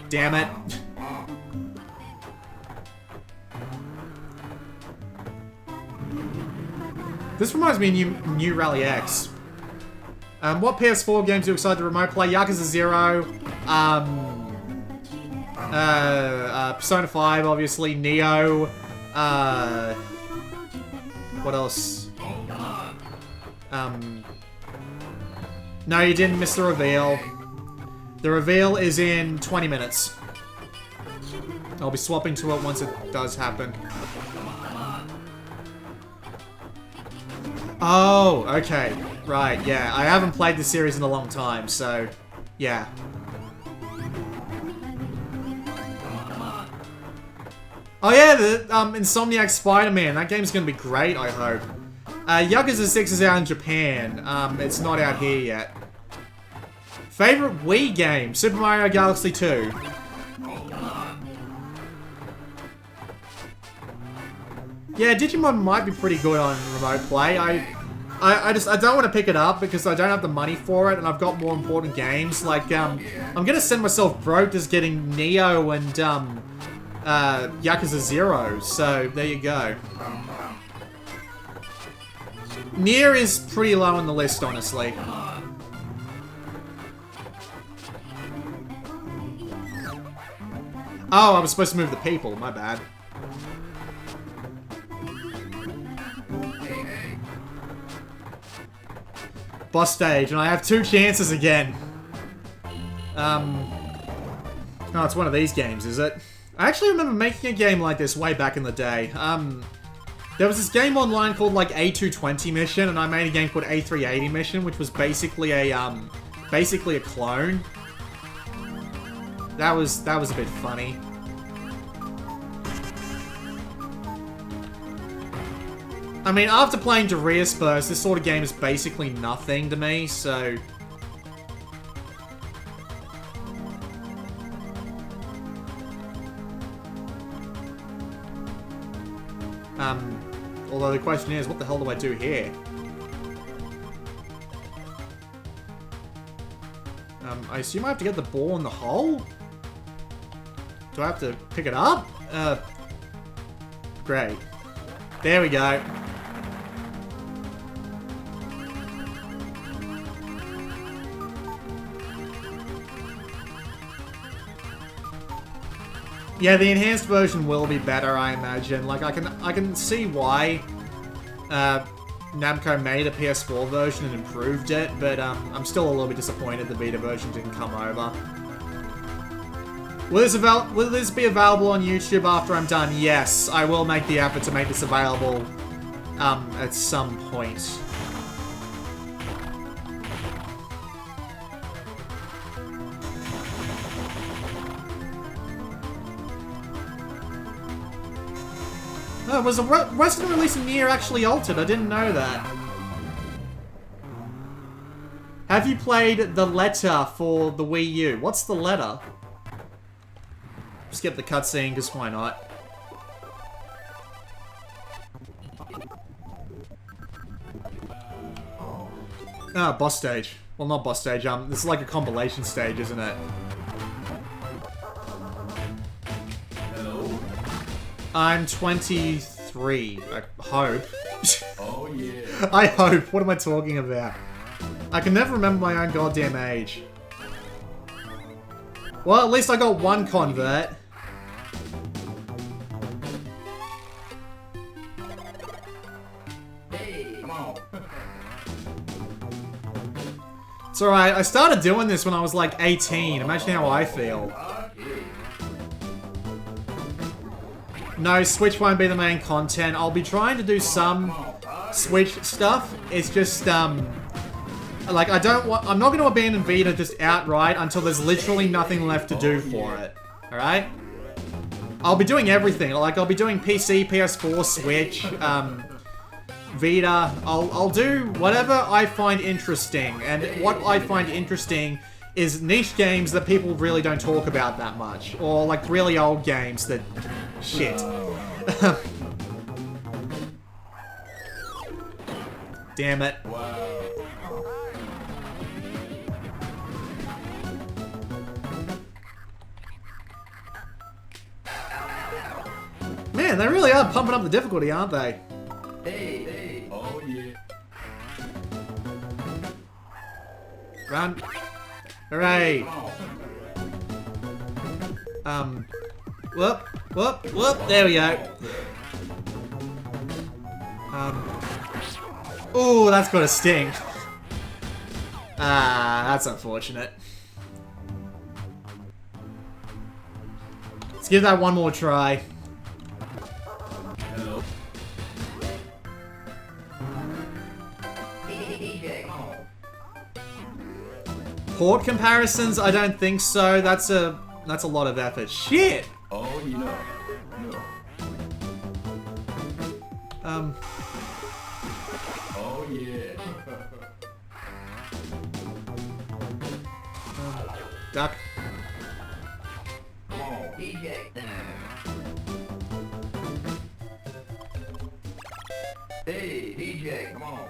Damn it. This reminds me of New Rally X. What PS4 games are you excited to remote play? Yakuza 0, Persona 5, obviously, Neo, what else? No, you didn't miss the reveal. The reveal is in 20 minutes. I'll be swapping to it once it does happen. Oh, okay. Right, yeah. I haven't played the series in a long time, so... yeah. Oh yeah, the Insomniac Spider-Man. That game's gonna be great, I hope. Yakuza 6 is out in Japan. It's not out here yet. Favorite Wii game? Super Mario Galaxy 2. Yeah, Digimon might be pretty good on remote play. I don't want to pick it up because I don't have the money for it, and I've got more important games. Like, I'm gonna send myself broke just getting Neo and, Yakuza 0, so there you go. Nier is pretty low on the list, honestly. Oh, I was supposed to move the people, my bad. Boss stage, and I have 2 chances again. Oh, it's one of these games, is it? I actually remember making a game like this way back in the day. There was this game online called, like, A220 Mission, and I made a game called A380 Mission, which was basically a clone. That was a bit funny. I mean, after playing Darius Burst, this sort of game is basically nothing to me, so... although the question is, what the hell do I do here? I assume I have to get the ball in the hole? Do I have to pick it up? Great. There we go. Yeah, the enhanced version will be better, I imagine. Like, I can see why Namco made a PS4 version and improved it, but I'm still a little bit disappointed the Vita version didn't come over. Will this be available on YouTube after I'm done? Yes, I will make the effort to make this available at some point. Oh, was the Western release of Nier actually altered? I didn't know that. Have you played the letter for the Wii U? What's the letter? Skip the cutscene, because why not? Ah, boss stage. Well, not boss stage, this is like a compilation stage, isn't it? Hello? I'm 23. I hope. Oh yeah. I hope. What am I talking about? I can never remember my own goddamn age. Well, at least I got one convert. Hey, come on. It's alright, I started doing this when I was like 18. Imagine how I feel. Okay. No, Switch won't be the main content. I'll be trying to do some Switch stuff. It's just, like, I'm not going to abandon Vita just outright until there's literally nothing left to do for it. Alright? I'll be doing everything. Like, I'll be doing PC, PS4, Switch, Vita. I'll do whatever I find interesting. And what I find interesting is niche games that people really don't talk about that much. Or, like, really old games that... Shit. Damn it. Man, they really are pumping up the difficulty, aren't they? Hey, hey. Oh yeah. Run. Hooray. Whoop, whoop, whoop. There we go. Ooh, that's got a sting. Ah, that's unfortunate. Let's give that one more try. Hello. Port comparisons? I don't think so. That's a lot of effort. Shit! Oh yeah. No. Oh yeah. Duck. Come on. DJ. Hey, DJ, come on.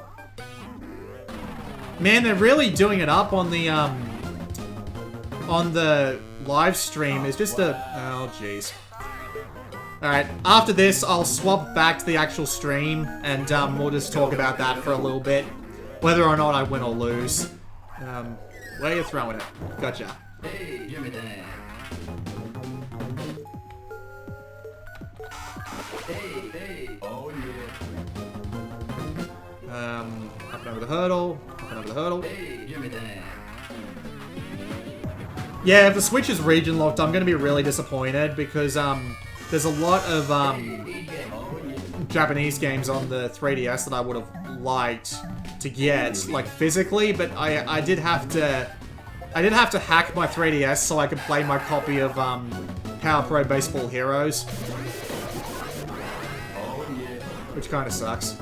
Man, they're really doing it up on the live stream. It's just a... Oh, jeez. Alright, after this, I'll swap back to the actual stream, and we'll just talk about that for a little bit. Whether or not I win or lose. Where are you throwing it? Gotcha. Hey, give me that. Hey, hey. Oh yeah. Up and over the hurdle. Up and over the hurdle. Hey, give me that. Yeah, if the Switch is region locked, I'm gonna be really disappointed because there's a lot of Japanese games on the 3DS that I would have liked to get, like physically, but I did have to hack my 3DS so I could play my copy of Power Pro Baseball Heroes, which kind of sucks.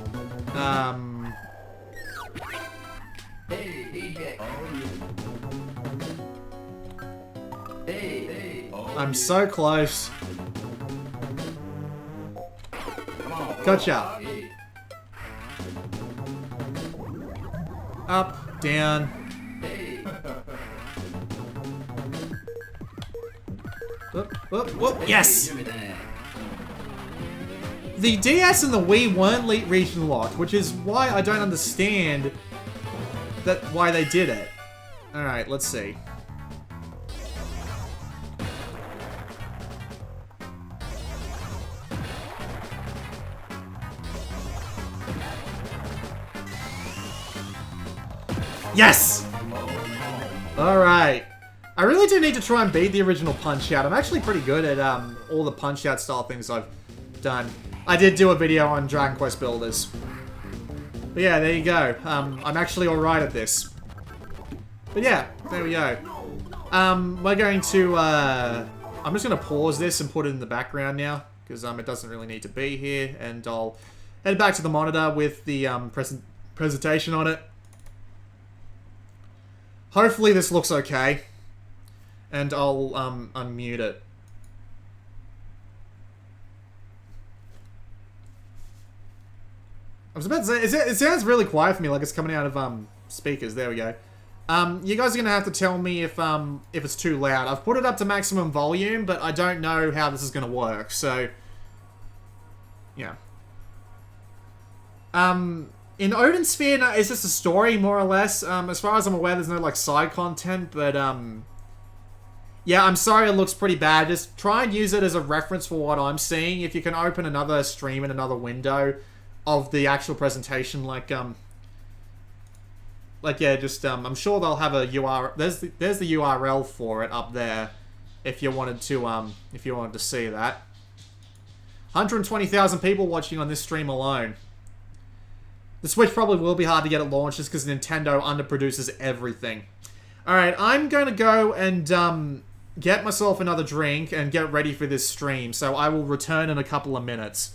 Hey, DJ. Hey, hey. I'm so close. Gotcha. Up, down. Whoop, whoop, whoop. Yes! The DS and the Wii weren't region locked, which is why I don't understand why they did it. Alright, let's see. Yes! Alright. I really do need to try and beat the original Punch-Out. I'm actually pretty good at all the Punch-Out style things I've done. I did do a video on Dragon Quest Builders. But yeah, there you go. I'm actually alright at this. But yeah, there we go. We're going to, I'm just going to pause this and put it in the background now, because it doesn't really need to be here, and I'll head back to the monitor with the presentation on it. Hopefully this looks okay, and I'll unmute it. I was about to say, it sounds really quiet for me, like it's coming out of speakers. There we go. You guys are gonna have to tell me if it's too loud. I've put it up to maximum volume, but I don't know how this is gonna work. So, yeah. In Odin Sphere, it's just a story more or less. As far as I'm aware, there's no like side content, but yeah, I'm sorry it looks pretty bad. Just try and use it as a reference for what I'm seeing. If you can open another stream in another window of the actual presentation, like yeah, just I'm sure they'll have a URL. There's the URL for it up there, if you wanted to see that. 120,000 people watching on this stream alone. The Switch probably will be hard to get it launched just because Nintendo underproduces everything. Alright, I'm going to go and get myself another drink and get ready for this stream, so I will return in a couple of minutes.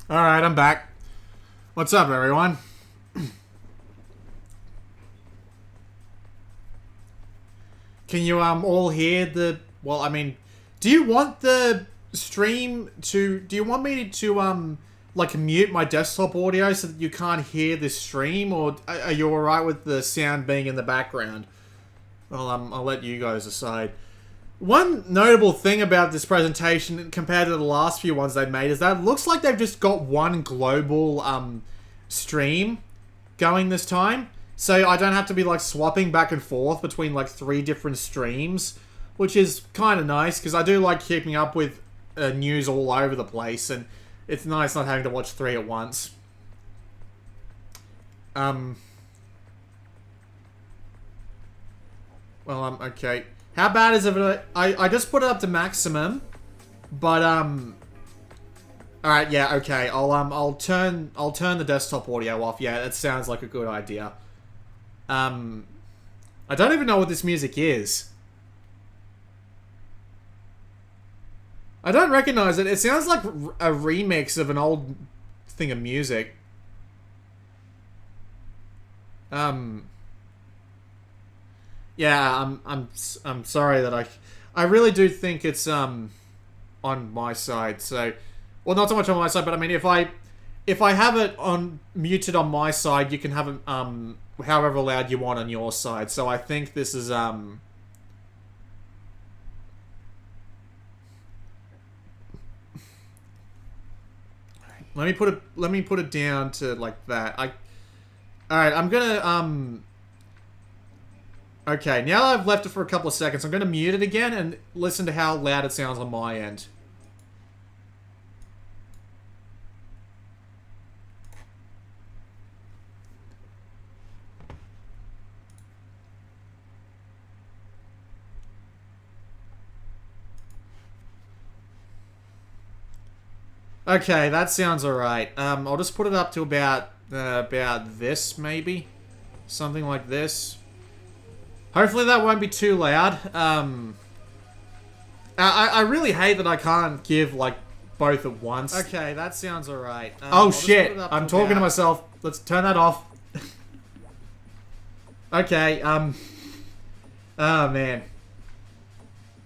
Alright, I'm back. What's up, everyone? Can you all hear the... Well, I mean, do you want the stream to... Do you want me to like, mute my desktop audio so that you can't hear this stream? Or are you alright with the sound being in the background? Well, I'll let you guys decide. One notable thing about this presentation compared to the last few ones they've made is that it looks like they've just got one global stream going this time. So I don't have to be like swapping back and forth between like 3 different streams, which is kind of nice because I do like keeping up with news all over the place, and it's nice not having to watch 3 at once. Well, okay. How bad is it? I just put it up to maximum, but alright, yeah, okay. I'll turn the desktop audio off. Yeah, that sounds like a good idea. I don't even know what this music is. I don't recognize it. It sounds like a remix of an old thing of music. Yeah, I'm sorry that I really do think it's on my side. So, well, not so much on my side, but I mean, if I have it on muted on my side, you can have it however loud you want on your side. So I think this is let me put it down to like that. All right, I'm gonna okay, now that I've left it for a couple of seconds, I'm gonna mute it again and listen to how loud it sounds on my end. Okay, that sounds alright. I'll just put it up to about this, maybe? Something like this. Hopefully that won't be too loud. I really hate that I can't give, like, both at once. Okay, that sounds alright. Oh, shit! I'm talking to myself. Let's turn that off. Okay, oh, man.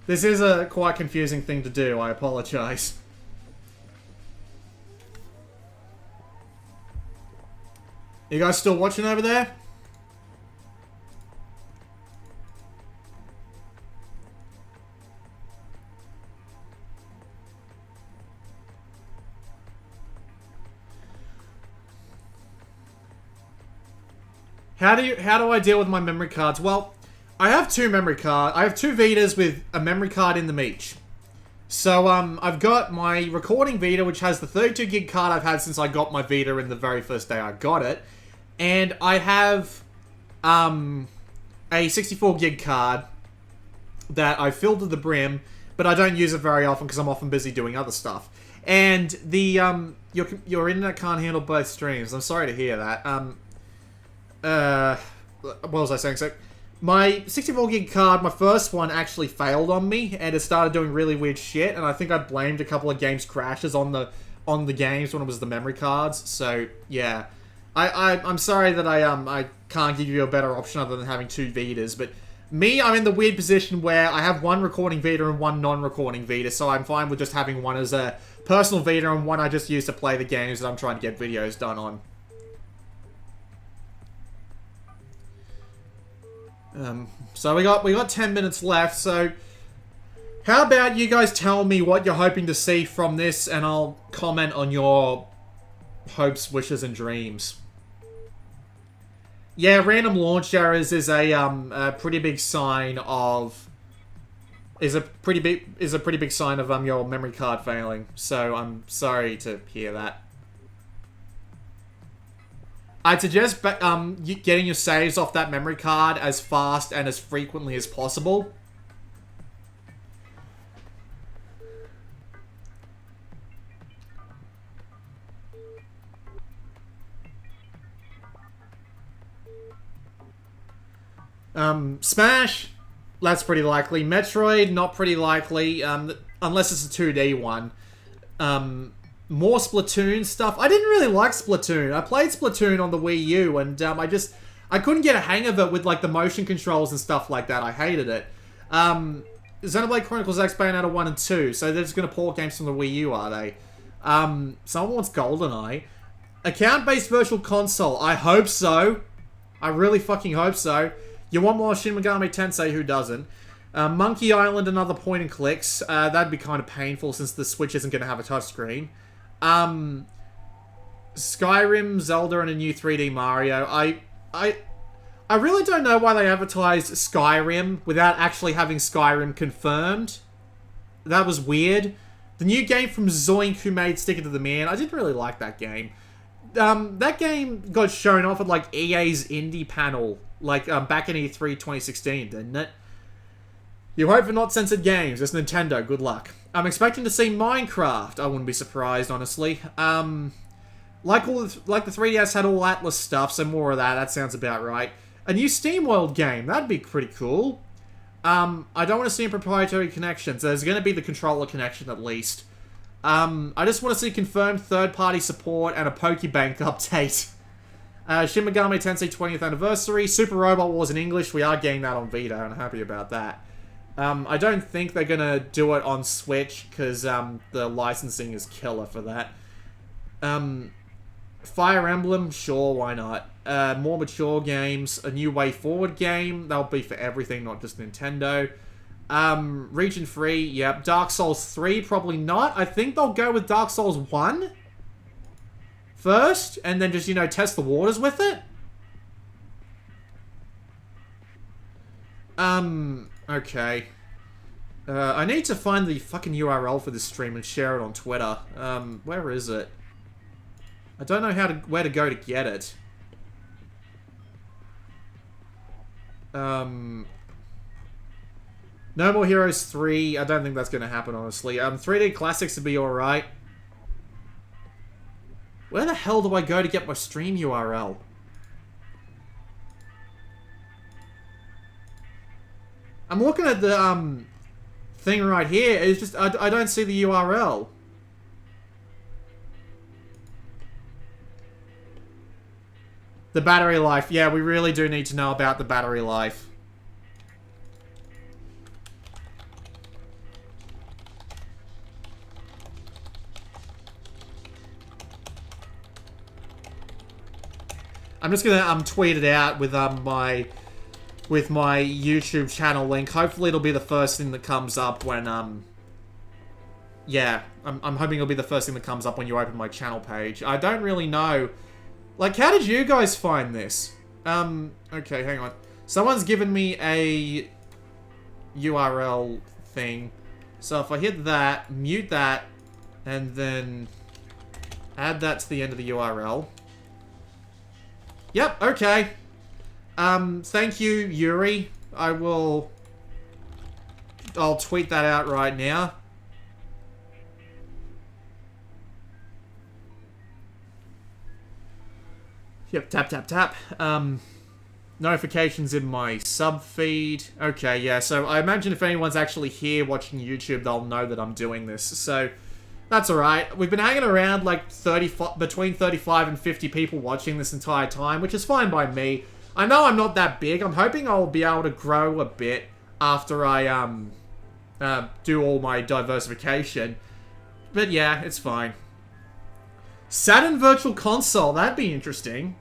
This is a quite confusing thing to do. I apologize. You guys still watching over there? How do I deal with my memory cards? Well, I have two memory cards. I have two Vitas with a memory card in them each. So, I've got my recording Vita, which has the 32 gig card I've had since I got my Vita in the very first day I got it. And I have, a 64 gig card that I filled to the brim, but I don't use it very often because I'm often busy doing other stuff. And the, your internet can't handle both streams. I'm sorry to hear that. What was I saying? So, my 64 gig card, my first one actually failed on me, and it started doing really weird shit, and I think I blamed a couple of games crashes on the games when it was the memory cards, so, yeah. I'm sorry that I can't give you a better option other than having two Vitas, but me, I'm in the weird position where I have one recording Vita and one non-recording Vita, so I'm fine with just having one as a personal Vita and one I just use to play the games that I'm trying to get videos done on. So we got 10 minutes left, so how about you guys tell me what you're hoping to see from this, and I'll comment on your hopes, wishes, and dreams. Yeah, random launch errors is a pretty big sign of a pretty big sign of your memory card failing. So I'm sorry to hear that. I'd suggest getting your saves off that memory card as fast and as frequently as possible. Smash, that's pretty likely. Metroid, not pretty likely, unless it's a 2D one. More Splatoon stuff. I didn't really like Splatoon. I played Splatoon on the Wii U, and I couldn't get a hang of it with like the motion controls and stuff like that. I hated it. Xenoblade Chronicles X, Bayonetta 1 and 2, so they're just going to port games from the Wii U, are they? Someone wants GoldenEye. Account-based virtual console. I hope so. I really fucking hope so. You want more Shin Megami Tensei, who doesn't? Monkey Island and other point and clicks. That'd be kind of painful since the Switch isn't going to have a touchscreen. Skyrim, Zelda, and a new 3D Mario. I really don't know why they advertised Skyrim without actually having Skyrim confirmed. That was weird. The new game from Zoink, who made Stick It to the Man. I didn't really like that game. That game got shown off at like EA's indie panel, like back in E3 2016, didn't it? You hope for not censored games. It's Nintendo. Good luck. I'm expecting to see Minecraft. I wouldn't be surprised, honestly. Like the 3DS had all Atlas stuff, so more of that. That sounds about right. A new SteamWorld game. That'd be pretty cool. I don't want to see proprietary connections. There's going to be the controller connection at least. I just want to see confirmed third-party support and a Pokebank update. Shin Megami Tensei 20th Anniversary. Super Robot Wars in English. We are getting that on Vita, and I'm happy about that. I don't think they're going to do it on Switch, because the licensing is killer for that. Fire Emblem, sure, why not? More mature games, a new Way Forward game, that'll be for everything, not just Nintendo. Region 3, yep. Dark Souls 3, probably not. I think they'll go with Dark Souls 1 first, and then just, you know, test the waters with it. Okay. I need to find the fucking URL for this stream and share it on Twitter. Where is it? I don't know where to go to get it. No More Heroes 3. I don't think that's going to happen, honestly. 3D Classics would be alright. Where the hell do I go to get my stream URL? I'm looking at the, thing right here. It's just, I don't see the URL. The battery life. Yeah, we really do need to know about the battery life. I'm just gonna tweet it out with my YouTube channel link. Hopefully it'll be the first thing that comes up when yeah, I'm hoping it'll be the first thing that comes up when you open my channel page. I don't really know. Like, how did you guys find this? Okay, hang on. Someone's given me a URL thing. So if I hit that, mute that, and then add that to the end of the URL. Yep, okay. Thank you, Yuri. I'll tweet that out right now. Yep, tap, tap, tap. Notifications in my sub feed. Okay, yeah, so I imagine if anyone's actually here watching YouTube, they'll know that I'm doing this. So, that's alright. We've been hanging around like between 35 and 50 people watching this entire time, which is fine by me. I know I'm not that big. I'm hoping I'll be able to grow a bit after I do all my diversification. But yeah, it's fine. Saturn Virtual Console, that'd be interesting.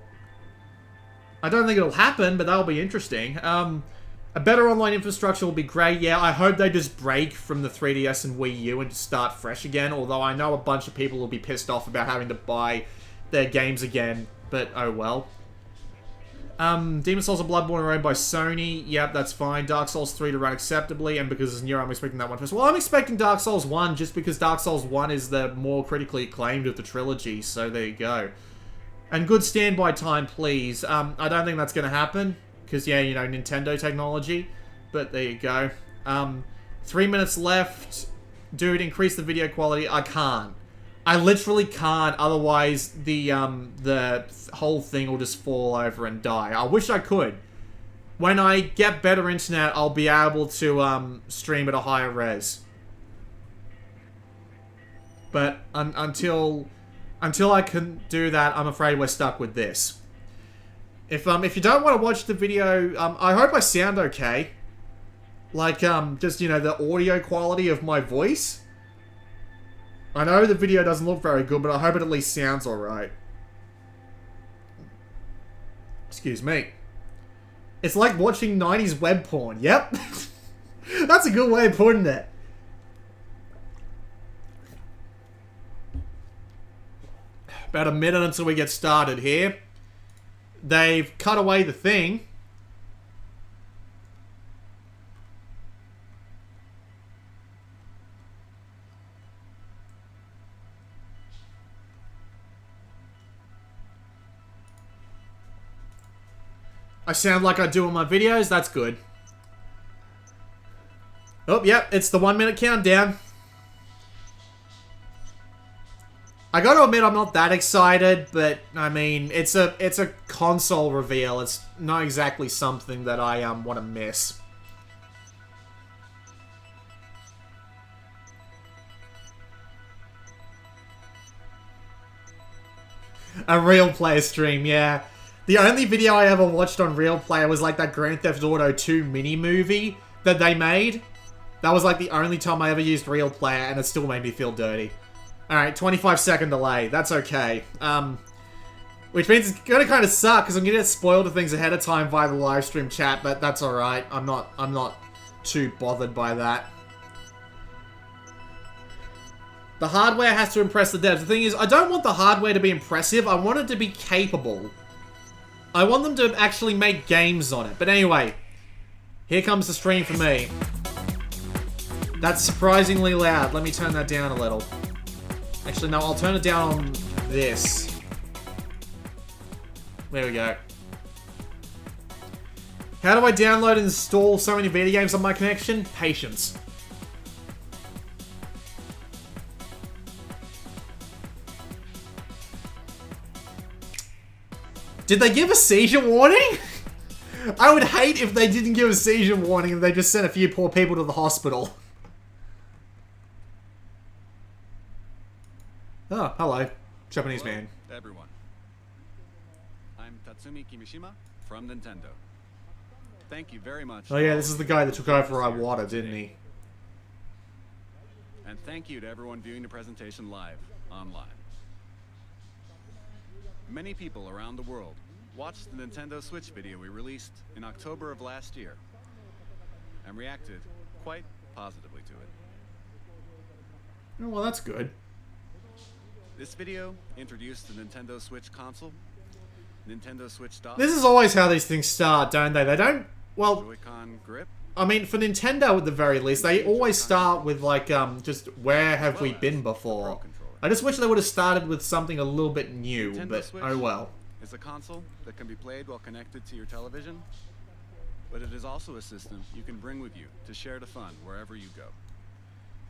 I don't think it'll happen, but that'll be interesting. A better online infrastructure will be great. Yeah, I hope they just break from the 3DS and Wii U and just start fresh again. Although I know a bunch of people will be pissed off about having to buy their games again. But oh well. Demon's Souls and Bloodborne are owned by Sony. Yep, that's fine. Dark Souls 3 to run acceptably. And because it's new, I'm expecting that one first. Well, I'm expecting Dark Souls 1 just because Dark Souls 1 is the more critically acclaimed of the trilogy. So there you go. And good standby time, please. I don't think that's going to happen. Because, yeah, you know, Nintendo technology. But there you go. 3 minutes left. Dude, increase the video quality. I can't. I literally can't. Otherwise, the whole thing will just fall over and die. I wish I could. When I get better internet, I'll be able to stream at a higher res. But until I can do that, I'm afraid we're stuck with this. If you don't want to watch the video, I hope I sound okay. Like, just, you know, the audio quality of my voice. I know the video doesn't look very good, but I hope it at least sounds alright. Excuse me. It's like watching 90s web porn. Yep. That's a good way of putting it. About a minute until we get started here. They've cut away the thing. I sound like I do in my videos. That's good. Oh, yep. It's the 1 minute countdown. I gotta admit, I'm not that excited, but I mean, it's a console reveal. It's not exactly something that I want to miss. A Real Player stream, yeah. The only video I ever watched on Real Player was like that Grand Theft Auto 2 mini movie that they made. That was like the only time I ever used Real Player, and it still made me feel dirty. Alright, 25-second delay. That's okay. Which means it's gonna kind of suck, because I'm gonna get spoiled to things ahead of time via the live stream chat, but that's alright. I'm not too bothered by that. The hardware has to impress the devs. The thing is, I don't want the hardware to be impressive. I want it to be capable. I want them to actually make games on it. But anyway, here comes the stream for me. That's surprisingly loud. Let me turn that down a little. Actually, no, I'll turn it down on this. There we go. How do I download and install so many video games on my connection? Patience. Did they give a seizure warning? I would hate if they didn't give a seizure warning and they just sent a few poor people to the hospital. Oh, hello. Japanese man. Everyone. I'm Tatsumi Kimishima from Nintendo. Thank you very much. Oh yeah, this is the guy that took over Iwata, didn't he? And thank you to everyone viewing the presentation live, online. Many people around the world watched the Nintendo Switch video we released in October of last year and reacted quite positively to it. Oh, well, that's good. This video introduced the Nintendo Switch console, Nintendo Switch dock, This is always how these things start, don't they? They don't... Well, Joy-Con grip, I mean, for Nintendo at the very least, they always start with, like, just, where have we been before? I just wish they would have started with something a little bit new, Nintendo but Switch oh well. is a console that can be played while connected to your television, but it is also a system you can bring with you to share the fun wherever you go.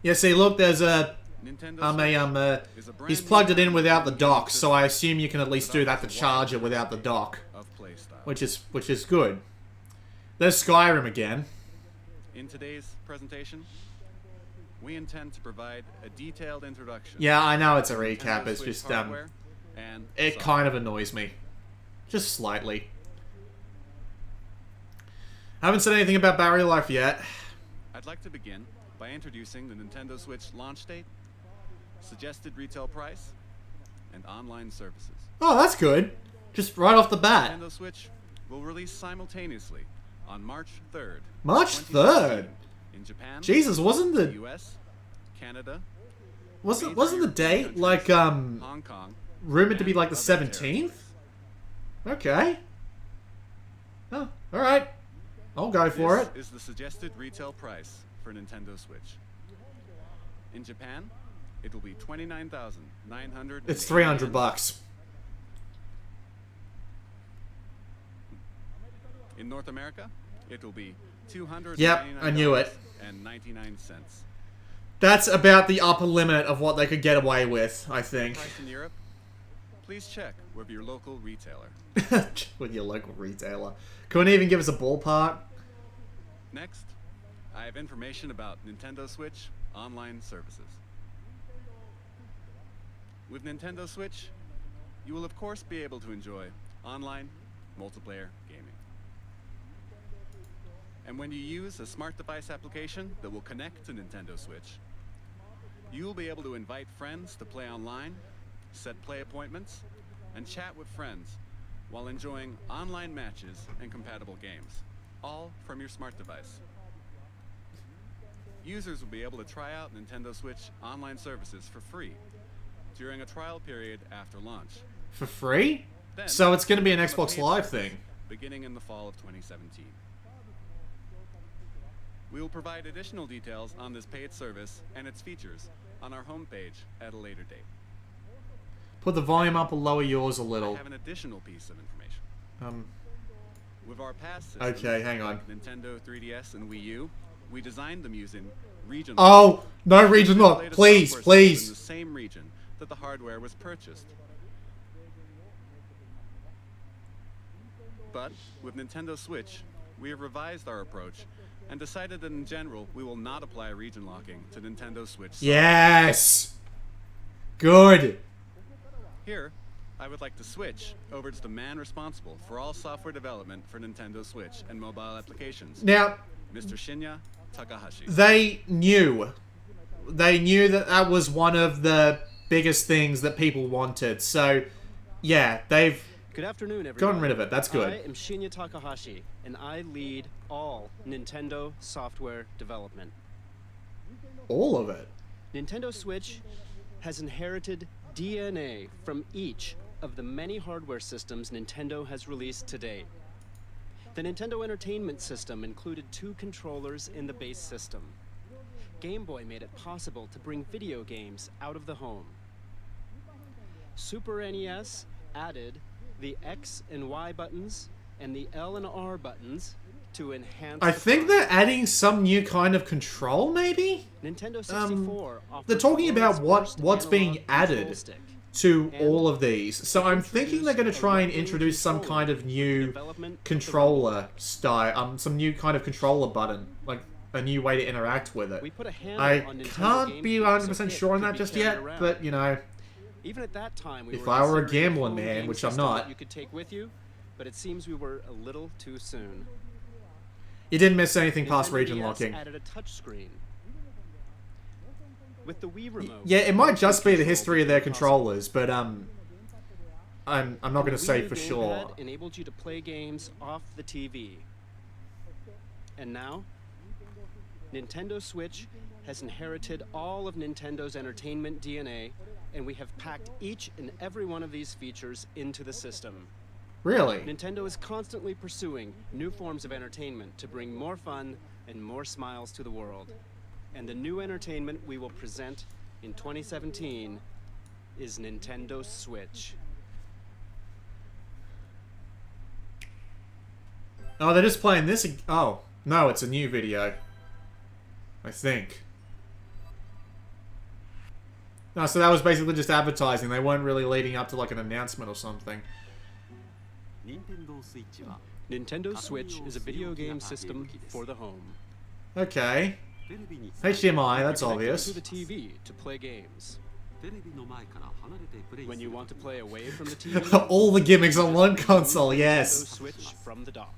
Yeah, see, look, there's a... Nintendo Switch is a brand he's plugged new it in without the gaming dock, so system I assume you can at least do that to that charge it offers a without the wide dock. range of play style. Which is good. There's Skyrim again. In today's presentation, we intend to provide a detailed introduction. Yeah, I know it's a to recap, Nintendo it's Switch just, hardware and it software. kind of annoys me. Just slightly. Haven't said anything about battery life yet. I'd like to begin by introducing the Nintendo Switch launch date, suggested retail price, and online services. Oh, that's good. Just right off the bat. Nintendo Switch will release simultaneously on March 3rd. March 2016 3rd? in Japan, Jesus, wasn't the the... US, Canada, Wasn't major the date, European like, countries, Hong Kong, rumored to be and like the other 17th? territories. Okay. Oh, alright. I'll go for it. This is the suggested retail price for Nintendo Switch. In Japan, it will be $29,900. It's 300 bucks. In North America, it will be $299. Yep, I knew it. And 99 cents. That's about the upper limit of what they could get away with, I think. Price in Europe? Please check with your local retailer. With your local retailer. Couldn't even give us a ballpark. Next, I have information about Nintendo Switch online services. With Nintendo Switch, you will of course be able to enjoy online multiplayer gaming. And when you use a smart device application that will connect to Nintendo Switch, you will be able to invite friends to play online, set play appointments, and chat with friends while enjoying online matches and compatible games, all from your smart device. Users will be able to try out Nintendo Switch online services for free during a trial period after launch. For free? Then, So it's going to be an on a Xbox paid Live service thing. Beginning in the fall of 2017. We will provide additional details on this paid service and its features on our homepage at a later date. Put the volume up or lower yours a I little. have an additional piece of information. With our past systems, Okay, hang on. like Nintendo 3DS and Wii U, we designed them using region. Oh, no region to lock. play the Please, software systems in please. the same region that the hardware was purchased. But with Nintendo Switch, we have revised our approach and decided that in general we will not apply region locking to Nintendo Switch. Yes. Good. Here, I would like to switch over to the man responsible for all software development for Nintendo Switch and mobile applications, Now, Mr. Shinya Takahashi. they knew. They knew that that was one of the biggest things that people wanted. So, yeah, they've Good afternoon, everyone. gotten rid of it. That's good. I am Shinya Takahashi, and I lead all Nintendo software development. All of it. Nintendo Switch has inherited DNA from each of the many hardware systems Nintendo has released to date. The Nintendo Entertainment System included 2 controllers in the base system. Game Boy made it possible to bring video games out of the home. Super NES added the X and Y buttons and the L and R buttons to enhance. I think they're adding some new kind of control, maybe? Nintendo 64 They're talking about what's being added stick. to all of these. So I'm thinking they're going to try and introduce some kind of new controller style, some new kind of controller button, like a new way to interact with it. We put a handle I on Nintendo can't be GameCube 100% so it sure on could that be just carried yet, around. but you know, Even at that time, we if were I were a considering gambling home man, game which I'm system not. that you could take with you, but it seems we were a little too soon. you didn't miss anything past Nintendo region DS locking. added a touchscreen. With the Wii remote. Yeah, it might just be the control history of their became possible. controllers, but I'm not going to The say Wii U for gamepad sure. enabled you to play games off the TV. And now, Nintendo Switch has inherited all of Nintendo's entertainment DNA, and we have packed each and every one of these features into the system. Really? Nintendo is constantly pursuing new forms of entertainment to bring more fun and more smiles to the world. And the new entertainment we will present in 2017 is Nintendo Switch. Oh, they're just playing this. Oh, no, it's a new video. I think. No, so that was basically just advertising. They weren't really leading up to like an announcement or something. Nintendo Switch is a video game system for the home. Okay. HDMI, that's Connect obvious. to the TV to play games. When you want to play away from the TV, All the gimmicks on one remove console, the Nintendo yes. Switch from the dock.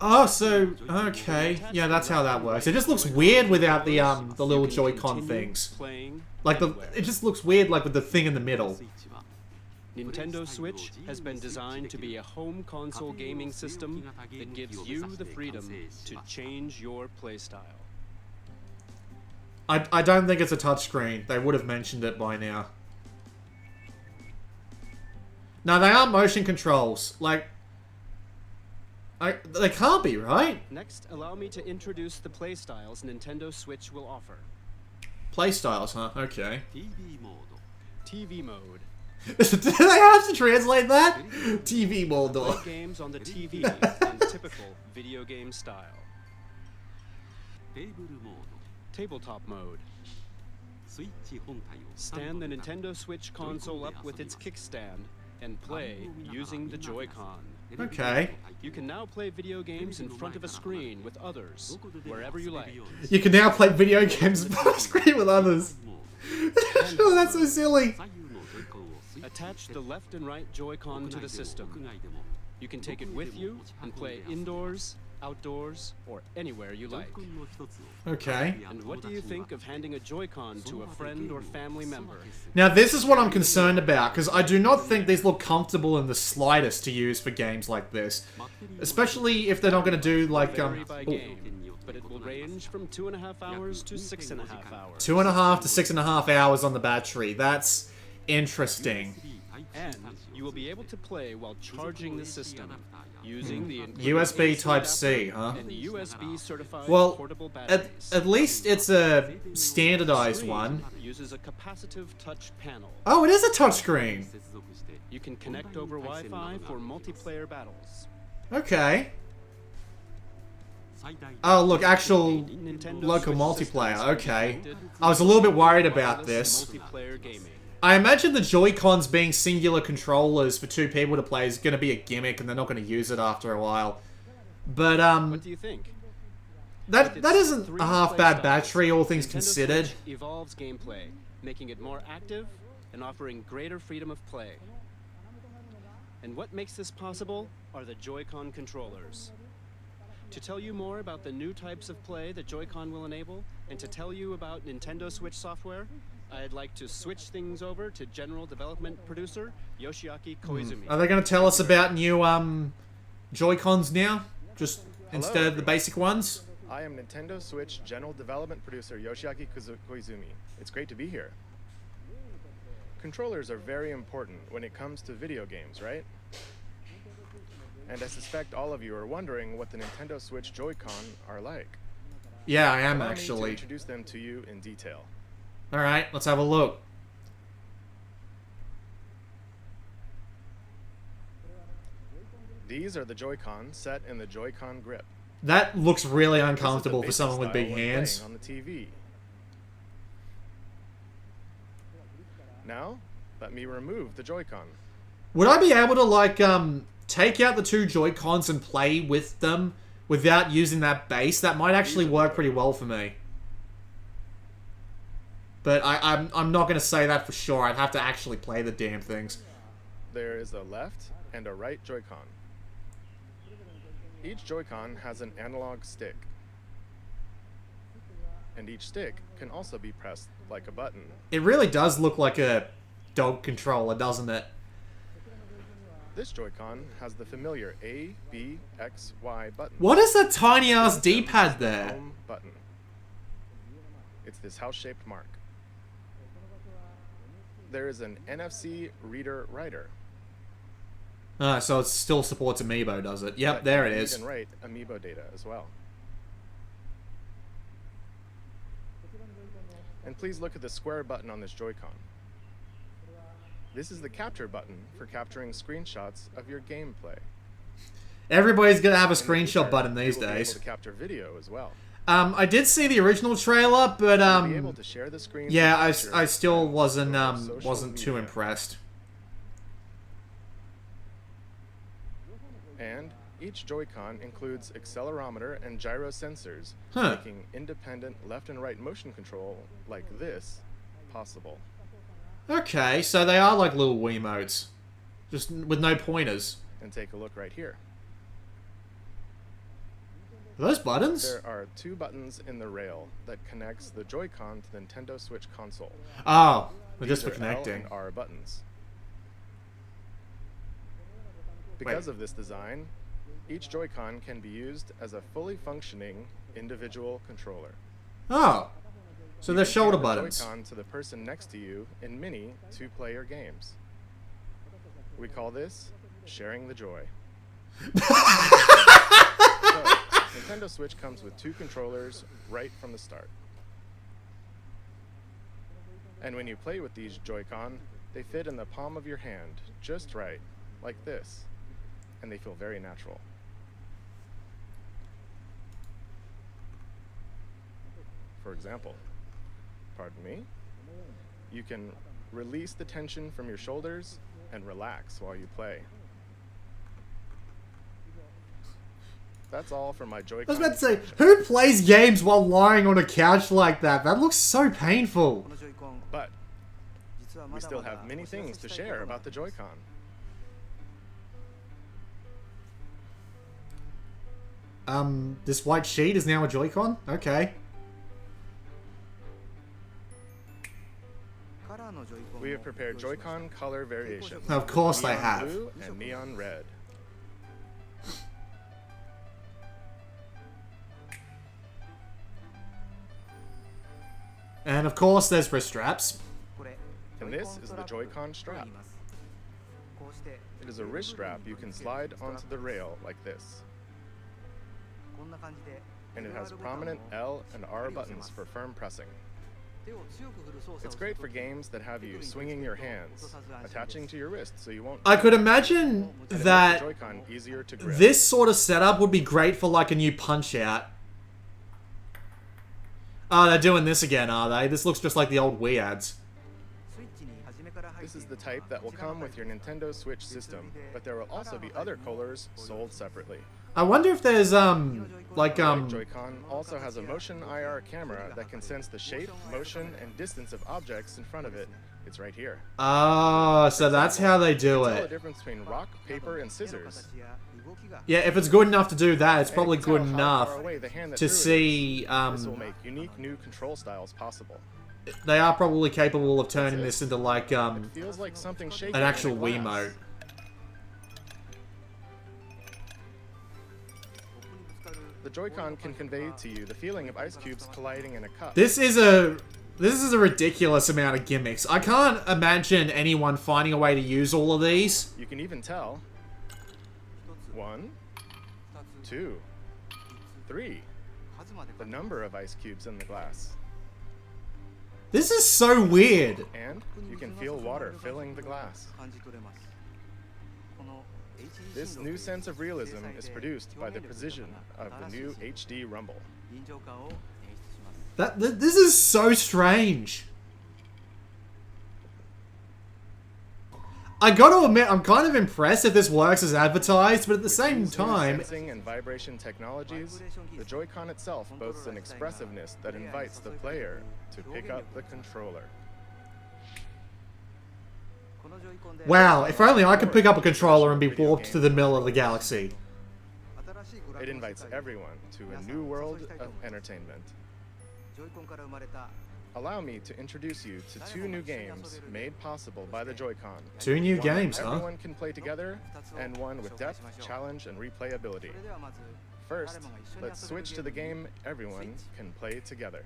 Oh, so okay, yeah, that's how that works. It just looks weird without the little You can Joy-Con continue things. playing Like anywhere. it just looks weird, like with the thing in the middle. Nintendo Switch has been designed to be a home console gaming system that gives you the freedom to change your playstyle. I don't think it's a touchscreen. They would have mentioned it by now. No, they are motion controls. Like, they can't be, right? Next, allow me to introduce the playstyles Nintendo Switch will offer. Playstyles, huh? Okay. TV mode. Do they have to translate that? TV mode. Play games on the TV in typical video game style. Tabletop mode. Stand the Nintendo Switch console up with its kickstand and play using the Joy-Con. Okay. You can now play video games in front of a screen with others, wherever you like. You can now play video games on screen with others. Oh, that's so silly. Attach the left and right Joy-Con to the system. You can take it with you and play indoors, outdoors, or anywhere you like. Okay. And what do you think of handing a Joy-Con to a friend or family member? Now, this is what I'm concerned about, because I do not think these look comfortable in the slightest to use for games like this. Especially if they're not going to do, like, Vary by game, but it will range from 2.5 hours to 6.5 hours. 2.5 to 6.5 hours on the battery. That's interesting. And you will be able to play while charging the system using the included USB AC Type-C, adapter huh? and USB certified Well, portable batteries. at least it's a standardized Screen one. uses a capacitive touch panel. Oh, it is a touchscreen. You can connect over Wi-Fi for multiplayer battles. Okay. Oh, look, actual Nintendo local Switch multiplayer. systems are Okay. connected I was a little bit worried for about wireless this. multiplayer gaming. I imagine the Joy-Cons being singular controllers for 2 people to play is going to be a gimmick, and they're not going to use it after a while. But What do you think? that With that its isn't three a half bad playstyles, battery, all things Nintendo considered. Switch evolves gameplay making it more active and offering greater freedom of play. And what makes this possible are the Joy-Con controllers. To tell you more about the new types of play that Joy-Con will enable, and to tell you about Nintendo Switch software, I'd like to switch things over to General Development Producer Yoshiaki Koizumi. Are they going to tell us about new Joy-Cons now? Just instead of the basic ones? I am Nintendo Switch General Development Producer Yoshiaki Koizumi. It's great to be here. Controllers are very important when it comes to video games, right? And I suspect all of you are wondering what the Nintendo Switch Joy-Con are like. Yeah, I am Allow me to actually. introduce them to you in detail. Alright, let's have a look. These are the Joy-Con set in the Joy-Con grip. That looks really This is the uncomfortable for basic someone with style big when hands. playing on the TV. Now, let me remove the Joy-Con. Would I be able to, like, take out the two Joy-Cons and play with them without using that base? That might actually work pretty well for me. But I'm not going to say that for sure. I'd have to actually play the damn things. There is a left and a right Joy-Con. Each Joy-Con has an analog stick. And each stick can also be pressed like a button. It really does look like a dog controller, doesn't it? This Joy-Con has the familiar A, B, X, Y button. What is that tiny ass D-pad there? Home button. It's this house-shaped mark. There is an NFC reader writer. So it still supports Amiibo, does it? Yep, that there can it read is. and write Amiibo data as well. And please look at the square button on this Joy-Con. This is the capture button for capturing screenshots of your gameplay. Everybody's gonna have a In the future, screenshot button these you will be days. able to capture video as well. I did see the original trailer, but You'll be able to share the screen. yeah, with your I still friends wasn't over social wasn't too media. impressed. And each Joy-Con includes accelerometer and gyro sensors, Huh. making independent left and right motion control like this possible. Okay, so they are like little Wiimotes, just with no pointers. And take a look right here. Are those buttons? There are two buttons in the rail that connects the Joy-Con to the Nintendo Switch console. Oh, they're just These for are L connecting. and R buttons. Because of this design, each Joy-Con can be used as a fully functioning individual controller. Oh, so they're You can shoulder hand the buttons. Joy-Con to the person next to you in mini two-player games. We call this sharing the joy. So, Nintendo Switch comes with two controllers right from the start. And when you play with these Joy-Con, they fit in the palm of your hand, just right, like this. And they feel very natural. For example, pardon me, you can release the tension from your shoulders and relax while you play. That's all for my Joy-Con. I was about to say, description. who plays games while lying on a couch like that? That looks so painful. But we still have many things to share about the Joy-Con. This white sheet is now a Joy-Con? Okay. We have prepared Joy-Con color variations. Of course they Neon have. blue and neon red. And of course there's wrist straps. And this is the Joy-Con strap. It is a wrist strap you can slide onto the rail like this. And it has prominent L and R buttons for firm pressing. It's great for games that have you swinging your hands, attaching to your wrist so you won't. I could imagine And it makes the that Joy-Con easier to grip. this sort of setup would be great for like a new Punch-Out. Oh, they're doing this again, are they? This looks just like the old Wii ads. This is the type that will come with your Nintendo Switch system, but there will also be other colors sold separately. I wonder if there's Like, The right Joy-Con also has a motion IR camera that can sense the shape, motion, and distance of objects in front of it. It's right here. Ah, so that's how they do Tell the it. difference between rock, paper, and scissors. Yeah, if it's good enough to do that, it's And probably you can good tell how enough far away the hand that to drew it is. see. This will make unique new control styles possible. They are probably capable of turning this into like It feels like something shaking an in actual the glass. Wiimote. The Joy-Con can convey to you the feeling of ice cubes colliding in a cup. This is a ridiculous amount of gimmicks. I can't imagine anyone finding a way to use all of these. You can even tell 1, 2, 3, the number of ice cubes in the glass. This is so weird. And you can feel water filling the glass. This new sense of realism is produced by the precision of the new HD Rumble. This is so strange. I gotta admit, I'm kind of impressed if this works as advertised, but at the same With these new time, sensing and vibration technologies, the Joy-Con itself boasts an expressiveness that invites the player to pick up the controller. wow, if only I could pick up a controller and be warped to the middle of the galaxy. It invites everyone to a new world of entertainment. Allow me to introduce you to 2 new games made possible by the Joy-Con. 2 new One games, that huh? everyone can play together, and one with depth, challenge, and replayability. First, let's switch to the game everyone can play together.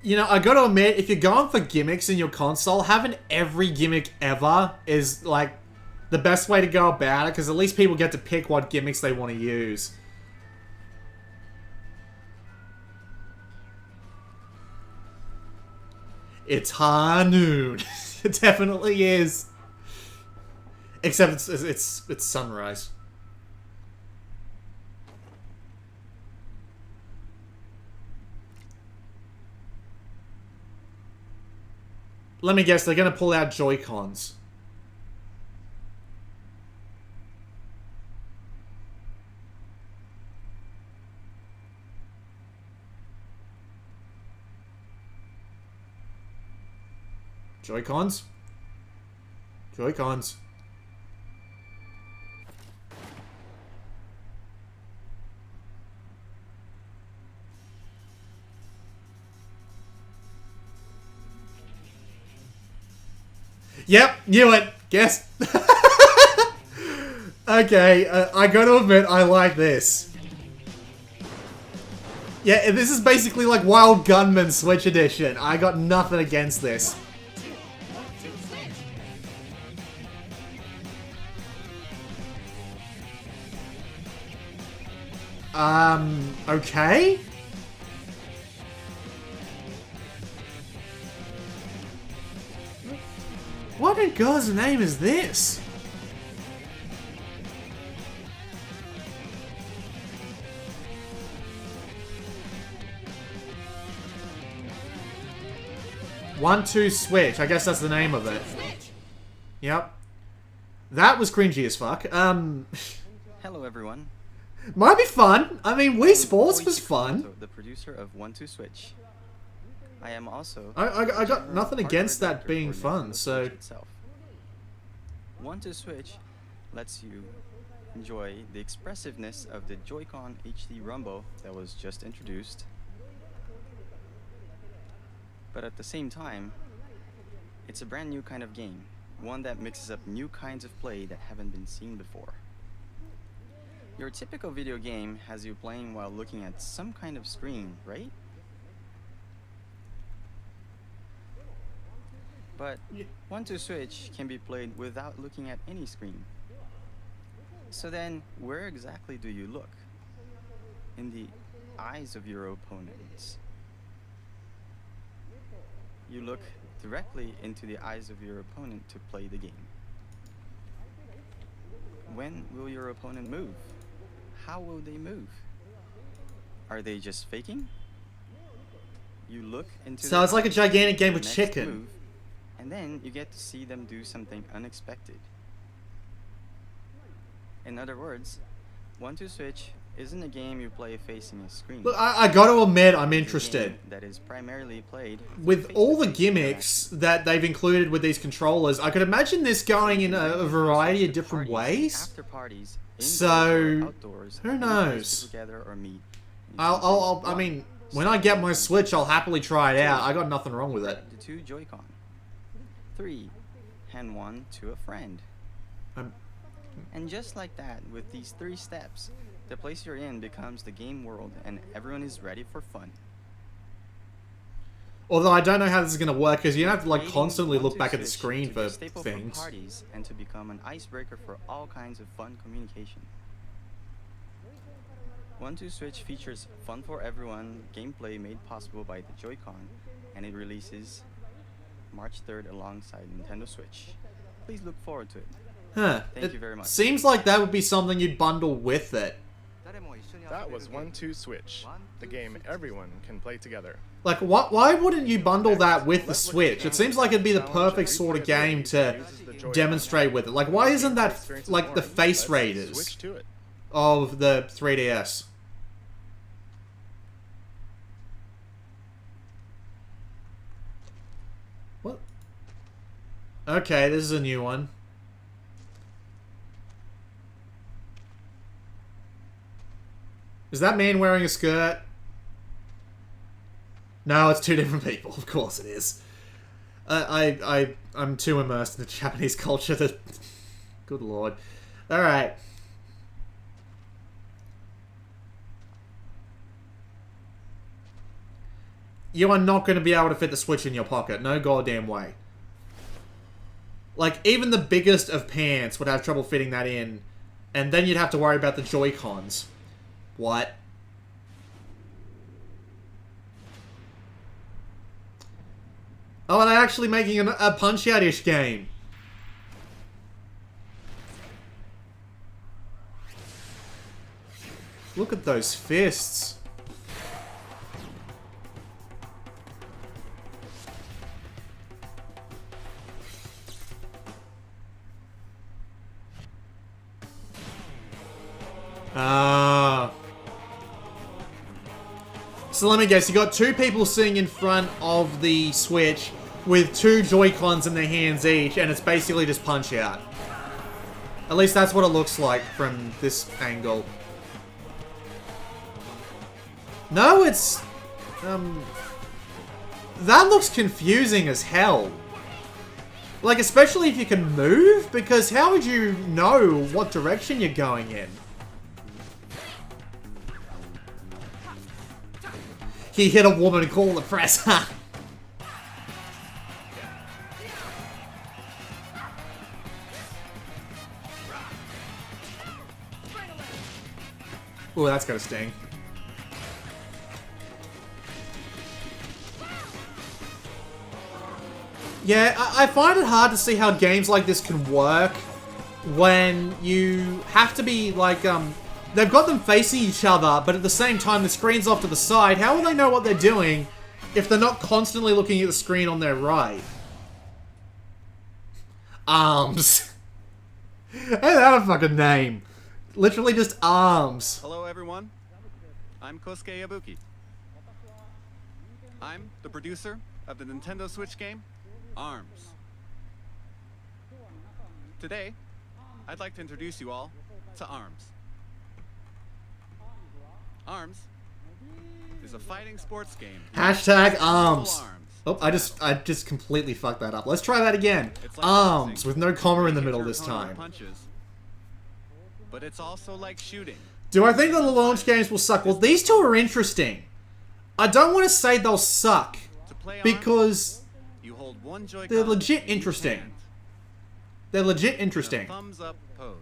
You know, I gotta admit, if you're going for gimmicks in your console, having every gimmick ever is, like, the best way to go about it, because at least people get to pick what gimmicks they want to use. It's high noon. It definitely is. Except it's sunrise. Let me guess, they're gonna pull out Joy-Cons. Joy-Cons? Joy-Cons. Yep, knew it. Guess. Okay, I gotta admit, I like this. Yeah, this is basically like Wild Gunman Switch Edition. I got nothing against this. Okay? What in God's name is this? One, two, switch. I guess that's the name of it. Yep. That was cringy as fuck. Hello, everyone. Might be fun. I mean, Wii Sports was fun. The producer of 1-2-Switch. I am also. I got nothing against that being fun. So. 1-2-Switch lets you enjoy the expressiveness of the Joy-Con HD Rumble that was just introduced. But at the same time, it's a brand new kind of game. One that mixes up new kinds of play that haven't been seen before. Your typical video game has you playing while looking at some kind of screen, right? But 1-2-Switch can be played without looking at any screen. So then, where exactly do you look? In the eyes of your opponents. You look directly into the eyes of your opponent to play the game. When will your opponent move? How will they move? Are they just faking? You look into So their it's like a eyes, gigantic game the of next chicken. move, and then you get to see them do something unexpected. In other words, 1-2 Switch isn't a game you play facing a screen. Look, I gotta admit, I'm It's a interested. game that is primarily played With all the face-to-face gimmicks that they've included with these controllers, I could imagine this going in a variety of different ways. After parties, So, outdoors, who any place knows? to gather or meet. I mean, when I get my Switch, I'll happily try it out. I got nothing wrong with it. The 2 Joy-Con. 3. Hand 1 to a friend. Um, And just like that, with these 3 steps, the place you're in becomes the game world and everyone is ready for fun. Although I don't know how this is going to work, because you have to like Creating constantly look 1-2 back at the Switch screen to be a for staple things. parties and to become an icebreaker for all kinds of fun communication. 1-2 Switch features fun for everyone gameplay made possible by the Joy-Con, and it releases March 3rd alongside Nintendo Switch. Please look forward to it. Huh. Thank you very much. Seems like that would be something you'd bundle with it. That was 1-2 Switch, the game everyone can play together. Like, why wouldn't you bundle that with the Switch? It seems like it'd be the perfect sort of game to demonstrate with it. Like, why isn't that, like, the face raiders Switch to it. of the 3DS? What? Okay, this is a new one. Is that man wearing a skirt? No, it's 2 different people. Of course it is. I'm too immersed in the Japanese culture that... Good lord. Alright. You are not going to be able to fit the Switch in your pocket. No goddamn way. Like, even the biggest of pants would have trouble fitting that in. And then you'd have to worry about the Joy-Cons. What? Oh, they're actually making a Punch-Out-ish game. Look at those fists. Ah. So let me guess, you got 2 people sitting in front of the Switch with 2 Joy-Cons in their hands each, and it's basically just Punch-Out. At least that's what it looks like from this angle. No, it's... that looks confusing as hell. Like, especially if you can move, because how would you know what direction you're going in? He hit a woman and called the press. Ooh, that's gonna sting. Yeah, I find it hard to see how games like this can work when you have to be like, they've got them facing each other, but at the same time the screen's off to the side. How will they know what they're doing if they're not constantly looking at the screen on their right? Arms. Ain't that a fucking name? Literally just arms. Hello, everyone. I'm Kosuke Yabuki. I'm the producer of the Nintendo Switch game, ARMS. Today, I'd like to introduce you all to ARMS. ARMS is a fighting sports game. Hashtag arms. Full arms. Oh, I just completely fucked that up. Let's try that again. It's like Arms, boxing. with no comma in the You hit middle your this opponent with time. Punches, but it's also like shooting. Do I think that the launch games will suck? Well, these 2 are interesting. I don't want to say they'll suck, To play ARMS, because you hold one Joy-Con they're legit in each interesting. hand. they're legit In a interesting. thumbs up pose.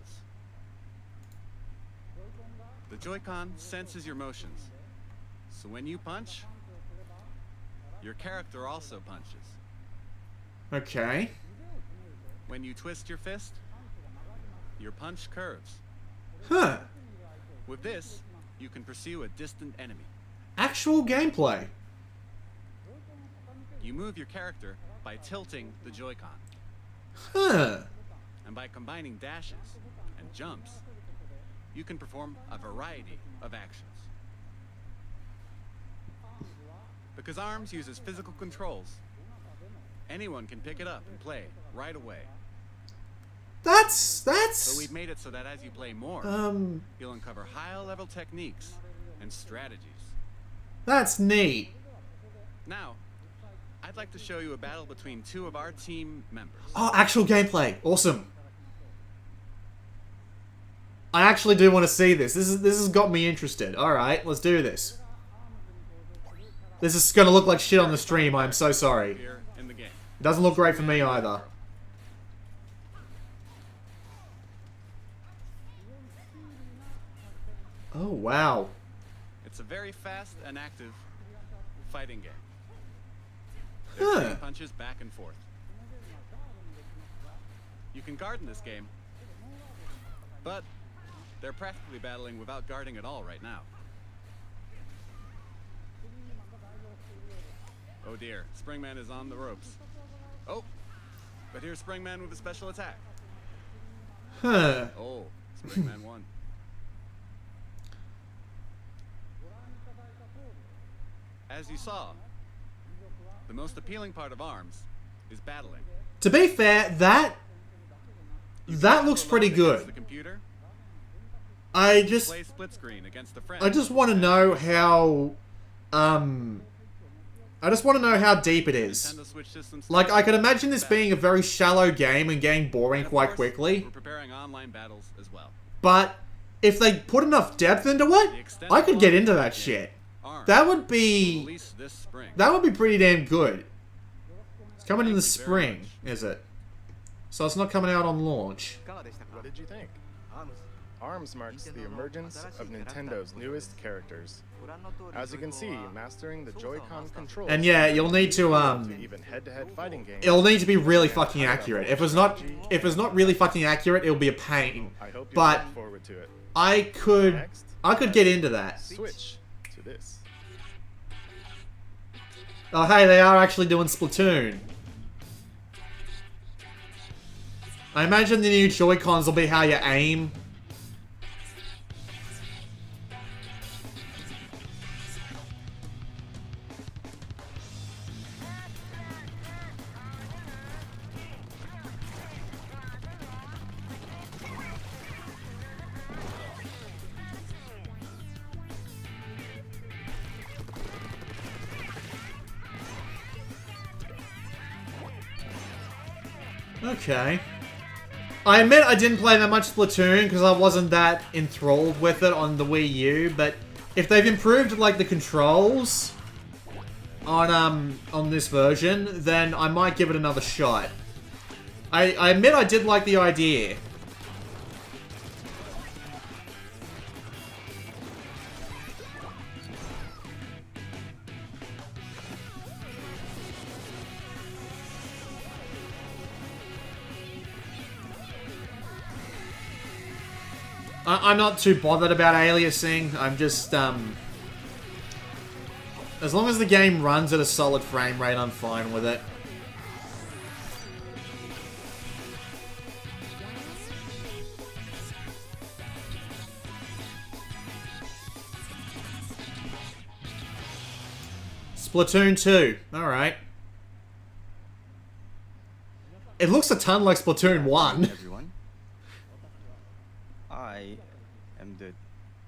The Joy-Con senses your motions. So when you punch, your character also punches. Okay. When you twist your fist, your punch curves. Huh. With this, you can pursue a distant enemy. Actual gameplay. You move your character by tilting the Joy-Con, Huh. and by combining dashes and jumps, you can perform a variety of actions. Because ARMS uses physical controls, anyone can pick it up and play right away. That's But we've made it so that as you play more, you'll uncover high-level techniques and strategies. that's neat. Now, I'd like to show you a battle between two of our team members. Oh, actual gameplay. Awesome. I actually do want to see this. This has got me interested. All right, let's do this. This is going to look like shit on the stream. I'm so sorry. Here in the game. It doesn't look great for me either. Oh, wow. It's a very fast and active fighting game. Huh. They're trading punches back and forth. You can guard in this game, but they're practically battling without guarding at all right now. Oh dear, Springman is on the ropes. Oh, but here's Springman with a special attack. Huh. Oh, Springman won. As you saw, the most appealing part of ARMS is battling. To be fair, that looks pretty Against good. the computer, I just play split screen against a friend. I just want to know how I just want to know how deep it is. Nintendo Switch system Like, I could imagine this being a very shallow game and getting boring And of quite course, quickly. We're preparing online battles as well. But if they put enough depth into it, I could get into that shit. ARMS That would will be release this spring. pretty damn good. It's coming in the Thank you very spring, is it? So it's not coming out on launch. What did you think? ARMS marks the emergence of Nintendo's newest characters. As you can see, mastering the Joy-Con controls. And yeah, you'll need to even head-to-head fighting games. it'll need to be really fucking accurate. If it's not really fucking accurate, it'll be a pain. I hope you But look forward to it. I could Next, get into that. switch to this. Oh hey, they are actually doing Splatoon. I imagine the new Joy-Cons will be how you aim. Okay. I admit I didn't play that much Splatoon because I wasn't that enthralled with it on the Wii U, but if they've improved like the controls on this version, then I might give it another shot. I admit I did like the idea. I'm not too bothered about aliasing. I'm just, as long as the game runs at a solid frame rate, I'm fine with it. Splatoon 2. Alright. It looks a ton like Splatoon 1. Everyone. I am the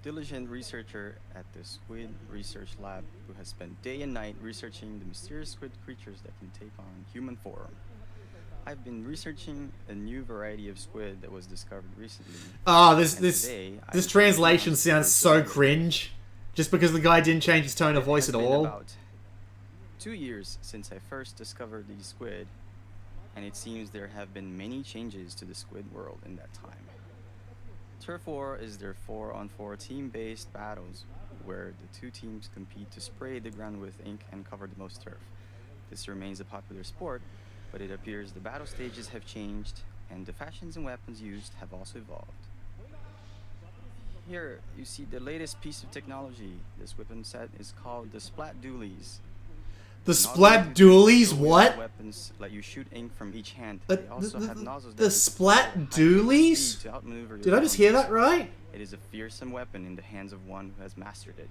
diligent researcher at the Squid Research Lab who has spent day and night researching the mysterious squid creatures that can take on human form. I've been researching a new variety of squid that was discovered recently. Oh, and this today, this I'm translation on sounds the so squid. cringe. Just because the guy didn't change his tone of voice It at has been all. about 2 years since I first discovered these squid, and it seems there have been many changes to the squid world in that time. Turf War is their 4-on-4 team-based battles where the two teams compete to spray the ground with ink and cover the most turf. This remains a popular sport, but it appears the battle stages have changed and the fashions and weapons used have also evolved. Here, you see the latest piece of technology. This weapon set is called the Splat Dualies. The Not splat only do dualies? dual-wield What? Weapons let you shoot ink from each hand. The- They also the- have the- nozzles the that splat display high dualies? speed to outmaneuver your Did I just hear that opponents. right? It is a fearsome weapon in the hands of one who has mastered it.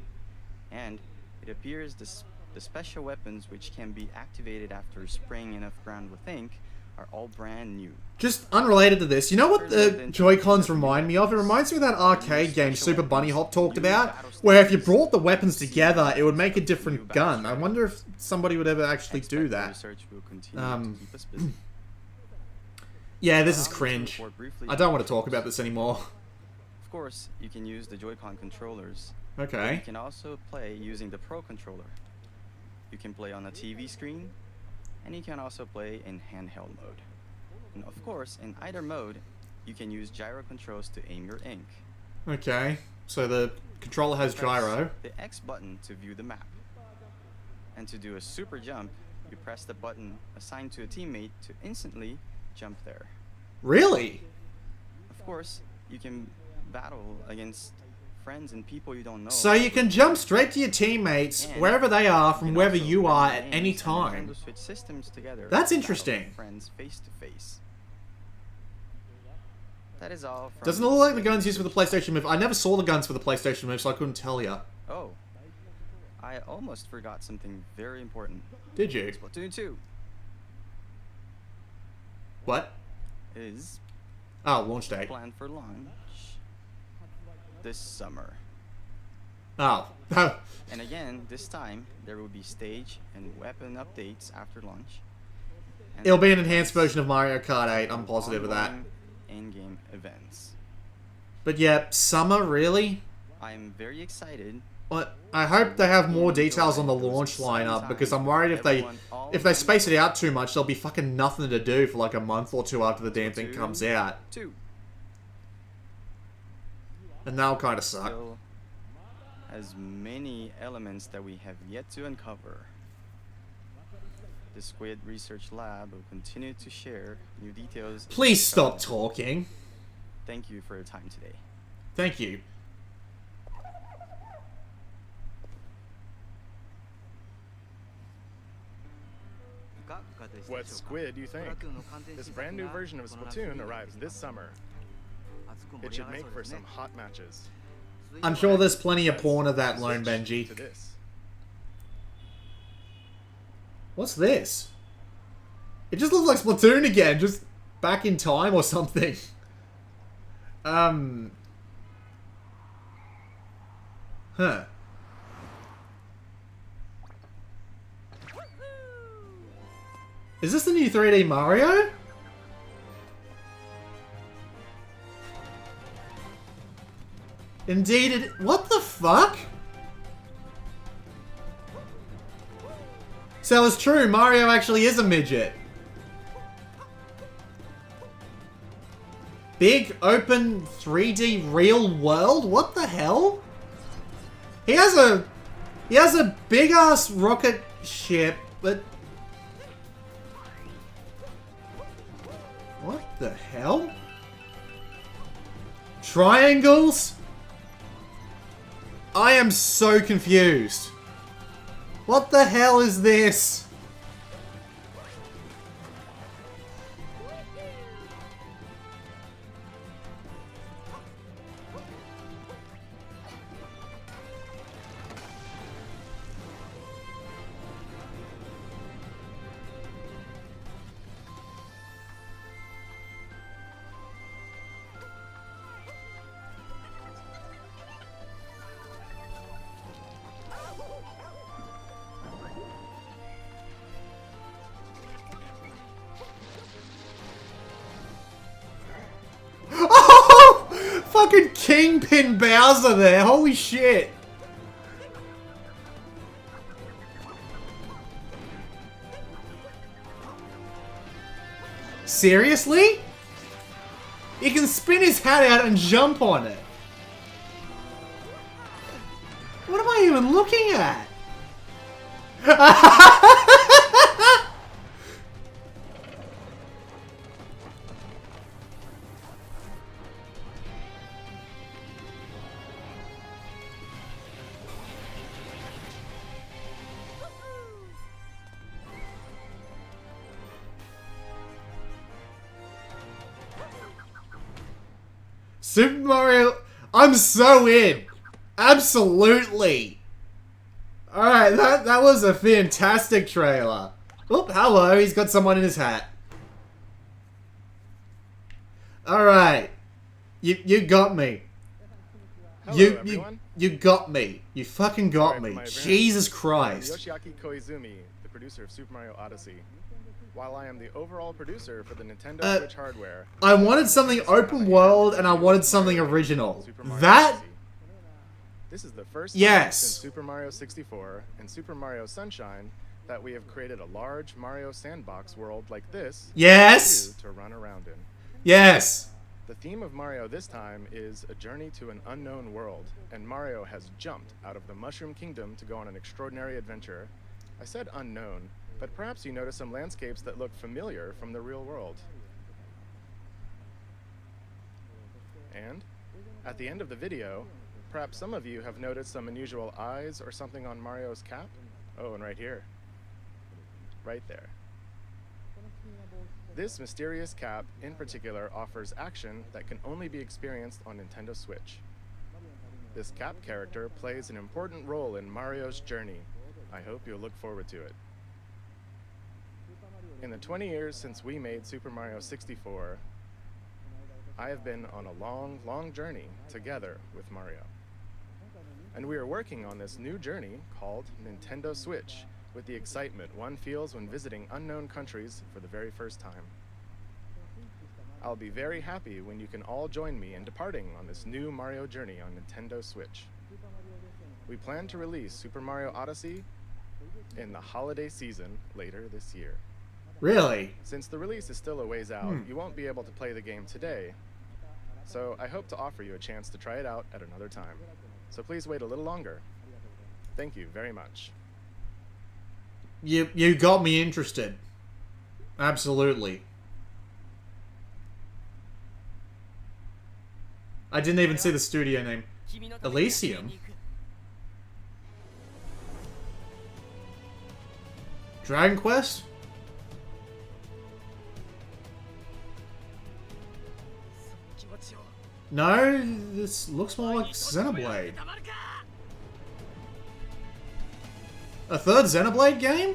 And it appears the special weapons which can be activated after spraying enough ground with ink are all brand new. Just unrelated to this, you know what the Joy-Cons remind me of? It reminds me of that arcade game Super Bunny Hop talked about, where if you brought the weapons together, it would make a different gun. I wonder if somebody would ever actually do Expect the that. research will continue to keep us busy. Yeah, this is Allow me to cringe. report briefly I don't on want to talk controls. about this anymore. Of course, you can use the Joy-Con controllers. You Okay. can also play using the Pro controller. You can play on a TV screen, and you can also play in handheld mode. And of course, in either mode, you can use gyro controls to aim your ink. Okay. So the controller has Press gyro. the X button to view the map. And to do a super jump, you press the button assigned to a teammate to instantly jump there. Really? Of course, you can battle against friends and people you don't know. So you can jump straight to your teammates, And wherever they are, you from can wherever also you run are at games any and time. Nintendo Switch systems together That's to battle interesting. with friends face to face. That is all from Doesn't it look like the guns used for the PlayStation Move? I never saw the guns for the PlayStation Move, so I couldn't tell you. Oh, I almost forgot something very important. Did you? Splatoon 2 What? is Oh, launch date. planned for launch this summer. Oh. And again, this time, there will be stage and weapon updates after launch. And It'll be an enhanced version of Mario Kart 8, I'm positive of that. ongoing in-game events. But yeah, summer, really? I am very excited. What? I hope they have more details on the launch lineup, because I'm worried if they space it out too much, there'll be fucking nothing to do for like a month or two after the damn thing comes out. 2 And that'll kind of suck. still has many elements that we have yet to uncover. The Squid Research Lab will continue to share new details. Please stop talking. Thank you for your time today. Thank you. What squid do you think? This brand new version of Splatoon arrives this summer. It should make for some hot matches. I'm sure there's plenty of porn of that, Lone Switch Benji. to this. What's this? It just looks like Splatoon again, just back in time or something. Huh. Is this the new 3D Mario? Indeed it... What the fuck? So it's true, Mario actually is a midget. Big, open, 3D real world? What the hell? He has a big-ass rocket ship, but... What the hell? Triangles? I am so confused. What the hell is this? Oh! Fucking Kingpin Bowser there. Holy shit. Seriously? He can spin his hat out and jump on it. What am I even looking at? Super Mario... I'm so in! Absolutely! Alright, that was a fantastic trailer. Oop, hello, he's got someone in his hat. Alright. You got me. Hello, everyone. You got me. You fucking got Sorry me. for my appearance. Jesus I'm Christ. Yoshiaki Koizumi, the producer of Super Mario Odyssey. While I am the overall producer for the Nintendo Switch hardware, I wanted something open world and I wanted something original. Super Mario That... Odyssey. This is the first time Yes. since Super Mario 64 and Super Mario Sunshine that we have created a large Mario sandbox world like this Yes. for you to run around in. Yes. The theme of Mario this time is a journey to an unknown world, and Mario has jumped out of the Mushroom Kingdom to go on an extraordinary adventure. I said unknown, but perhaps you notice some landscapes that look familiar from the real world. And, at the end of the video, perhaps some of you have noticed some unusual eyes or something on Mario's cap. Oh, and right here. Right there. This mysterious cap, in particular, offers action that can only be experienced on Nintendo Switch. This cap character plays an important role in Mario's journey. I hope you'll look forward to it. In the 20 years since we made Super Mario 64, I have been on a long, long journey together with Mario. And we are working on this new journey called Nintendo Switch, with the excitement one feels when visiting unknown countries for the very first time. I'll be very happy when you can all join me in departing on this new Mario journey on Nintendo Switch. We plan to release Super Mario Odyssey in the holiday season later this year. Really? Since the release is still a ways out, you won't be able to play the game today, so I hope to offer you a chance to try it out at another time. So please wait a little longer. Thank you very much. You got me interested. Absolutely. I didn't even see the studio name. Elysium? Dragon Quest? No, this looks more like Xenoblade. A third Xenoblade game?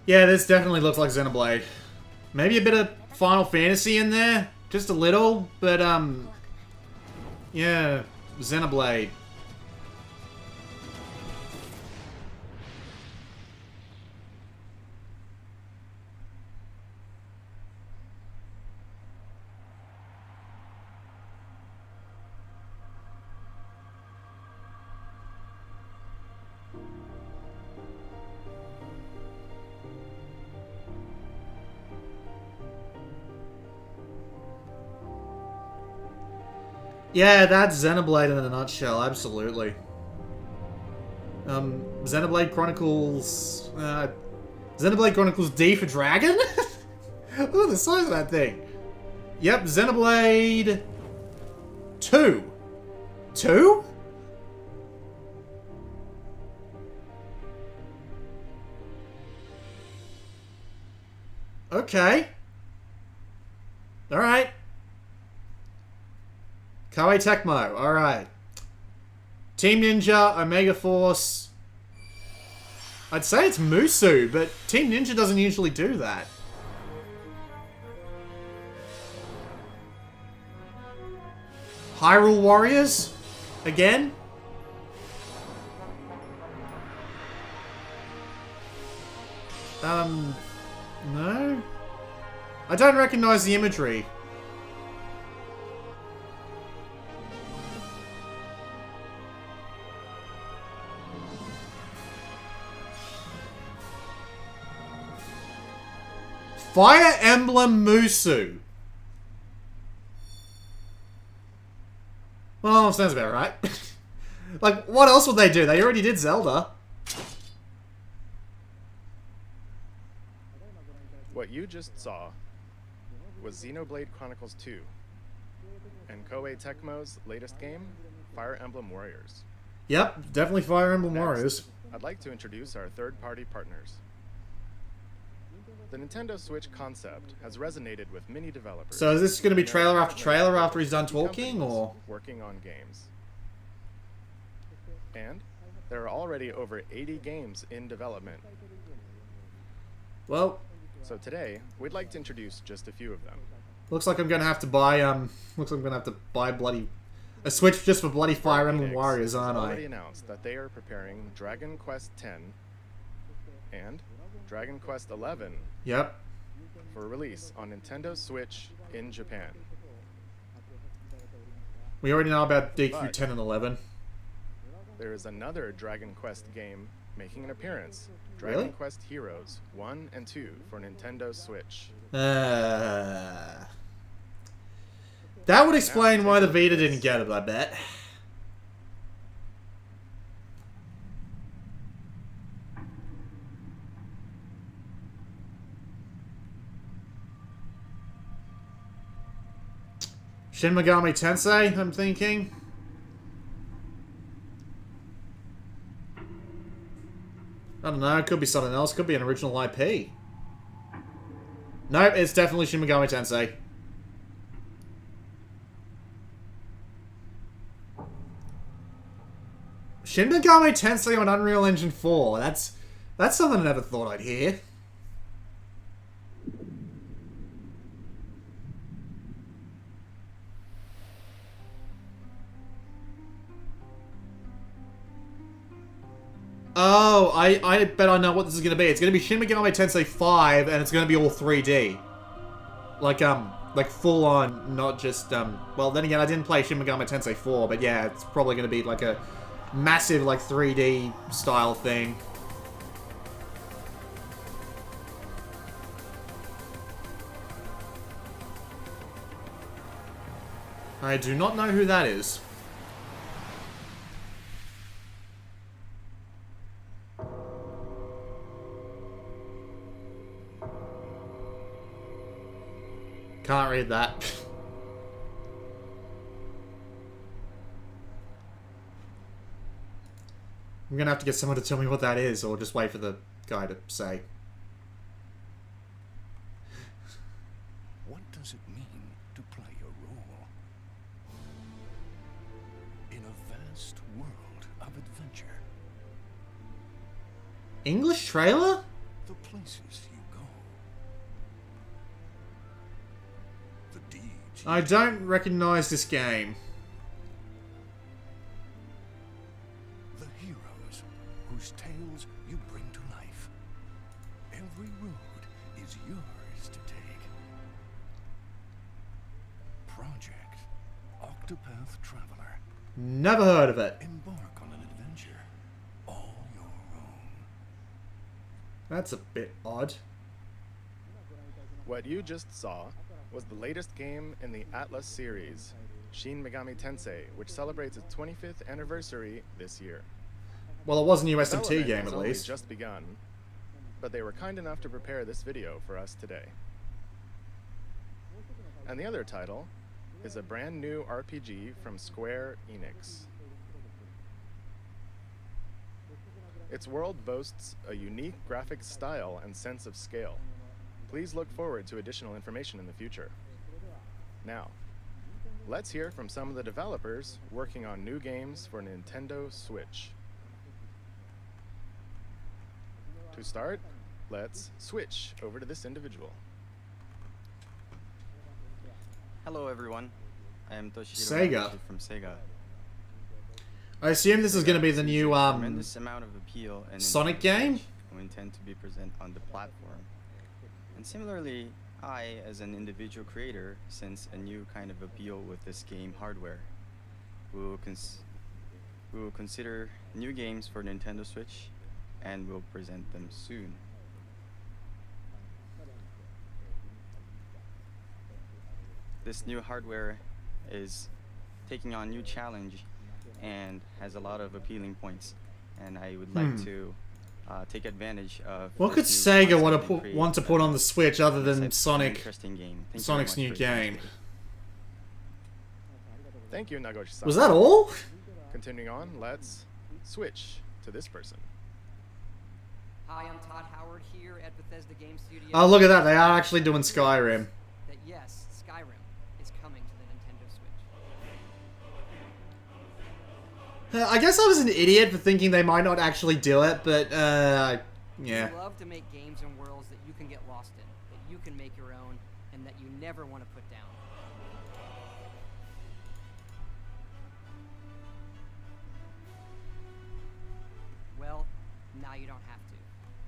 Yeah, this definitely looks like Xenoblade. Maybe a bit of Final Fantasy in there. Just a little, but, yeah, Xenoblade. Yeah, that's Xenoblade in a nutshell, absolutely. Xenoblade Chronicles... Xenoblade Chronicles D for Dragon? Look at the size of that thing. Yep, Xenoblade... 2. 2? Okay. Alright. Koei Tecmo, alright. Team Ninja, Omega Force. I'd say it's Musu, but Team Ninja doesn't usually do that. Hyrule Warriors? Again? No? I don't recognize the imagery. Fire Emblem Musu. Well, sounds about right. Like, what else would they do? They already did Zelda. What you just saw was Xenoblade Chronicles 2, and Koei Tecmo's latest game, Fire Emblem Warriors. Yep, definitely Fire Emblem Next, Warriors. I'd like to introduce our third-party partners. The Nintendo Switch concept has resonated with many developers. So is this going to be and trailer there are after trailer after he's done companies talking, or? working on games? And there are already over 80 games in development. Well, So today, we'd like to introduce just a few of them. looks like I'm going to have to buy, looks like I'm going to have to buy a Switch just for bloody Fire Emblem Enix Warriors, has aren't already I? announced that they are preparing Dragon Quest X and Dragon Quest XI Yep. for release on Nintendo Switch in Japan. We already know about DQ But- 10 and 11. There is another Dragon Quest game making an appearance, Dragon Really? Quest Heroes 1 and 2 for Nintendo Switch. That would explain why the Vita didn't get it, I bet. Shin Megami Tensei, I'm thinking. I don't know, it could be something else, could be an original IP. Nope, it's definitely Shin Megami Tensei. Shin Megami Tensei on Unreal Engine 4. That's something I never thought I'd hear. Oh, I bet I know what this is going to be. It's going to be Shin Megami Tensei 5, and it's going to be all 3D. Like full on, not just, well, then again, I didn't play Shin Megami Tensei 4, but yeah, it's probably going to be like a massive, like, 3D style thing. I do not know who that is. Can't read that. I'm gonna have to get someone to tell me what that is, or just wait for the guy to say. What does it mean to play a role in a vast world of adventure? English trailer? The places you go, the deeds you I don't recognize this game. the heroes whose tales you bring to life. Every road is yours to take. Project Octopath Traveler. Never heard of it. Embark on an adventure all your own. That's a bit odd. What you just saw was the latest game in the Atlas series, Shin Megami Tensei, which celebrates its 25th anniversary this year. Well, it was a new SMT Development game has at only least. just begun, but they were kind enough to prepare this video for us today. And the other title is a brand new RPG from Square Enix. Its world boasts a unique graphic style and sense of scale. Please look forward to additional information in the future. Now, let's hear from some of the developers working on new games for Nintendo Switch. To start, let's switch over to this individual. Hello everyone, I am Toshihiro Sega. Yamaguchi from Sega. I assume this is going to be the new Tremendous amount of appeal and Sonic Nintendo game? Switch we intend to be present on the platform. And similarly, I, as an individual creator, sense a new kind of appeal with this game hardware. We will consider new games for Nintendo Switch, and will present them soon. This new hardware is taking on new challenge and has a lot of appealing points, and I would like to take advantage of. What could this new Sega concept want and to create, want to put on the Switch other an than exciting and Sonic? interesting game. Thank you very Sonic's much new for your time game. today. Thank you, Nagoshi-san. Was that all? Continuing on, let's switch to this person. Hi, I'm Todd Howard here at Bethesda Game Studios. Oh, look at that. They are actually doing Skyrim. That yes, Skyrim is coming to the Nintendo Switch. I guess I was an idiot for thinking they might not actually do it, but, yeah. We love to make games and worlds that you can get lost in, that you can make your own, and that you never want to put down. Well, now you don't have to.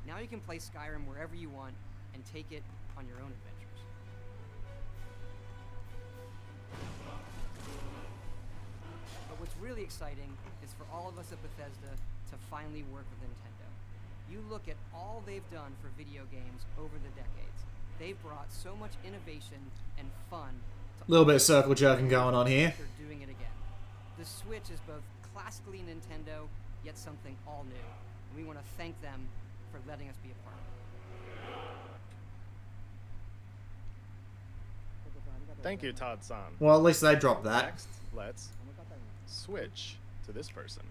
Now you can play Skyrim wherever you want and take it on your own adventures. But what's really exciting is for all of us at Bethesda to finally work with Nintendo. You look at all they've done for video games over the decades. They've brought so much innovation and fun to Little bit all of circle jerking going on here. They're doing it again. The Switch is both classically Nintendo, yet something all new. And we want to thank them for letting us be a part of it. Thank you, Todd-san. Well, at least they dropped that. Next, let's switch to this person.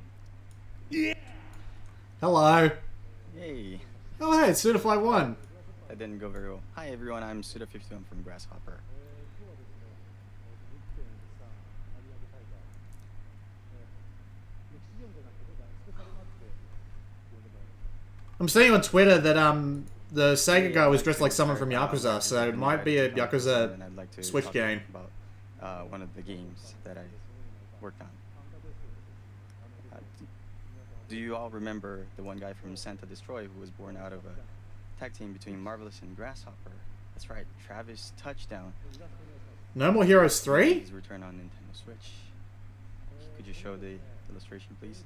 Hello. Yay! Oh, hey, it's Certified 1. That didn't go very well. Hi everyone, I'm Suda51 from Grasshopper. I'm seeing on Twitter that, the Sega guy was dressed like someone from Yakuza, so it might be a Yakuza And I'd like to Switch talk game. about one of the games that I worked on. Do you all remember the one guy from Santa Destroy who was born out of a tag team between Marvelous and Grasshopper? That's right, Travis Touchdown. No More Heroes 3? His return on Nintendo Switch. Could you show the illustration, please?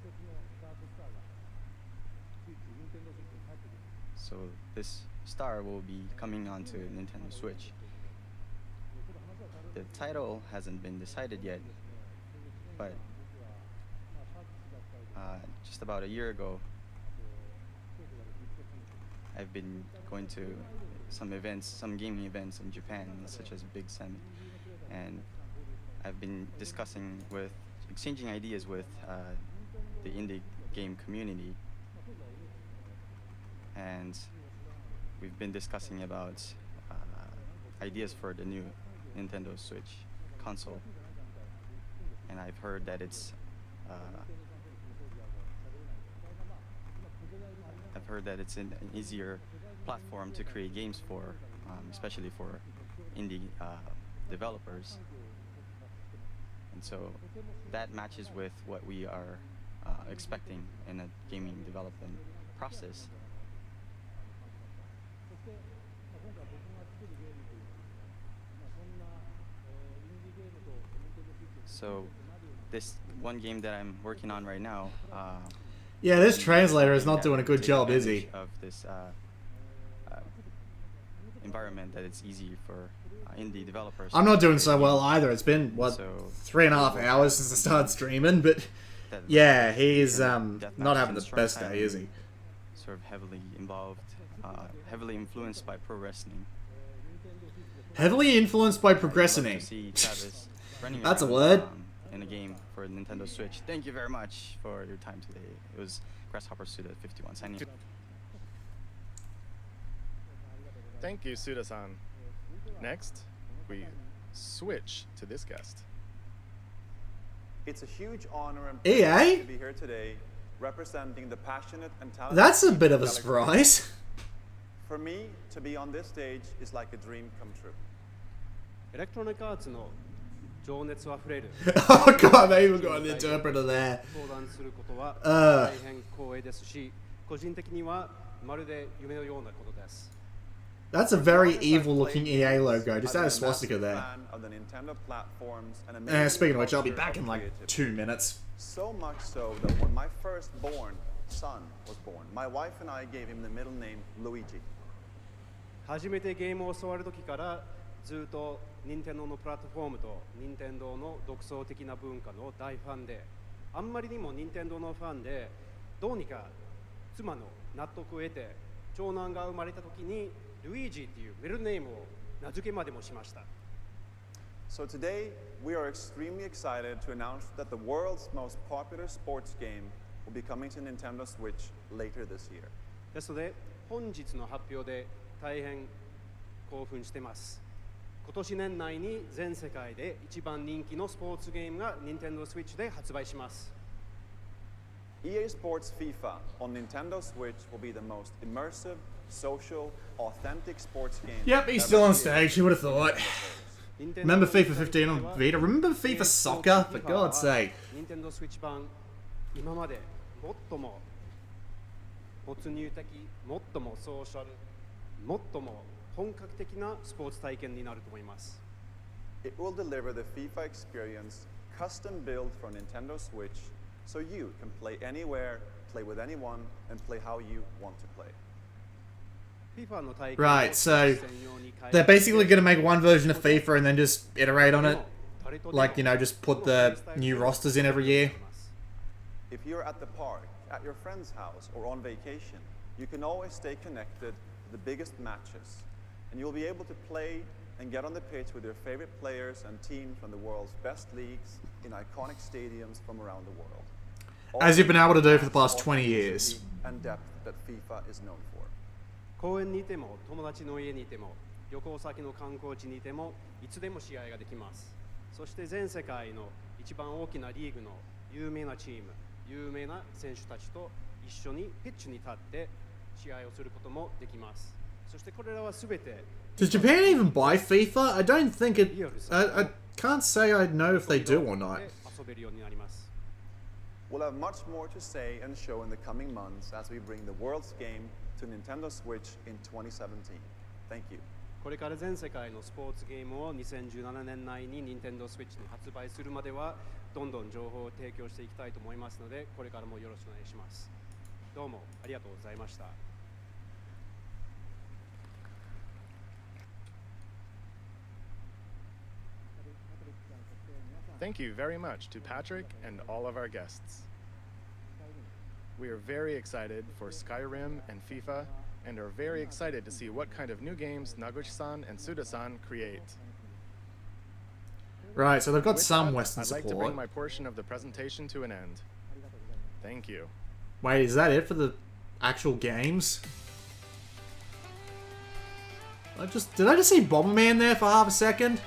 So this star will be coming onto Nintendo Switch. The title hasn't been decided yet, but just about a year ago, I've been going to some events, some gaming events in Japan, such as Big Summit, and I've been exchanging ideas with the indie game community, and we've been discussing about ideas for the new Nintendo Switch console, and I've heard that it's an easier platform to create games for, especially for indie developers. And so that matches with what we are expecting in a gaming development process. So this one game that I'm working on right now, Yeah, this translator is not doing a good take job, is he? advantage of this environment that it's easy for indie developers. I'm to not doing create so well games. either. It's been, what, So, 3.5 hours since I started streaming, but that yeah, he's deathmatch not having and the strong best day, is he? Sort of heavily involved, heavily influenced by pro wrestling. Heavily influenced by I'd love procrastinating. to see Travis running That's a around, word. In a game for Nintendo Switch. Thank you very much for your time today. It was Grasshopper Suda 51 signing. Thank you, Suda-san. Next, we switch to this guest. It's a huge honor and EA? privilege to be here today representing the passionate and talented That's a team bit of a Galaxy. surprise. For me, to be on this stage is like a dream come true. エレクトロニックアーツの情熱あふれる Oh god, they even got an interpreter there. 相談することは Uh. 大変光栄ですし、個人的にはまるで夢のようなことです。 That's a very evil looking EA logo. Just add a I've been a swastika massive there. fan of the Nintendo platforms and amazing Speaking of which, I'll be culture back in of like creativity. 2 minutes. So much so that when my firstborn son was born, my wife and I gave him the middle name Luigi. 初めてゲームを教わる時からずっと任天堂のプラットフォームと任天堂の独創的な文化の大ファンで、あんまりにも任天堂のファンでどうにか妻の納得を得て長男が生まれた時にルイージっていうミドルネームを名付けまでもしました。 So today, we are extremely excited to announce that the world's most popular sports game will be coming to Nintendo Switch later this year. ですので本日の発表で大変興奮してます。今年年内に全世界で一番人気のスポーツゲームが Nintendo Switch で発売します。 EA Sports FIFA on Nintendo Switch will be the most immersive, social, authentic sports game. Yep, he's ever still on created. stage. Who would have thought? Remember FIFA 15 on Vita? Remember FIFA Soccer? For God's sake. Nintendo Switch 版、今まで最も没入的、最もソーシャル、最も本格的なスポーツ体験になると思います。 It will deliver the FIFA experience custom built for Nintendo Switch so you can play anywhere, play with anyone, and play how you want to play. Right, so they're basically going to make one version of FIFA and then just iterate on it. Like, you know, just put the new rosters in every year. If you're at the park, at your friend's house, or on vacation, you can always stay connected to the biggest matches. And you'll be able to play and get on the pitch with your favorite players and teams from the world's best leagues in iconic stadiums from around the world. As you've been able to do for the past 20 years. And depth that FIFA is known for. 公園にいても友達の家にいても旅行先の観光地にいてもいつでも試合ができます。そして全世界の一番大きなリーグの有名なチーム、有名な選手たちと一緒にピッチに立って試合をすることもできます。そしてこれらはすべて Does Japan even buy FIFA? I don't think it... I can't say I know if they do or not. 遊べるようになります。 We'll have much more to say and show in the coming months as we bring the world's game to Nintendo Switch in 2017. Thank you. これから全世界のスポーツゲームを2017年内に Nintendo Switch に発売するまではどんどん情報を提供していきたいと思いますので、これからもよろしくお願いします。どうもありがとうございました。 Thank you very much to Patrick and all of our guests. We are very excited for Skyrim and FIFA and are very excited to see what kind of new games Naguchi-san and Suda-san create. Right, so they've got With some that, Western I'd like to support. bring my portion of the presentation to an end. Thank you. Wait, is that it for the actual games? Did I just see Bomberman there for half a second?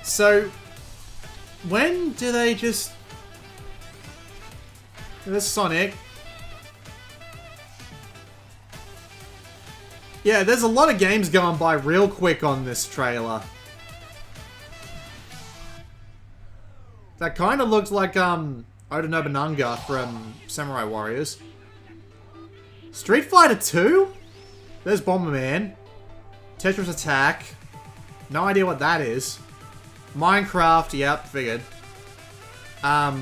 So, when do they just... There's Sonic. Yeah, there's a lot of games going by real quick on this trailer. That kind of looks like, Oda Nobunaga from Samurai Warriors. Street Fighter 2? There's Bomberman. Tetris Attack. No idea what that is. Minecraft, yep, figured. I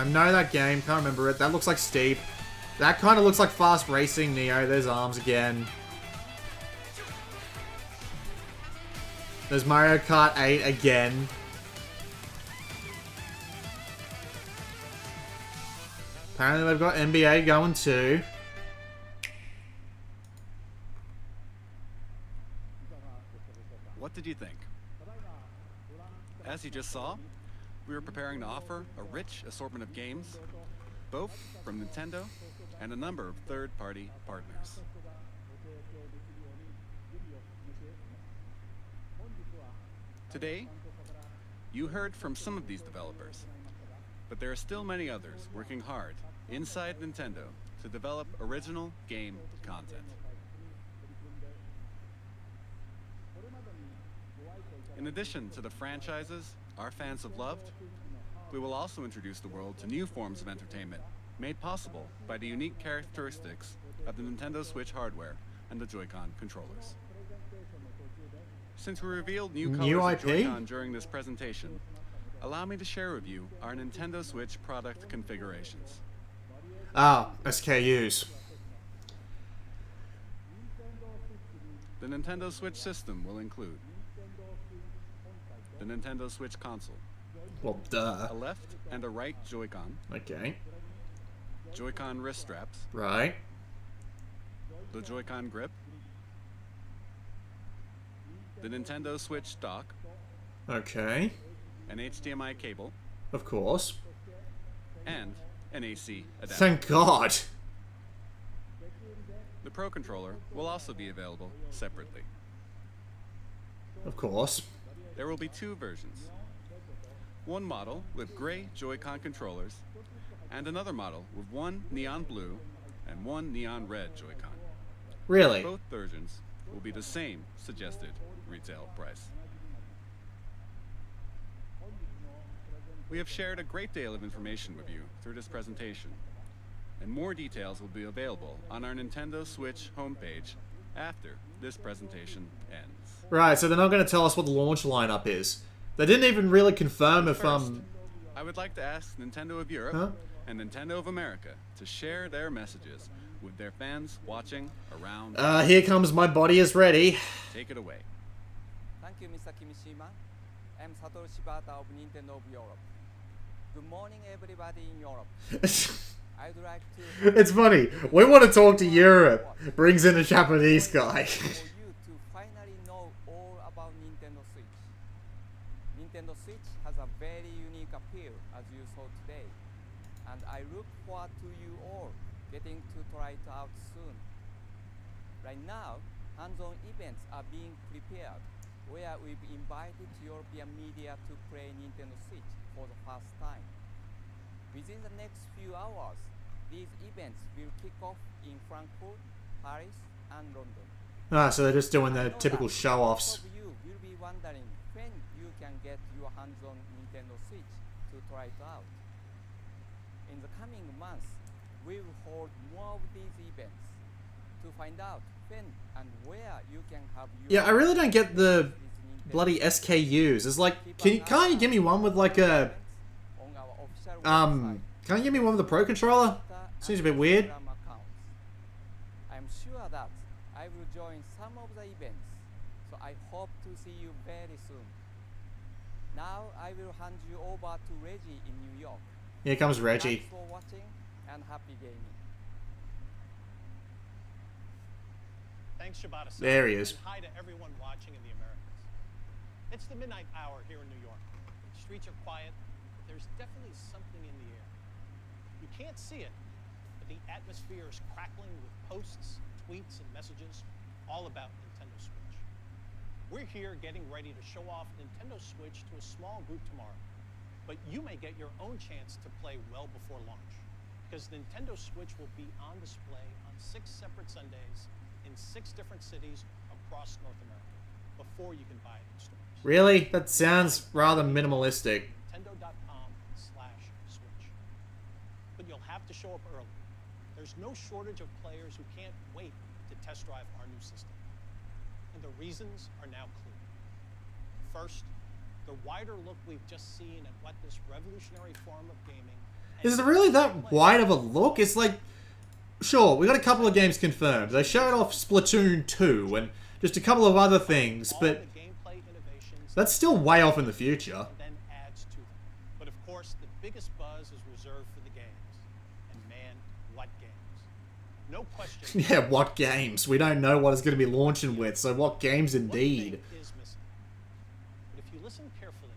know that game, can't remember it. That looks like Steep. That kind of looks like Fast Racing Neo. There's Arms again. There's Mario Kart 8 again. Apparently they've got NBA going too. What did you think? As you just saw, we were preparing to offer a rich assortment of games, both from Nintendo and a number of third-party partners. Today, you heard from some of these developers, but there are still many others working hard inside Nintendo to develop original game content. In addition to the franchises our fans have loved, we will also introduce the world to new forms of entertainment made possible by the unique characteristics of the Nintendo Switch hardware and the Joy-Con controllers. Since we revealed new New colors of IP? Joy-Con during this presentation, allow me to share with you our Nintendo Switch product configurations. Ah, SKUs. The Nintendo Switch system will include the Nintendo Switch console, Well, duh. a left and a right Joy-Con, Okay. Joy-Con wrist straps, Right. the Joy-Con grip, the Nintendo Switch dock, Okay. an HDMI cable, Of course. and an AC adapter. Thank God. The Pro Controller will also be available separately. Of course. There will be two versions. One model with gray Joy-Con controllers, and another model with one neon blue and one neon red Joy-Con. Really? Both versions will be the same suggested retail price. We have shared a great deal of information with you through this presentation, and more details will be available on our Nintendo Switch homepage after this presentation ends. Right, so they're not going to tell us what the launch lineup is. They didn't even really confirm if, First, I would like to ask Nintendo of Europe Huh? and Nintendo of America to share their messages with their fans watching around. Here comes my body is ready. Take it away. Thank you, Mr. Kimishima. I'm Satoru Shibata of Nintendo of Europe. Good morning, everybody in Europe. I'd like to It's funny. We want to talk to Europe. Brings in a Japanese guy. for you to finally know all about Nintendo Switch. Nintendo Switch has a very unique appeal, as you saw today, and I look forward to you all getting to try it out soon. Right now, hands-on events are being prepared, where we've invited European media to play Nintendo Switch for the first time. Within the next few hours, these events will kick off in Frankfurt, Paris, and London. Ah, so they're just doing I their know typical that show-offs. most of you will be wondering when you can get your hands on Nintendo Switch to try it out. In the coming months, we will hold more of these events. To find out when and where you can have your Yeah, I really don't get the with Nintendo bloody SKUs. It's like, Keep an can't you eye give me one with like a, on our official can't you give me one with a Pro Controller? Seems a bit weird. I'm sure that I will join some of the events, so I hope to see you very soon. Now I will hand you over to Reggie in New York. Here comes Reggie. Thanks for watching and happy gaming. Thanks, Shibata. There he is. And hi to everyone watching in the Americas. It's the midnight hour here in New York. The streets are quiet, but there's definitely something in the air. You can't see it, but the atmosphere is crackling with posts, tweets, and messages all about Nintendo Switch. We're here getting ready to show off Nintendo Switch to a small group tomorrow, but you may get your own chance to play well before launch, because Nintendo Switch will be on display on 6 separate Sundays in 6 different cities across North America before you can buy it in stores. Really? That sounds rather minimalistic. Nintendo.com/switch. But you'll have to show up early. There's no shortage of players who can't wait to test drive our new system. And the reasons are now clear. First, the wider look we've just seen at what this revolutionary form of gaming Is it really that wide of a look? It's like, sure, we got a couple of games confirmed. They showed off Splatoon 2 and just a couple of other things, but that's still way off in the future. then adds to them. But of course, the biggest buzz is reserved for the games. And man, what games? No question. Yeah, what games? We don't know what it's going to be launching with, so what games indeed? One thing is missing. But if you listen carefully,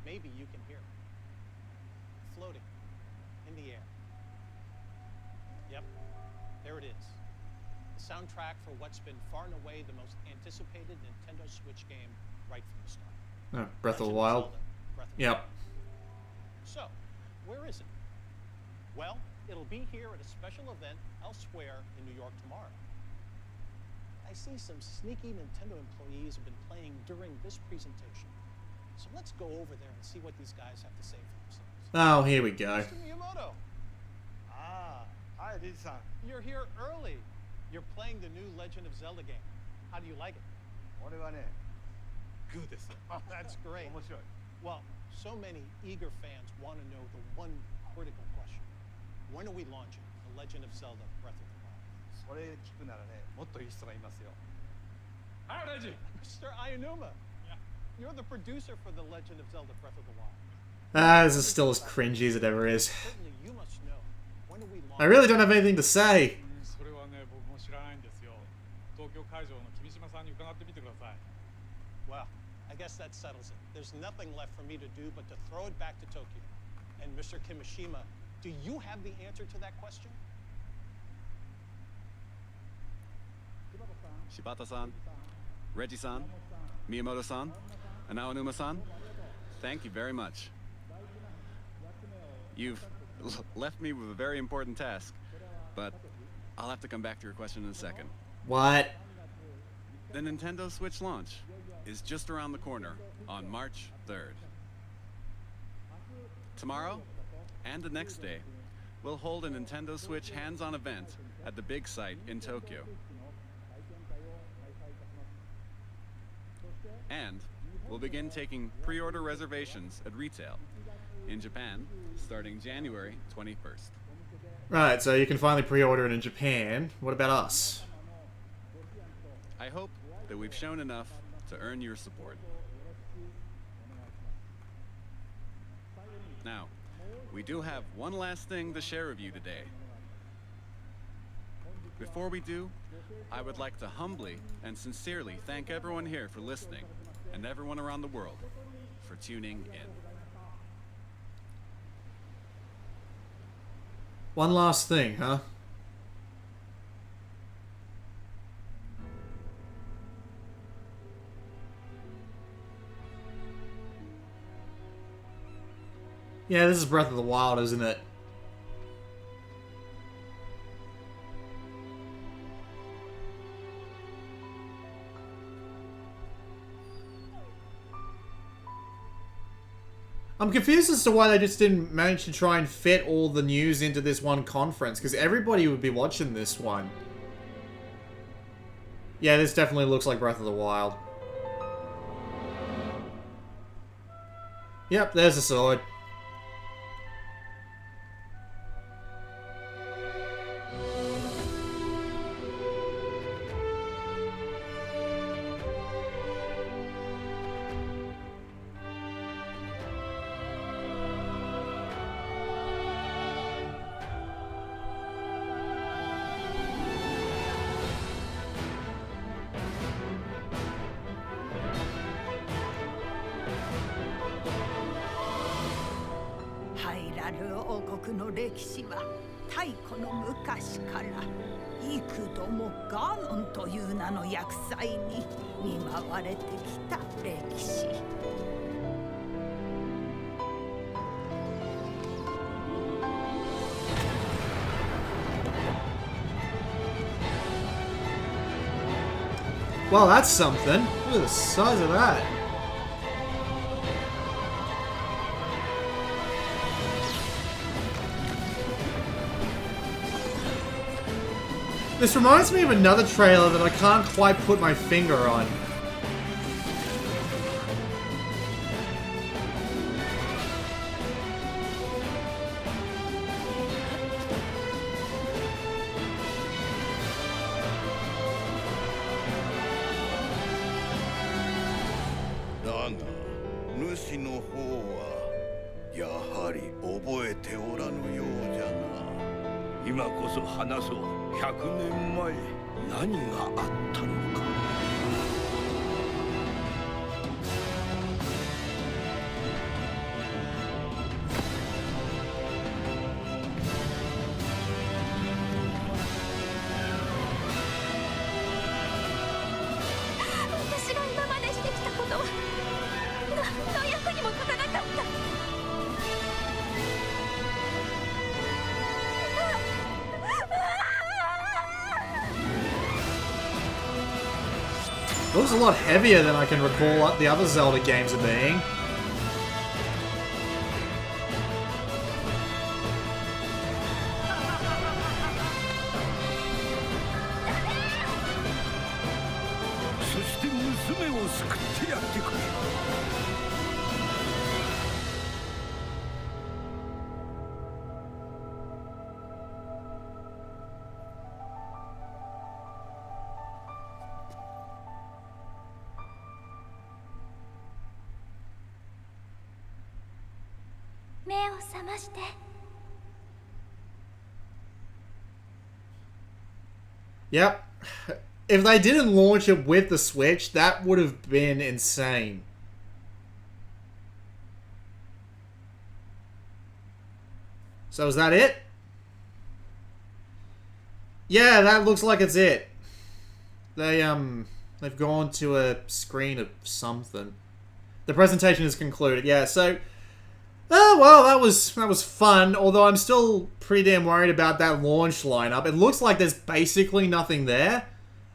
maybe you can hear it. Floating in the air. Yep, there it is. The soundtrack for what's been far and away the most anticipated Nintendo Switch game right from the start. Oh, Breath of the Legend Wild. Zelda, Breath of the Yep. Wild. So, where is it? Well, it'll be here at a special event elsewhere in New York tomorrow. I see some sneaky Nintendo employees have been playing during this presentation. So let's go over there and see what these guys have to say for themselves. Oh, here we go. Mr. Miyamoto, Hi, Lee-san. you're here early. You're playing the new Legend of Zelda game. How do you like it? 俺はね、グーです。 Oh, that's great. 面白い。 Well, so many eager fans want to know the one critical question. When are we launching The Legend of Zelda Breath of the Wild? それ聞くならね、もっといい人がいますよ。はい、大臣。 Mr. Ayanuma, you're the producer for The Legend of Zelda Breath of the Wild. This is still as cringy as it ever is. Certainly you must know. When are we I launching? really don't have anything to say. それはね、僕も知らないんですよ。東京会場の君島さんに伺ってみてください。 Well, I guess that settles it. There's nothing left for me to do but to throw it back to Tokyo. And Mr. Kimishima, do you have the answer to that question? Shibata-san, Reggie-san, Miyamoto-san, and Aonuma-san, thank you very much. You've left me with a very important task, but I'll have to come back to your question in a second. What? The Nintendo Switch launch is just around the corner on March 3rd. Tomorrow and the next day, we'll hold a Nintendo Switch hands-on event at the big site in Tokyo. And we'll begin taking pre-order reservations at retail in Japan starting January 21st. Right, so you can finally pre-order it in Japan. What about us? I hope that we've shown enough to earn your support. Now, we do have one last thing to share with you today. Before we do, I would like to humbly and sincerely thank everyone here for listening and everyone around the world for tuning in. One last thing, huh? Yeah, this is Breath of the Wild, isn't it? I'm confused as to why they just didn't manage to try and fit all the news into this one conference, because everybody would be watching this one. Yeah, this definitely looks like Breath of the Wild. Yep, there's the sword. Well, that's something. Look at the size of that. This reminds me of another trailer that I can't quite put my finger on. It looks a lot heavier than I can recall the other Zelda games are being. Yep. If they didn't launch it with the Switch, that would have been insane. So is that it? Yeah, that looks like it's it. They've gone to a screen of something. The presentation is concluded. Yeah, so well, that was fun, although I'm still pretty damn worried about that launch lineup. It looks like there's basically nothing there,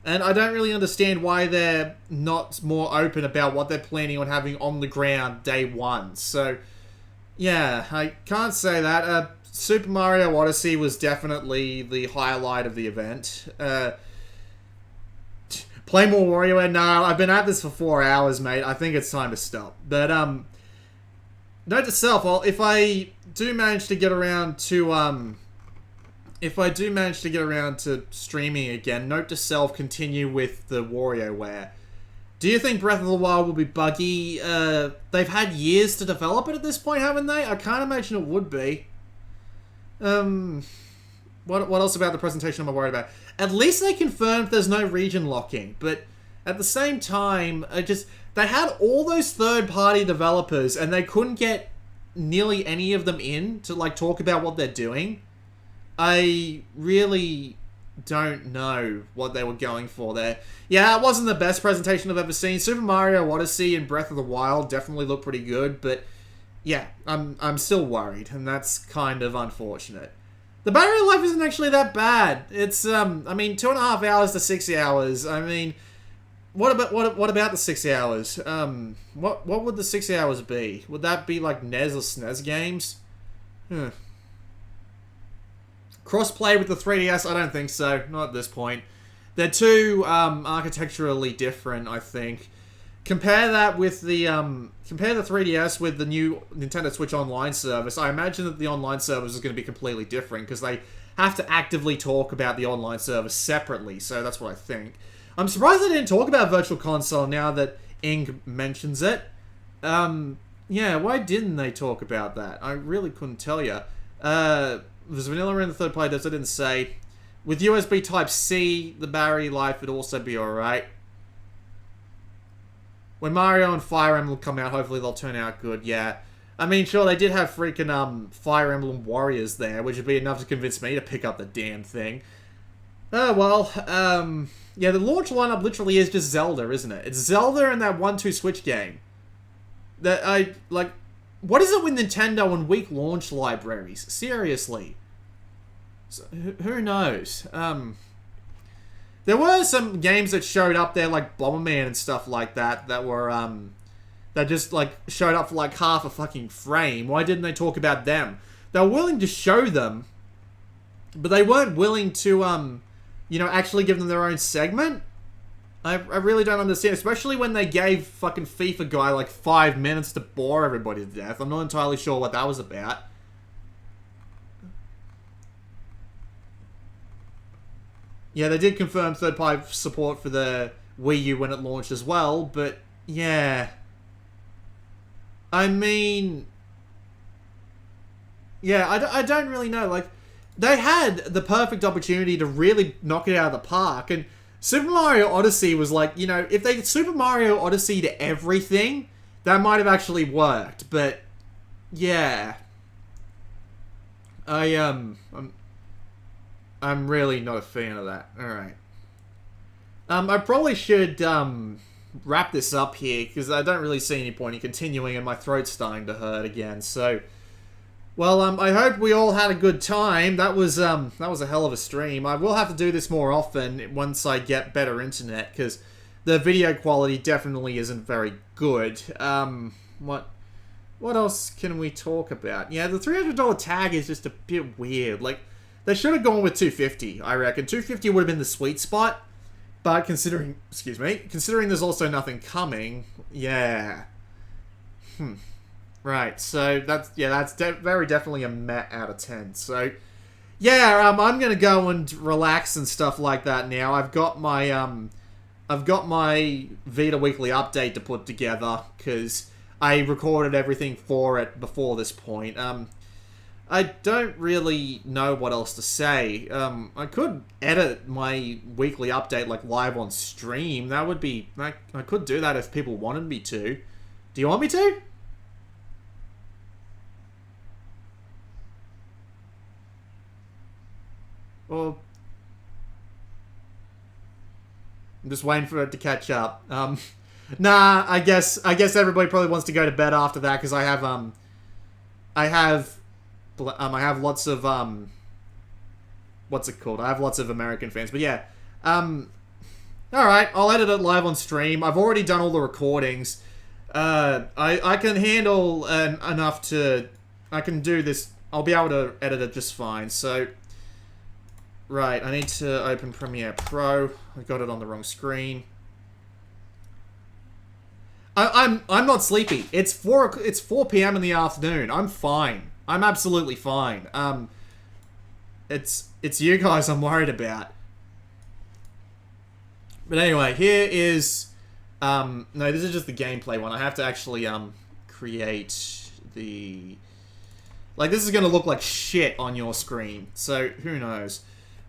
and I don't really understand why they're not more open about what they're planning on having on the ground day one. So, yeah, I can't say that. Super Mario Odyssey was definitely the highlight of the event. Play more WarioWare? No, I've been at this for 4 hours, mate. I think it's time to stop. But, note to self, well, if I do manage to get around to, streaming again, note to self, continue with the WarioWare. Do you think Breath of the Wild will be buggy? They've had years to develop it at this point, haven't they? I can't imagine it would be. What else about the presentation am I worried about? At least they confirmed there's no region locking, but at the same time, they had all those third-party developers, and they couldn't get nearly any of them in to, like, talk about what they're doing. I really don't know what they were going for there. Yeah, it wasn't the best presentation I've ever seen. Super Mario Odyssey and Breath of the Wild definitely look pretty good, but yeah, I'm still worried, and that's kind of unfortunate. The battery life isn't actually that bad. It's, I mean, 2.5 hours to 6 hours. I mean, what about the 6 hours? What would the 6 hours be? Would that be like NES or SNES games? Crossplay with the 3DS? I don't think so. Not at this point. They're too architecturally different, I think. Compare that with the compare the 3DS with the new Nintendo Switch Online service. I imagine that the online service is going to be completely different because they have to actively talk about the online service separately. So that's what I think. I'm surprised they didn't talk about Virtual Console now that Ing mentions it. Yeah, why didn't they talk about that? I really couldn't tell you. Was vanilla in the third party? I didn't say. With USB Type-C, the battery life would also be alright. When Mario and Fire Emblem come out, hopefully they'll turn out good, yeah. I mean, sure, they did have freaking Fire Emblem Warriors there, which would be enough to convince me to pick up the damn thing. Oh, well, yeah, the launch lineup literally is just Zelda, isn't it? It's Zelda and that 1-2 Switch game. What is it with Nintendo and weak launch libraries? Seriously. So, who knows? There were some games that showed up there, like Bomberman and stuff like that, that were, that just, like, showed up for, like, half a fucking frame. Why didn't they talk about them? They were willing to show them, but they weren't willing to, you know, actually give them their own segment. I really don't understand, especially when they gave fucking FIFA guy, like, 5 minutes to bore everybody to death. I'm not entirely sure what that was about. Yeah, they did confirm third-party support for the Wii U when it launched as well, but yeah. I mean, yeah, I don't really know. Like, they had the perfect opportunity to really knock it out of the park, and Super Mario Odyssey was like, you know, if they Super Mario Odyssey to everything, that might have actually worked, but yeah. I'm really not a fan of that. Alright. I probably should, wrap this up here, because I don't really see any point in continuing, and my throat's starting to hurt again, so... Well, I hope we all had a good time. That was a hell of a stream. I will have to do this more often once I get better internet, because the video quality definitely isn't very good. What else can we talk about? Yeah, the $300 tag is just a bit weird. Like, they should have gone with $250, I reckon. $250 would have been the sweet spot. But considering there's also nothing coming, yeah. Right, so that's very definitely a meh out of 10. So, yeah, I'm gonna go and relax and stuff like that now. I've got my Vita Weekly update to put together, because I recorded everything for it before this point. I don't really know what else to say. I could edit my weekly update like live on stream. That would be... I could do that if people wanted me to. Do you want me to? Or... I'm just waiting for it to catch up. Nah, I guess everybody probably wants to go to bed after that, because I have lots of, what's it called? I have lots of American fans, but yeah. Alright, I'll edit it live on stream. I've already done all the recordings. I can handle enough to... I can do this. I'll be able to edit it just fine, so... Right, I need to open Premiere Pro. I got it on the wrong screen. I'm not sleepy. It's 4 p.m. in the afternoon. I'm fine. I'm absolutely fine. It's you guys I'm worried about. But anyway, here is no, this is just the gameplay one. I have to actually create the... Like, this is gonna look like shit on your screen, so who knows.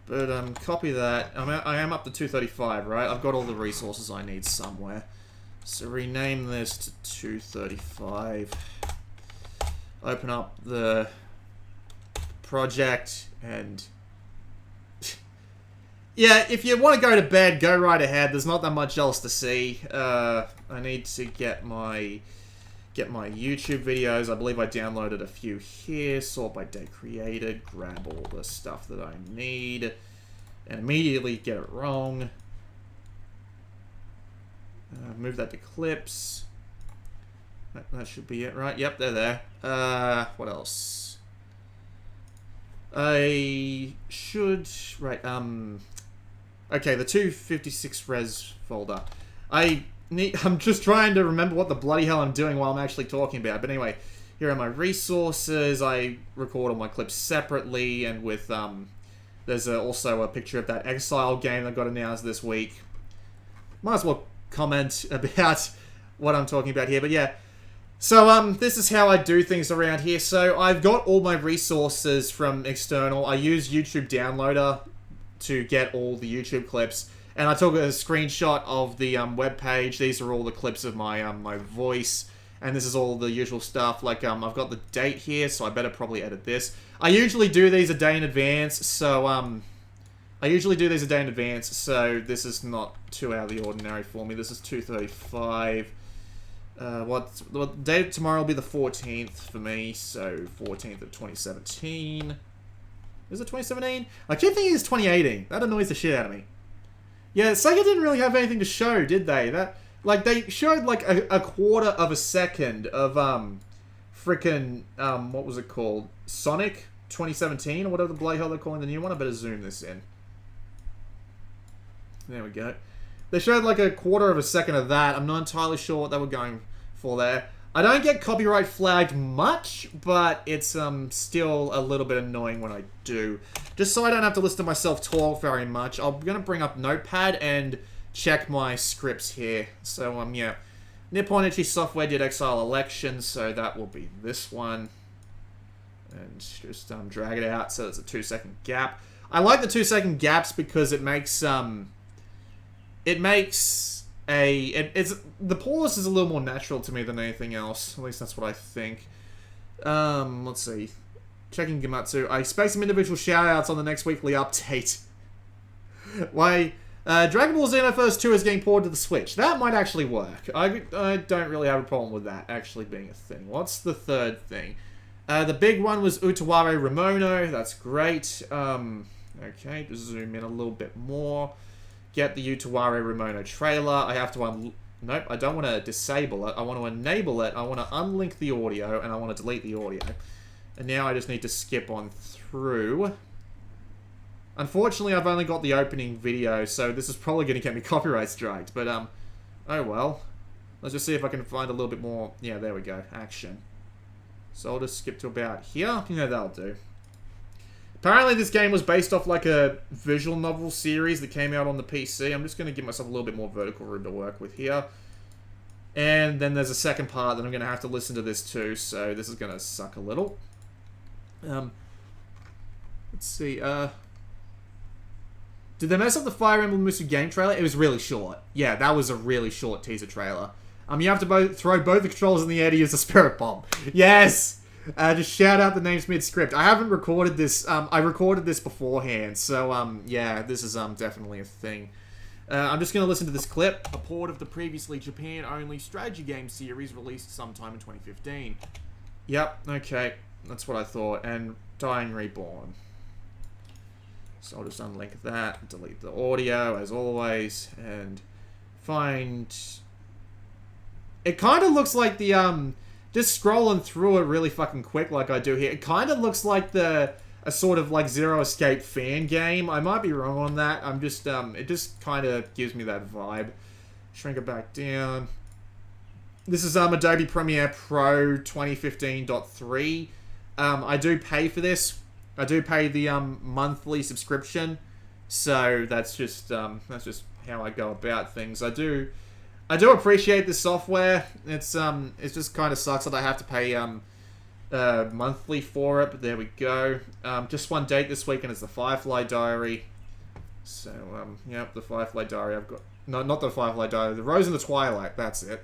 But copy that. I am up to 235, right? I've got all the resources I need somewhere. So rename this to 235. Open up the project and... Yeah, if you want to go to bed, go right ahead. There's not that much else to see. I need to get my YouTube videos. I believe I downloaded a few here. Sort by date created. Grab all the stuff that I need. And immediately get it wrong. Move that to clips. That should be it, right? Yep, they're there. What else? I should... Right, okay, the 256 res folder. I'm just trying to remember what the bloody hell I'm doing while I'm actually talking about. But anyway, here are my resources. I record all my clips separately, and with, there's also a picture of that Exile game that got announced this week. Might as well comment about what I'm talking about here, but yeah. So, this is how I do things around here. So, I've got all my resources from external. I use YouTube Downloader to get all the YouTube clips. And I took a screenshot of the web page. These are all the clips of my my voice. And this is all the usual stuff. Like, I've got the date here, so I better probably edit this. I usually do these a day in advance, so, so this is not too out of the ordinary for me. This is 235. What date tomorrow will be the 14th for me, so 14th of 2017. Is it 2017? I keep thinking it's 2018. That annoys the shit out of me. Yeah, Sega didn't really have anything to show, did they? They showed like a quarter of a second of frickin' what was it called? Sonic 2017 or whatever the bloody hell they're calling the new one. I better zoom this in. There we go. They showed like a quarter of a second of that. I'm not entirely sure what they were going for there. I don't get copyright flagged much, but it's still a little bit annoying when I do. Just so I don't have to listen to myself talk very much, I'm going to bring up Notepad and check my scripts here. So, yeah. Nippon Ichi Software did Exile Election, so that will be this one. And just drag it out so there's a 2-second gap. I like the 2-second gaps because it makes the pause is a little more natural to me than anything else. At least that's what I think. Let's see. Checking Gamatsu. I expect some individual shoutouts on the next weekly update. Why? Dragon Ball Xenoverse 2 is getting ported to the Switch. That might actually work. I don't really have a problem with that actually being a thing. What's the third thing? The big one was Utaware Ramono. That's great. Okay, just zoom in a little bit more. get the Utaware Ramono trailer. I have to nope, I don't want to disable it. I want to enable it. I want to unlink the audio, and I want to delete the audio. And now I just need to skip on through. Unfortunately, I've only got the opening video, so this is probably going to get me copyright striked. But, oh well. Let's just see if I can find a little bit more. Yeah, there we go. Action. So I'll just skip to about here. Yeah, that'll do. Apparently this game was based off like a visual novel series that came out on the PC. I'm just going to give myself a little bit more vertical room to work with here. And then there's a second part that I'm going to have to listen to this too, so this is going to suck a little. Let's see, did they mess up the Fire Emblem Musu game trailer? It was really short. Yeah, that was a really short teaser trailer. You have to throw both the controllers in the air to use the Spirit Bomb. Yes! Just shout out the names mid-script. I haven't recorded this. I recorded this beforehand, so, yeah, this is, definitely a thing. I'm just going to listen to this clip. A port of the previously Japan-only strategy game series released sometime in 2015. Yep, okay. That's what I thought. And Dying Reborn. So I'll just unlink that, delete the audio, as always, and find... It kind of looks like the, just scrolling through it really fucking quick like I do here, it kind of looks like a sort of like Zero Escape fan game. I might be wrong on that. I'm just, it just kind of gives me that vibe. Shrink it back down. This is, Adobe Premiere Pro 2015.3. I do pay for this. I do pay the, monthly subscription. So, that's just how I go about things. I do appreciate this software. It just kind of sucks that I have to pay, monthly for it, but there we go. Just one date this week, and it's the Firefly Diary. So, yep, the Firefly Diary. I've got... No, not the Firefly Diary. The Rose in the Twilight. That's it.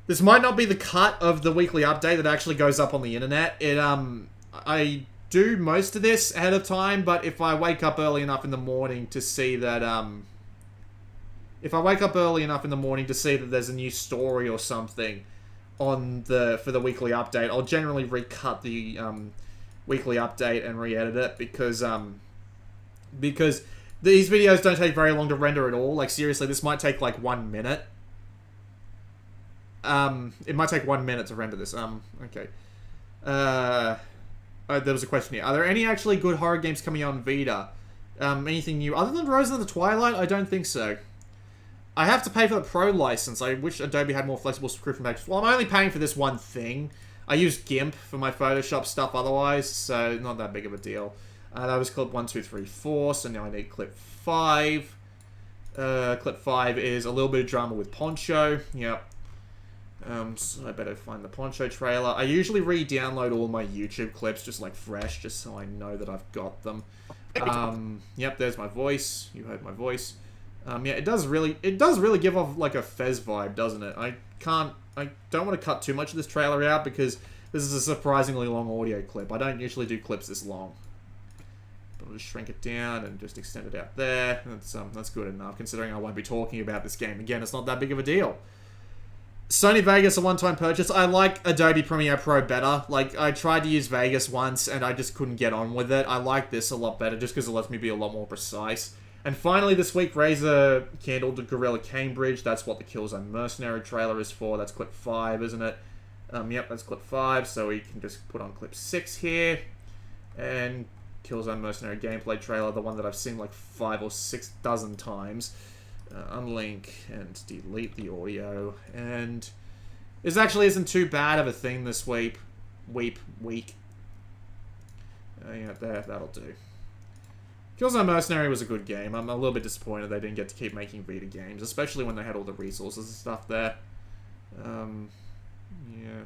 This might not be the cut of the weekly update that actually goes up on the internet. I do most of this ahead of time, but if I wake up early enough in the morning to see that, if I wake up early enough in the morning to see that there's a new story or something on for the weekly update, I'll generally recut the, weekly update and re-edit it because these videos don't take very long to render at all. Like, seriously, this might take, like, 1 minute. It might take 1 minute to render this. Okay. There was a question here. Are there any actually good horror games coming out on Vita? Anything new? Other than Rose of the Twilight? I don't think so. I have to pay for the Pro license. I wish Adobe had more flexible subscription packages. Well, I'm only paying for this one thing. I use GIMP for my Photoshop stuff otherwise, so not that big of a deal. That was clip 1, 2, 3, 4, so now I need clip 5. Clip 5 is a little bit of drama with Poncho. Yep. So I better find the Poncho trailer. I usually re-download all my YouTube clips just like fresh, just so I know that I've got them. Yep, there's my voice. You heard my voice. Yeah, it does really give off like a Fez vibe, doesn't it? I don't want to cut too much of this trailer out because this is a surprisingly long audio clip. I don't usually do clips this long. But I'll just shrink it down and just extend it out there. That's good enough, considering I won't be talking about this game again. It's not that big of a deal. Sony Vegas, a one-time purchase. I like Adobe Premiere Pro better. Like, I tried to use Vegas once, and I just couldn't get on with it. I like this a lot better, just because it lets me be a lot more precise. And finally, this week, Razer candled Gorilla Cambridge. That's what the Killzone Mercenary trailer is for. That's clip 5, isn't it? Yep, that's clip 5, so we can just put on clip 6 here. And Killzone Mercenary gameplay trailer, the one that I've seen like 5 or 6 dozen times. Unlink and delete the audio, and this actually isn't too bad of a thing this week. Yeah, there, that'll do. Killzone Mercenary was a good game. I'm a little bit disappointed they didn't get to keep making Vita games, especially when they had all the resources and stuff there. Yeah.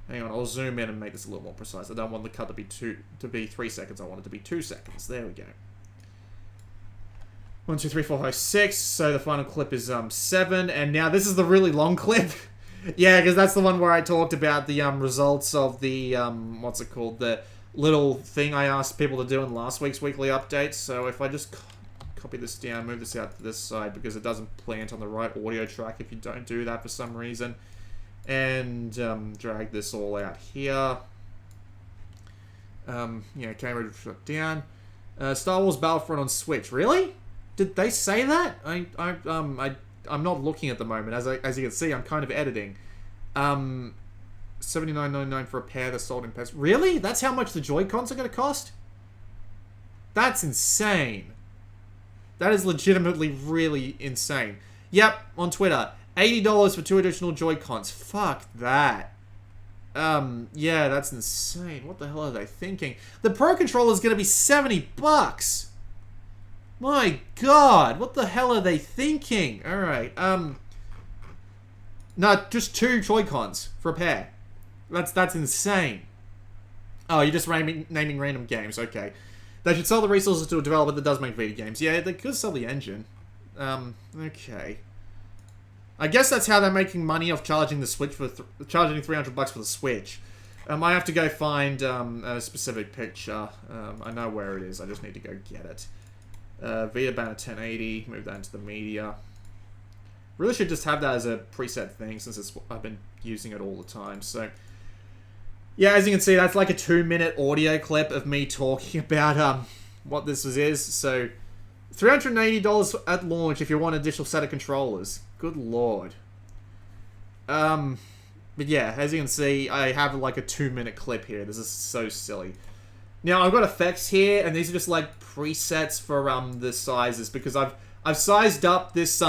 Hang on, I'll zoom in and make this a little more precise. I don't want the cut to be 3 seconds. I want it to be 2 seconds. There we go. 1, 2, 3, 4, 5, 6. So the final clip is 7, and now this is the really long clip. Yeah, because that's the one where I talked about the results of the what's it called, the little thing I asked people to do in last week's weekly update. So if I just copy this down, move this out to this side because it doesn't plant on the right audio track if you don't do that for some reason, and drag this all out here. Yeah, camera shut down. Star Wars Battlefront on Switch, really? Did they say that? I'm not looking at the moment. As you can see, I'm kind of editing. $79.99 for a pair that's sold in pairs. Really? That's how much the Joy-Cons are going to cost? That's insane. That is legitimately really insane. Yep, on Twitter. $80 for 2 additional Joy-Cons. Fuck that. Yeah, that's insane. What the hell are they thinking? The Pro Controller is going to be $70. My God, what the hell are they thinking? Alright, no, just 2 Joy-Cons for a pair. That's insane. Oh, you're just naming random games, okay. They should sell the resources to a developer that does make Vita games. Yeah, they could sell the engine. Okay. I guess that's how they're making money off charging the Switch for charging $300 for the Switch. I have to go find a specific picture. I know where it is. I just need to go get it. Vita banner 1080. Move that into the media. Really should just have that as a preset thing since I've been using it all the time. So, yeah, as you can see, that's like a 2-minute audio clip of me talking about what this is. So, $380 at launch if you want an additional set of controllers. Good lord. But yeah, as you can see, I have like a 2-minute clip here. This is so silly. Now, I've got effects here, and these are just like presets for the sizes, because I've sized up this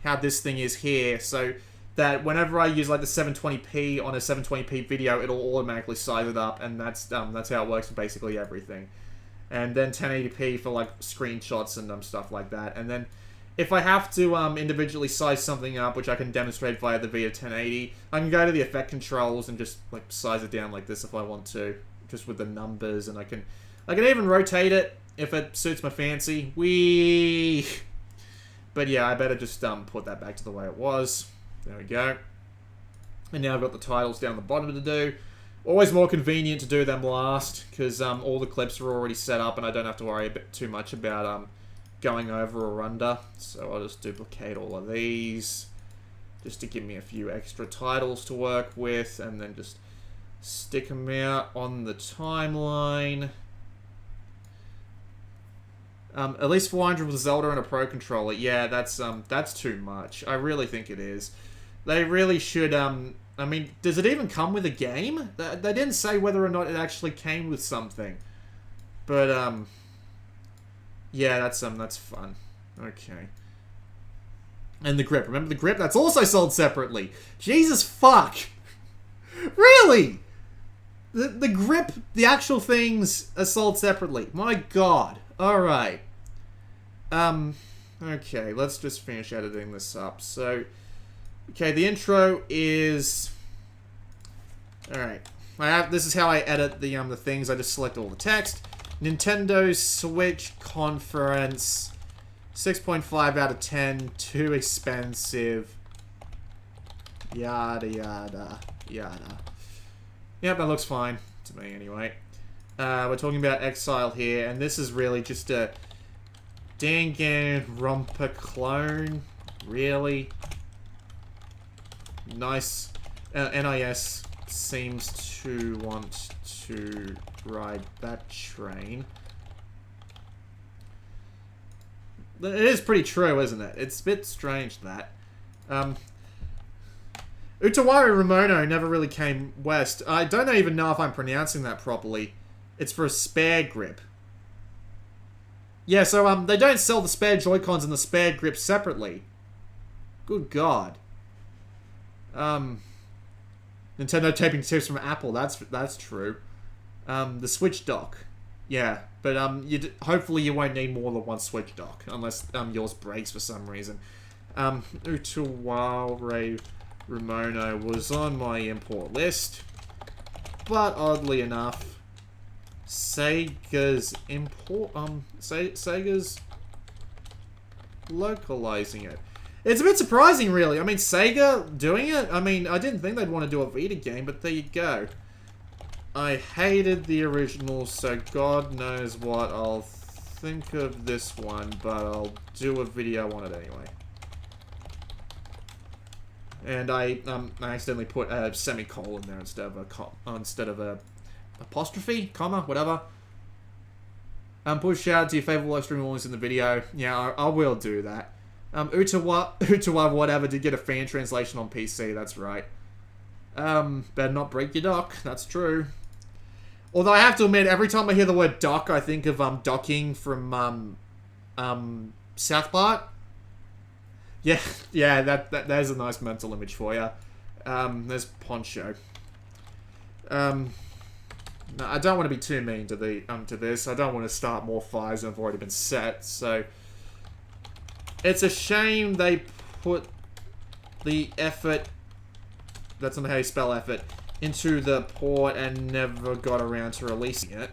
how this thing is here, so that whenever I use like the 720p on a 720p video, it'll automatically size it up, and that's how it works for basically everything. And then 1080p for like screenshots and stuff like that. And then if I have to individually size something up, which I can demonstrate via the Vita 1080, I can go to the effect controls and just like size it down like this if I want to, just with the numbers, and I can even rotate it if it suits my fancy. Whee! But yeah, I better just put that back to the way it was. There we go. And now I've got the titles down the bottom to do. Always more convenient to do them last, because all the clips are already set up and I don't have to worry a bit too much about going over or under. So I'll just duplicate all of these, just to give me a few extra titles to work with, and then just stick them out on the timeline. At least 400 with Zelda and a Pro Controller. Yeah, that's too much. I really think it is. They really should, I mean, does it even come with a game? They didn't say whether or not it actually came with something. But, yeah, that's fun. Okay. And the grip. Remember the grip? That's also sold separately. Jesus fuck! Really? The grip, the actual things are sold separately. My God. Alright. Okay, let's just finish editing this up. So, okay, the intro is... Alright. This is how I edit the things. I just select all the text. Nintendo Switch Conference. 6.5 out of 10. Too expensive. Yada, yada, yada. Yep, that looks fine. To me, anyway. We're talking about Exile here, and this is really just a Danganronpa clone. Really? Nice. NIS seems to want to ride that train. It is pretty true, isn't it? It's a bit strange, that. Utawari Ramono never really came west. I don't even know if I'm pronouncing that properly. It's for a spare grip. Yeah, so they don't sell the spare Joy-Cons and the spare grip separately. Good God. Nintendo taping tips from Apple. That's true. The Switch dock. Yeah, but hopefully you won't need more than one Switch dock unless yours breaks for some reason. Utawari Ramono was on my import list, but oddly enough, Sega's Sega's localizing it. It's a bit surprising, really. I mean, Sega doing it? I mean, I didn't think they'd want to do a Vita game, but there you go. I hated the original, so God knows what I'll think of this one, but I'll do a video on it anyway. And I accidentally put a semicolon there instead of a apostrophe, comma, whatever. Push out to your favorite live stream audience in the video. Yeah, I will do that. Utawa whatever did get a fan translation on PC, that's right. Better not break your dock, that's true. Although I have to admit, every time I hear the word dock, I think of docking from South Park. Yeah, yeah, there's a nice mental image for you. There's Poncho. No, I don't want to be too mean to the to this. I don't want to start more fires than have already been set. So it's a shame they put the effort. That's not how you spell effort. Into the port and never got around to releasing it.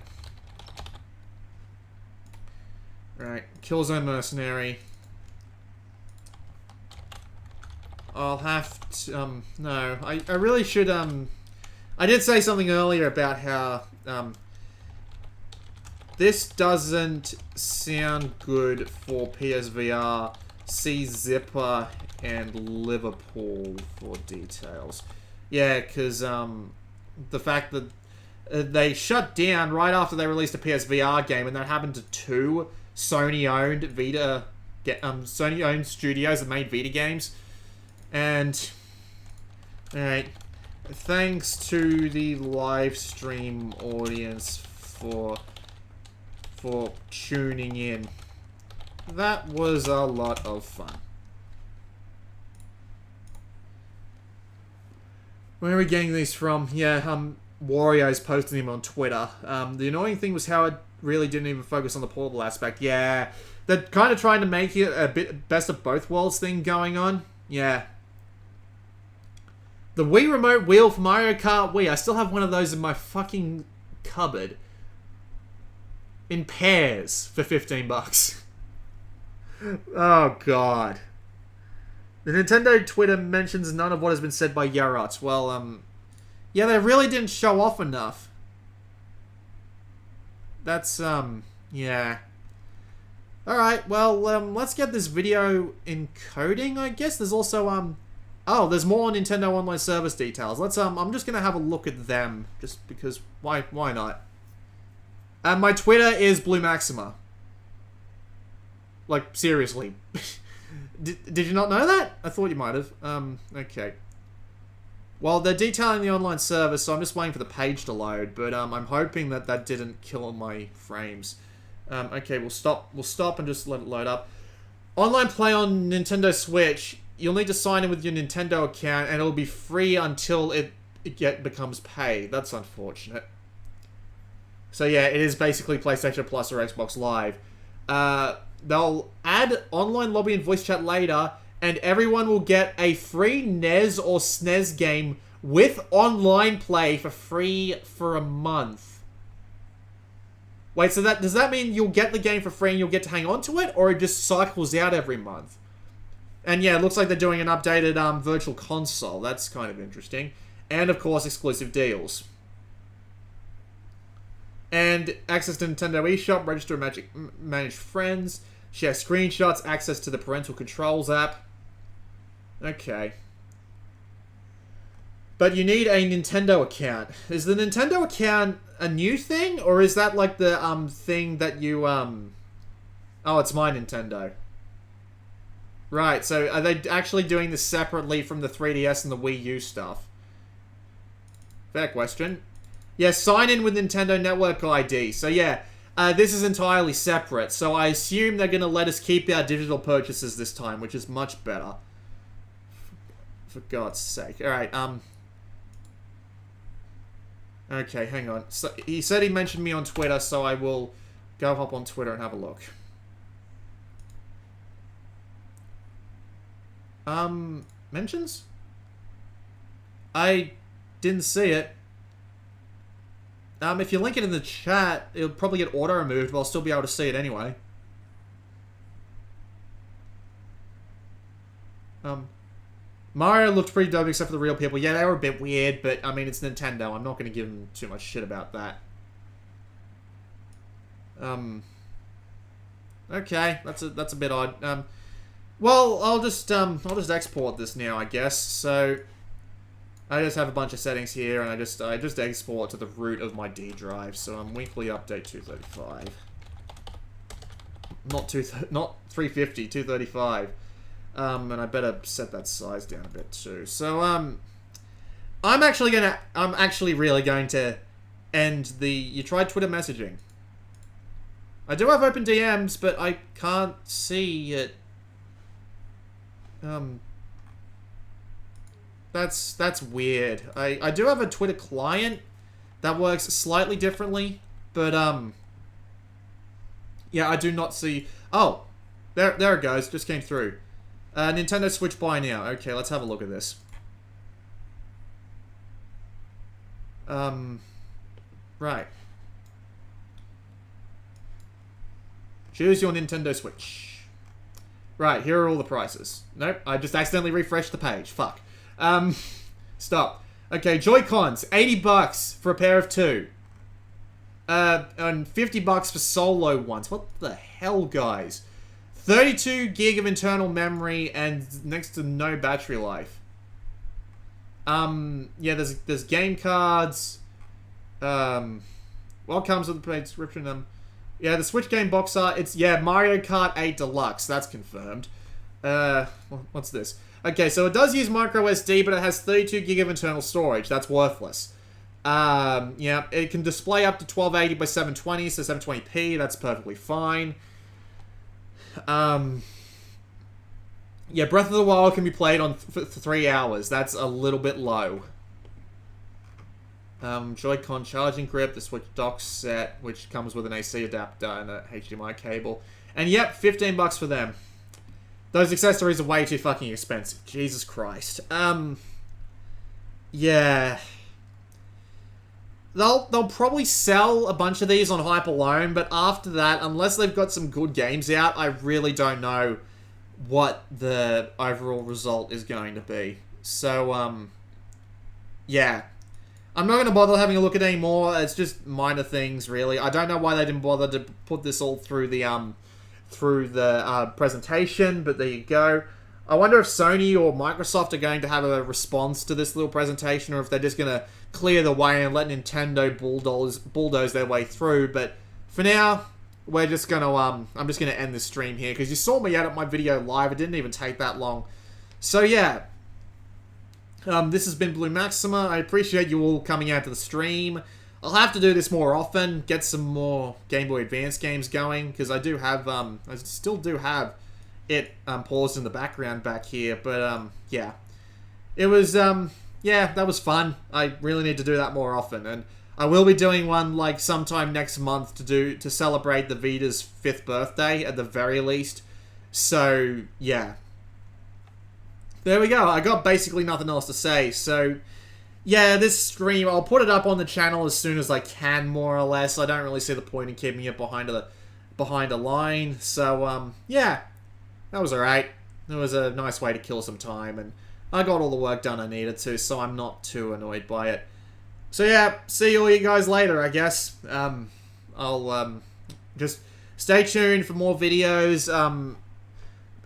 Right, Killzone Mercenary. I'll have to, no, I really should, I did say something earlier about how, this doesn't sound good for PSVR. See Zipper and Liverpool for details. Yeah, because, the fact that they shut down right after they released a PSVR game, and that happened to two Sony-owned Sony-owned studios that made Vita games. And, alright, thanks to the live stream audience for tuning in. That was a lot of fun. Where are we getting these from? Yeah, Wario's posting them on Twitter. The annoying thing was how it really didn't even focus on the portable aspect. Yeah, they're kind of trying to make it a bit best of both worlds thing going on. Yeah. The Wii Remote Wheel for Mario Kart Wii. I still have one of those in my fucking cupboard. In pairs for 15 bucks. Oh, God. The Nintendo Twitter mentions none of what has been said by Yarot. Well, yeah, they really didn't show off enough. That's, yeah. Alright, well, let's get this video encoding, I guess. There's also, oh, there's more Nintendo Online Service details. Let's, I'm just gonna have a look at them, just because, why not? My Twitter is Blue Maxima. Like, seriously. Did you not know that? I thought you might have. Okay. Well, they're detailing the online service, so I'm just waiting for the page to load, but, I'm hoping that that didn't kill my frames. Okay, we'll stop and just let it load up. Online play on Nintendo Switch. You'll need to sign in with your Nintendo account, and it'll be free until it becomes paid. That's unfortunate. So yeah, it is basically PlayStation Plus or Xbox Live. They'll add online lobby and voice chat later, and everyone will get a free NES or SNES game with online play for free for a month. Wait, so does that mean you'll get the game for free and you'll get to hang on to it, or it just cycles out every month? And yeah, it looks like they're doing an updated virtual console. That's kind of interesting. And of course, exclusive deals. And access to Nintendo eShop, register manage friends, share screenshots, access to the parental controls app. Okay. But you need a Nintendo account. Is the Nintendo account a new thing? Or is that like the thing that you Oh, it's My Nintendo. Right, so are they actually doing this separately from the 3DS and the Wii U stuff? Fair question. Yeah, sign in with Nintendo Network ID. So yeah, this is entirely separate. So I assume they're going to let us keep our digital purchases this time, which is much better. For God's sake. Alright, okay, hang on. So he said he mentioned me on Twitter, so I will go hop on Twitter and have a look. Mentions? I didn't see it. If you link it in the chat, it'll probably get auto-removed, but I'll still be able to see it anyway. Mario looked pretty dope except for the real people. Yeah, they were a bit weird, but, I mean, it's Nintendo. I'm not going to give them too much shit about that. Okay, that's a bit odd. Well, I'll just export this now, I guess. So I just have a bunch of settings here, and I just export to the root of my D drive. So I'm weekly update 235. not 350, 235. And I better set that size down a bit too. So I'm actually really going to end the. You tried Twitter messaging. I do have open DMs, but I can't see it. That's weird. I do have a Twitter client that works slightly differently, but yeah, I do not see. Oh, there it goes. Just came through. Nintendo Switch buy now. Okay, let's have a look at this. Right. Choose your Nintendo Switch. Right, here are all the prices. Nope, I just accidentally refreshed the page. Fuck. Stop. Okay, Joy-Cons, $80 for a pair of 2. And $50 for solo ones. What the hell, guys? 32 gig of internal memory and next to no battery life. Yeah, there's game cards. What comes with the description? Yeah, the Switch game box art. It's Mario Kart 8 Deluxe. That's confirmed. What's this? Okay, so it does use micro SD, but it has 32 gig of internal storage. That's worthless. Yeah, it can display up to 1280 by 720, so 720p. That's perfectly fine. Yeah, Breath of the Wild can be played on for 3 hours. That's a little bit low. Joy-Con charging grip, the Switch dock set, which comes with an AC adapter and a HDMI cable. And yep, $15 for them. Those accessories are way too fucking expensive. Jesus Christ. Yeah. They'll probably sell a bunch of these on hype alone, but after that, unless they've got some good games out, I really don't know what the overall result is going to be. So, yeah. I'm not going to bother having a look at any more. It's just minor things, really. I don't know why they didn't bother to put this all through the presentation, but there you go. I wonder if Sony or Microsoft are going to have a response to this little presentation, or if they're just going to clear the way and let Nintendo bulldoze their way through. But for now, we're just going to, I'm just going to end this stream here, because you saw me edit my video live. It didn't even take that long. So yeah. This has been Blue Maxima. I appreciate you all coming out to the stream. I'll have to do this more often, get some more Game Boy Advance games going, because I do have, I still do have it paused in the background back here, but yeah. It was, yeah, that was fun. I really need to do that more often, and I will be doing one, like, sometime next month to celebrate the Vita's 5th birthday, at the very least. So, yeah. There we go. I got basically nothing else to say. So, yeah, this stream, I'll put it up on the channel as soon as I can, more or less. I don't really see the point in keeping it behind a line. So, yeah, that was alright. It was a nice way to kill some time, and I got all the work done I needed to, so I'm not too annoyed by it. So, yeah, see all you guys later, I guess. I'll just stay tuned for more videos.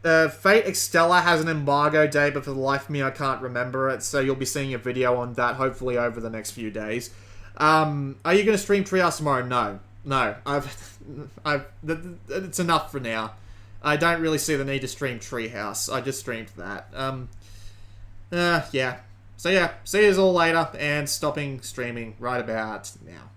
Fate Extella has an embargo date, but for the life of me, I can't remember it, so you'll be seeing a video on that, hopefully over the next few days. Are you going to stream Treehouse tomorrow? No. No. It's enough for now. I don't really see the need to stream Treehouse. I just streamed that. Yeah. So yeah, see you all later, and stopping streaming right about now.